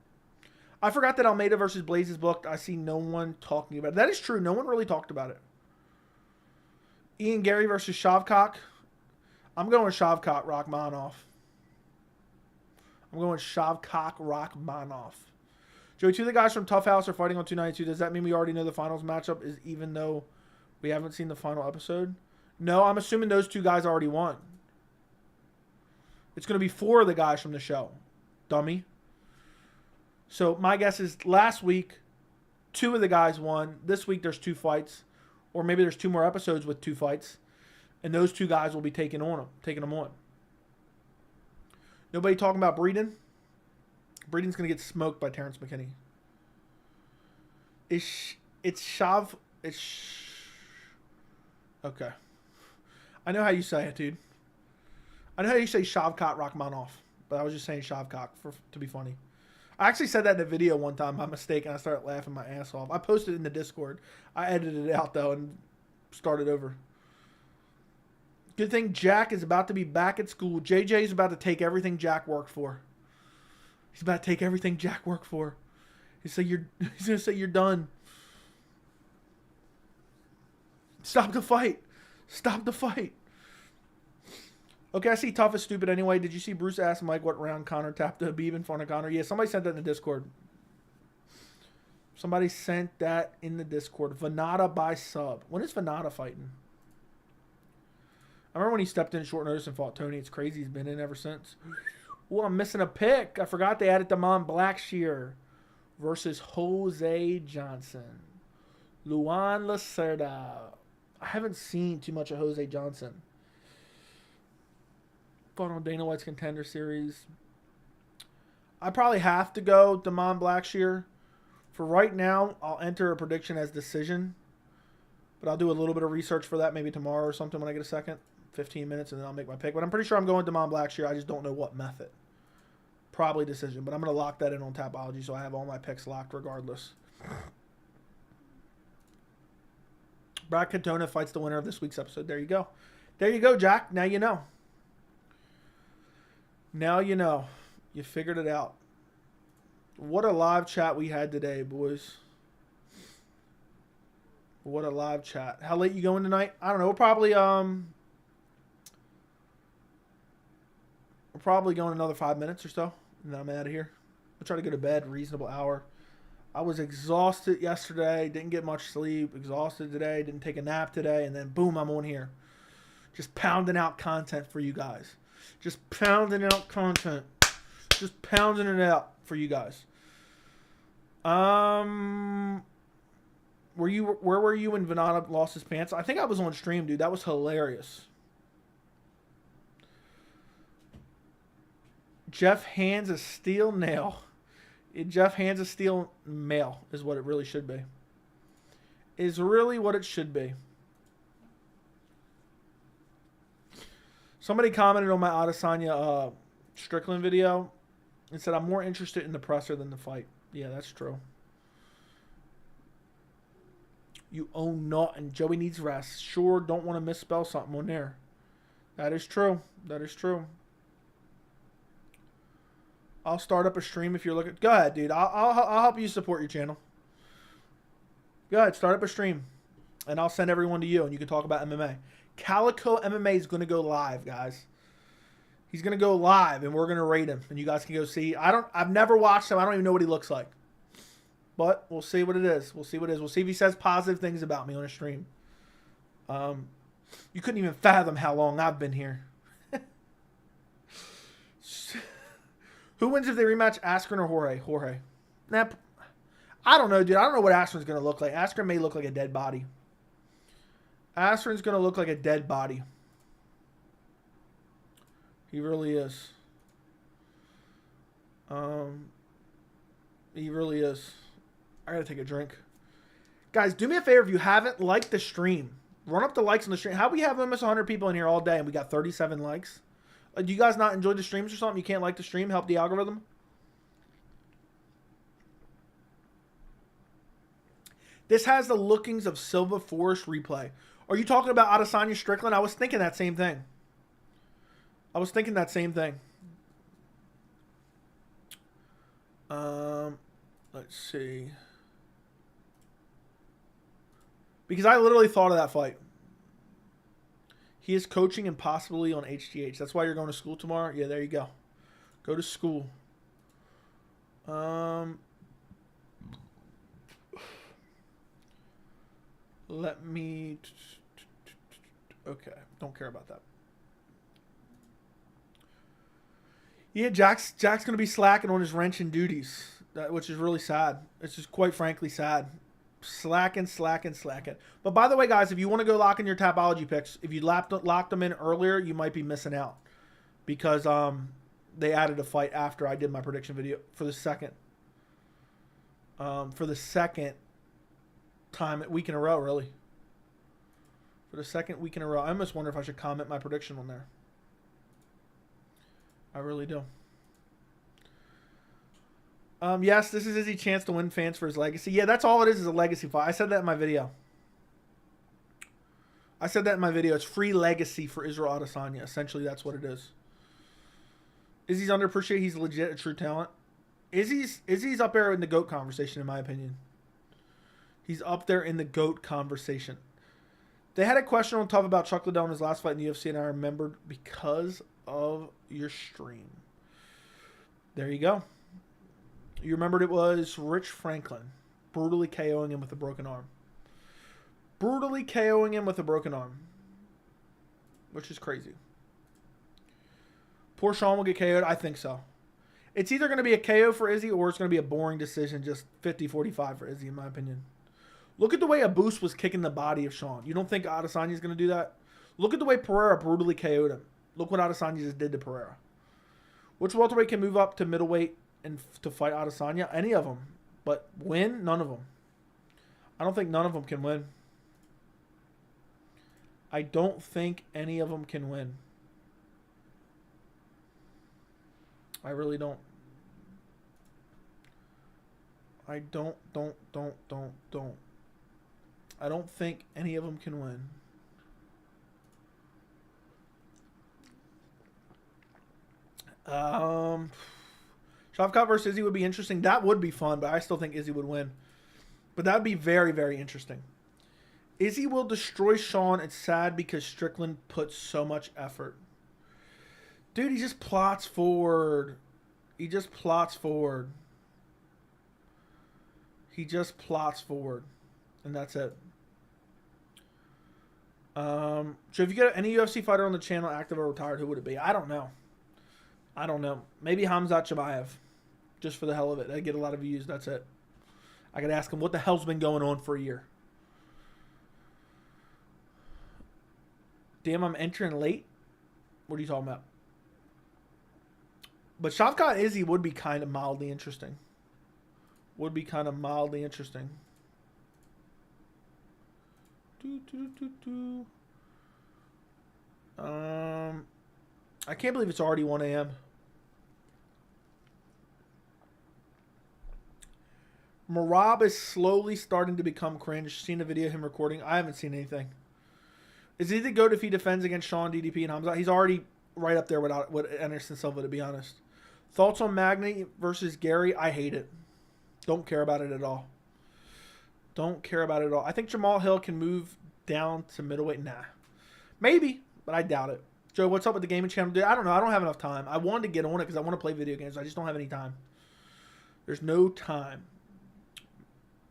I forgot that Almeida versus Blaze is booked. I see no one talking about it. That is true. No one really talked about it. Ian Gary versus Shavkat. I'm going Shavkat Rachmanov. I'm going Shavkat Rachmanov. Joey, two of the guys from Tough House are fighting on 292. Does that mean we already know the finals matchup is even though we haven't seen the final episode? No, I'm assuming those two guys already won. It's going to be 4 of the guys from the show. Dummy. So my guess is last week, 2 of the guys won. This week there's 2 fights. Or maybe there's 2 more episodes with 2 fights. And those 2 guys will be taking them on. Nobody talking about Breeden? Breeden's going to get smoked by Terrence McKinney. Okay. I know how you say it, dude. I know how you say Shavkat Rachmanov. But I was just saying Shavkat to be funny. I actually said that in a video one time by mistake, and I started laughing my ass off. I posted it in the Discord. I edited it out, though, and started over. Good thing Jack is about to be back at school. JJ is about to take everything Jack worked for. He's about to take everything Jack worked for. He's going to say you're done. Stop the fight. Stop the fight. Okay, I see Tough is stupid anyway. Did you see Bruce ask Mike what round Connor tapped Habib in front of Connor? Yeah, somebody sent that in the Discord. Somebody sent that in the Discord. Venata by sub. When is Venata fighting? I remember when he stepped in short notice and fought Tony. It's crazy. He's been in ever since. Oh, I'm missing a pick. I forgot they added Damon Blackshear versus Jose Johnson. Luan Lacerda. I haven't seen too much of Jose Johnson. Fought on Dana White's Contender Series. I probably have to go Damon Blackshear. For right now, I'll enter a prediction as decision. But I'll do a little bit of research for that maybe tomorrow or something when I get a second. 15 minutes and then I'll make my pick. But I'm pretty sure I'm going Damon Blackshear. I just don't know what method. Probably decision. But I'm going to lock that in on Tapology so I have all my picks locked regardless. Brad Katona fights the winner of this week's episode. There you go. There you go, Jack. Now you know. Now you know. You figured it out. What a live chat we had today, boys. What a live chat. How late you going tonight? I don't know. We're probably going another 5 minutes or so, and then I'm out of here. I'll try to go to bed, reasonable hour. I was exhausted yesterday, didn't get much sleep, exhausted today, didn't take a nap today, and then boom, I'm on here. Just pounding out content for you guys. Just pounding out content. Just pounding it out for you guys. Where were you when Venata lost his pants? I think I was on stream, dude. That was hilarious. Jeff hands a steel nail. Jeff hands a steel mail is what it really should be. Is really what it should be. Somebody commented on my Adesanya Strickland video and said I'm more interested in the presser than the fight. Yeah, that's true. You own nothing. Joey needs rest. Sure, don't want to misspell something on there. That is true. That is true. I'll start up a stream if you're looking. Go ahead, dude. I'll help you support your channel. Go ahead, start up a stream. And I'll send everyone to you, and you can talk about MMA. Calico MMA is going to go live, guys. He's going to go live, and we're going to rate him. And you guys can go see. I've never watched him. I don't even know what he looks like. But we'll see what it is. We'll see what it is. We'll see if he says positive things about me on a stream. You couldn't even fathom how long I've been here. Who wins if they rematch Askren or Jorge? Jorge. Nah, I don't know, dude. I don't know what Askren's going to look like. Askren may look like a dead body. Askren's going to look like a dead body. He really is. He really is. I gotta take a drink. Guys, do me a favor if you haven't liked the stream. Run up the likes on the stream. How we have almost 100 people in here all day and we got 37 likes? Do you guys not enjoy the streams or something? You can't like the stream? Help the algorithm? This has the lookings of Silva Forest replay. Are you talking about Adesanya Strickland? I was thinking that same thing. Let's see. Because I literally thought of that fight. He is coaching and possibly on HGH. That's why you're going to school tomorrow? Yeah, there you go. Go to school. Let me... Okay, don't care about that. Yeah, Jack's going to be slacking on his wrenching duties, which is really sad. It's just quite frankly sad. Slacking. But by the way, guys, if you want to go lock in your Tapology picks, if you locked them in earlier, you might be missing out. Because they added a fight after I did my prediction video for the second. For the second week in a row, really. For the second week in a row. I almost wonder if I should comment my prediction on there. I really do. Yes, this is Izzy's chance to win fans for his legacy. Yeah, that's all it is a legacy fight. I said that in my video. It's free legacy for Israel Adesanya. Essentially, that's what it is. Izzy's underappreciated. He's legit a true talent. Izzy's up there in the GOAT conversation, in my opinion. He's up there in the GOAT conversation. They had a question on Tough about Chuck Liddell in his last fight in the UFC, and I remembered because of your stream. There you go. You remembered it was Rich Franklin brutally KOing him with a broken arm. Which is crazy. Poor Sean will get KO'd. I think so. It's either going to be a KO for Izzy or it's going to be a boring decision, just 50-45 for Izzy, in my opinion. Look at the way Abus was kicking the body of Sean. You don't think Adesanya is going to do that? Look at the way Pereira brutally KO'd him. Look what Adesanya just did to Pereira. Which welterweight can move up to middleweight and to fight Adesanya? Any of them. But win? None of them. I don't think none of them can win. I don't think any of them can win. I really don't. I don't. I don't think any of them can win. Shavkat versus Izzy would be interesting. That would be fun, but I still think Izzy would win. But that would be very, very interesting. Izzy will destroy Sean. It's sad because Strickland puts so much effort. Dude, he just plots forward. And that's it. So if you get any UFC fighter on the channel, active or retired, who would it be? I don't know. Maybe Hamzat Chimaev. Just for the hell of it. I get a lot of views. That's it. I could ask him, what the hell's been going on for a year? Damn, I'm entering late? What are you talking about? But Shavkat Izzy would be kind of mildly interesting. I can't believe it's already 1 a.m. Marab is slowly starting to become cringe. Seen a video of him recording. I haven't seen anything. Is he the GOAT if he defends against Sean, DDP, and Hamza? He's already right up there with Anderson Silva, to be honest. Thoughts on Magny versus Gary? I hate it. Don't care about it at all. Don't care about it at all. I think Jamal Hill can move down to middleweight. Nah. Maybe, but I doubt it. Joe, what's up with the gaming channel? Dude, I don't know. I don't have enough time. I wanted to get on it because I want to play video games. I just don't have any time. There's no time.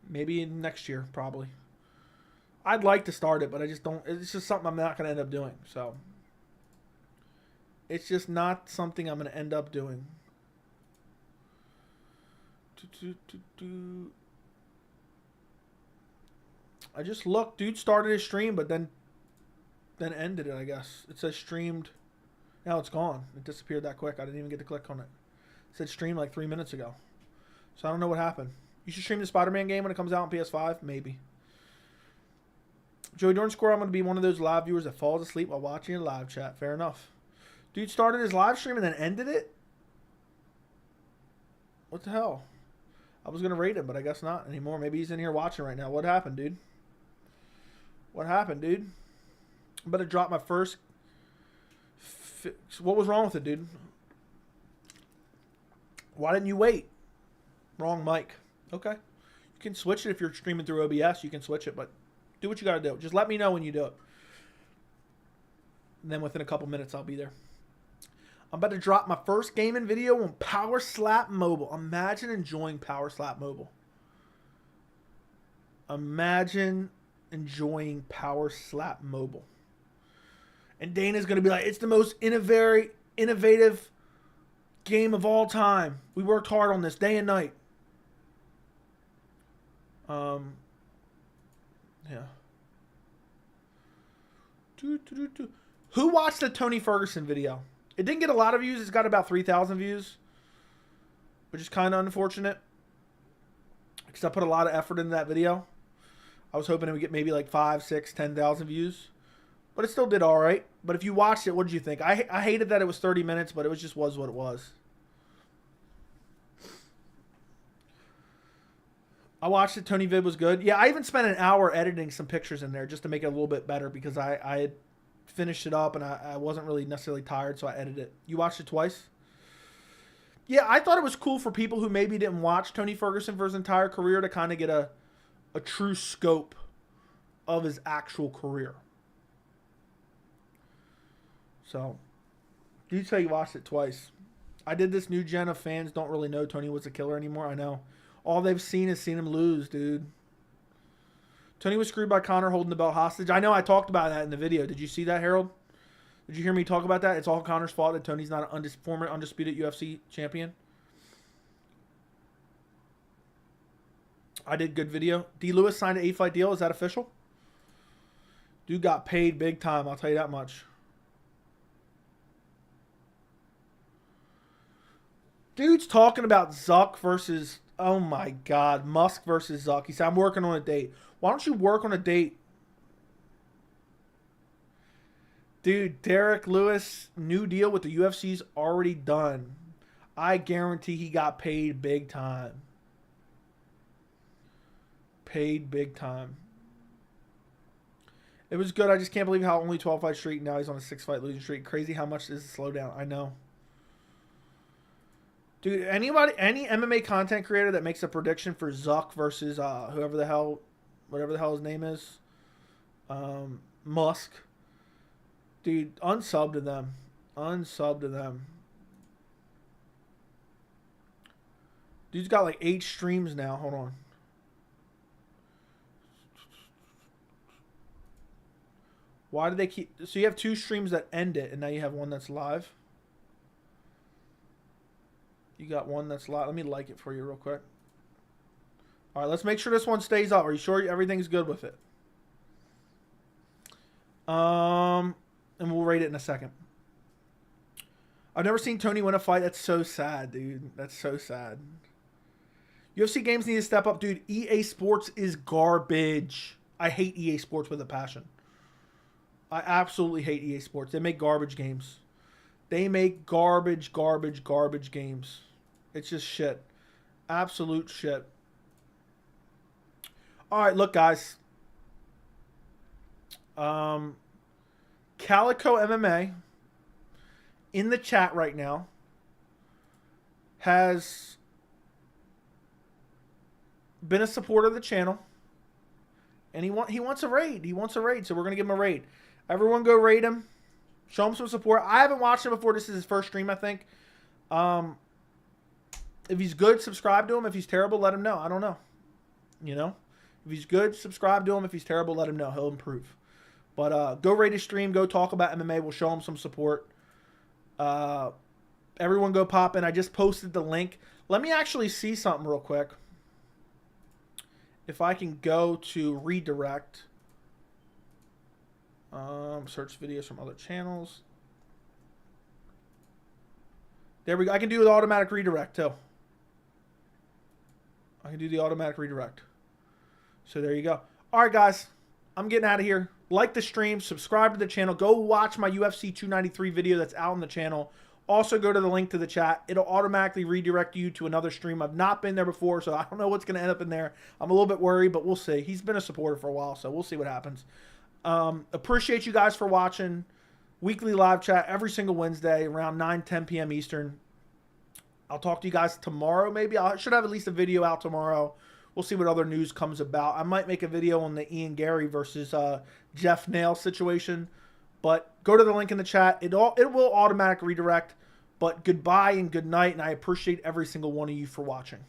Maybe next year, probably. I'd like to start it, but I just don't. It's just something I'm not going to end up doing. So, it's just not something I'm going to end up doing. I just looked. Dude started his stream, but then ended it, I guess. It says streamed. Now it's gone. It disappeared that quick. I didn't even get to click on it. It said streamed like 3 minutes ago. So I don't know what happened. You should stream the Spider-Man game when it comes out on PS5? Maybe. Joey Dorn Score, I'm going to be one of those live viewers that falls asleep while watching a live chat. Fair enough. Dude started his live stream and then ended it? What the hell? I was going to rate him, but I guess not anymore. Maybe he's in here watching right now. What happened, dude? What happened, dude? I'm about to drop my first... What was wrong with it, dude? Why didn't you wait? Wrong mic. Okay. You can switch it if you're streaming through OBS. You can switch it, but do what you got to do. Just let me know when you do it. And then within a couple minutes, I'll be there. I'm about to drop my first gaming video on Power Slap Mobile. Imagine enjoying Power Slap Mobile. Imagine enjoying Power Slap Mobile. And Dana's going to be like, it's the most innovative game of all time. We worked hard on this day and night. Yeah. Who watched the Tony Ferguson video? It didn't get a lot of views. It's got about 3,000 views, which is kind of unfortunate because I put a lot of effort into that video. I was hoping it would get maybe like 5, 6, 10,000 views, but it still did all right. But if you watched it, what did you think? I hated that it was 30 minutes, but it was what it was. I watched it. Tony Vid was good. Yeah, I even spent an hour editing some pictures in there just to make it a little bit better because I had finished it up and I wasn't really necessarily tired, so I edited it. You watched it twice? Yeah, I thought it was cool for people who maybe didn't watch Tony Ferguson for his entire career to kind of get a true scope of his actual career. So, you say you watched it twice. I did this new gen of fans don't really know Tony was a killer anymore. I know. All they've seen is seen him lose, dude. Tony was screwed by Conor holding the belt hostage. I know I talked about that in the video. Did you see that, Harold? Did you hear me talk about that? It's all Conor's fault that Tony's not a former undisputed UFC champion. I did good video. D. Lewis signed an 8-fight deal. Is that official? Dude got paid big time. I'll tell you that much. Dude's talking about Zuck versus... Oh my God. Musk versus Zuck. He said, I'm working on a date. Why don't you work on a date? Dude, Derek Lewis, new deal with the UFC's already done. I guarantee he got paid big time. Paid big time. It was good. I just can't believe how only 12-fight streak. Now he's on a 6-fight losing streak. Crazy how much this is a slowdown. I know. Dude, any MMA content creator that makes a prediction for Zuck versus whatever the hell his name is, Musk, dude, unsub to them. Unsub to them. Dude's got like 8 streams now. Hold on. Why do they keep... So you have 2 streams that end it, and now you have one that's live? You got one that's live. Let me like it for you real quick. All right, let's make sure this one stays up. Are you sure everything's good with it? And we'll rate it in a second. I've never seen Tony win a fight. That's so sad, dude. That's so sad. UFC games need to step up. Dude, EA Sports is garbage. I hate EA Sports with a passion. I absolutely hate EA Sports. They make garbage games. They make garbage games. It's just shit. Absolute shit. All right, look, guys. Calico MMA in the chat right now has been a supporter of the channel, and he wants a raid. He wants a raid, so we're gonna give him a raid. Everyone, go raid him. Show him some support. I haven't watched him before. This is his first stream, I think. If he's good, subscribe to him. If he's terrible, let him know. I don't know. You know, if he's good, subscribe to him. If he's terrible, let him know. He'll improve. But go raid his stream. Go talk about MMA. We'll show him some support. Everyone go pop in. I just posted the link. Let me actually see something real quick. If I can go to redirect. Search videos from other channels. There we go. I can do the automatic redirect too. I can do the automatic redirect. So there you go. All right, guys. I'm getting out of here. Like the stream. Subscribe to the channel. Go watch my UFC 293 video that's out on the channel. Also, go to the link to the chat. It'll automatically redirect you to another stream. I've not been there before, so I don't know what's going to end up in there. I'm a little bit worried, but we'll see. He's been a supporter for a while, so we'll see what happens. Appreciate you guys for watching. Weekly live chat every single Wednesday around 9-10 p.m. Eastern. I'll talk to you guys tomorrow, maybe. I should have at least a video out tomorrow. We'll see what other news comes about. I might make a video on the Ian Gary versus Jeff Nail situation. But go to the link in the chat. It will automatically redirect. But goodbye and good night, and I appreciate every single one of you for watching.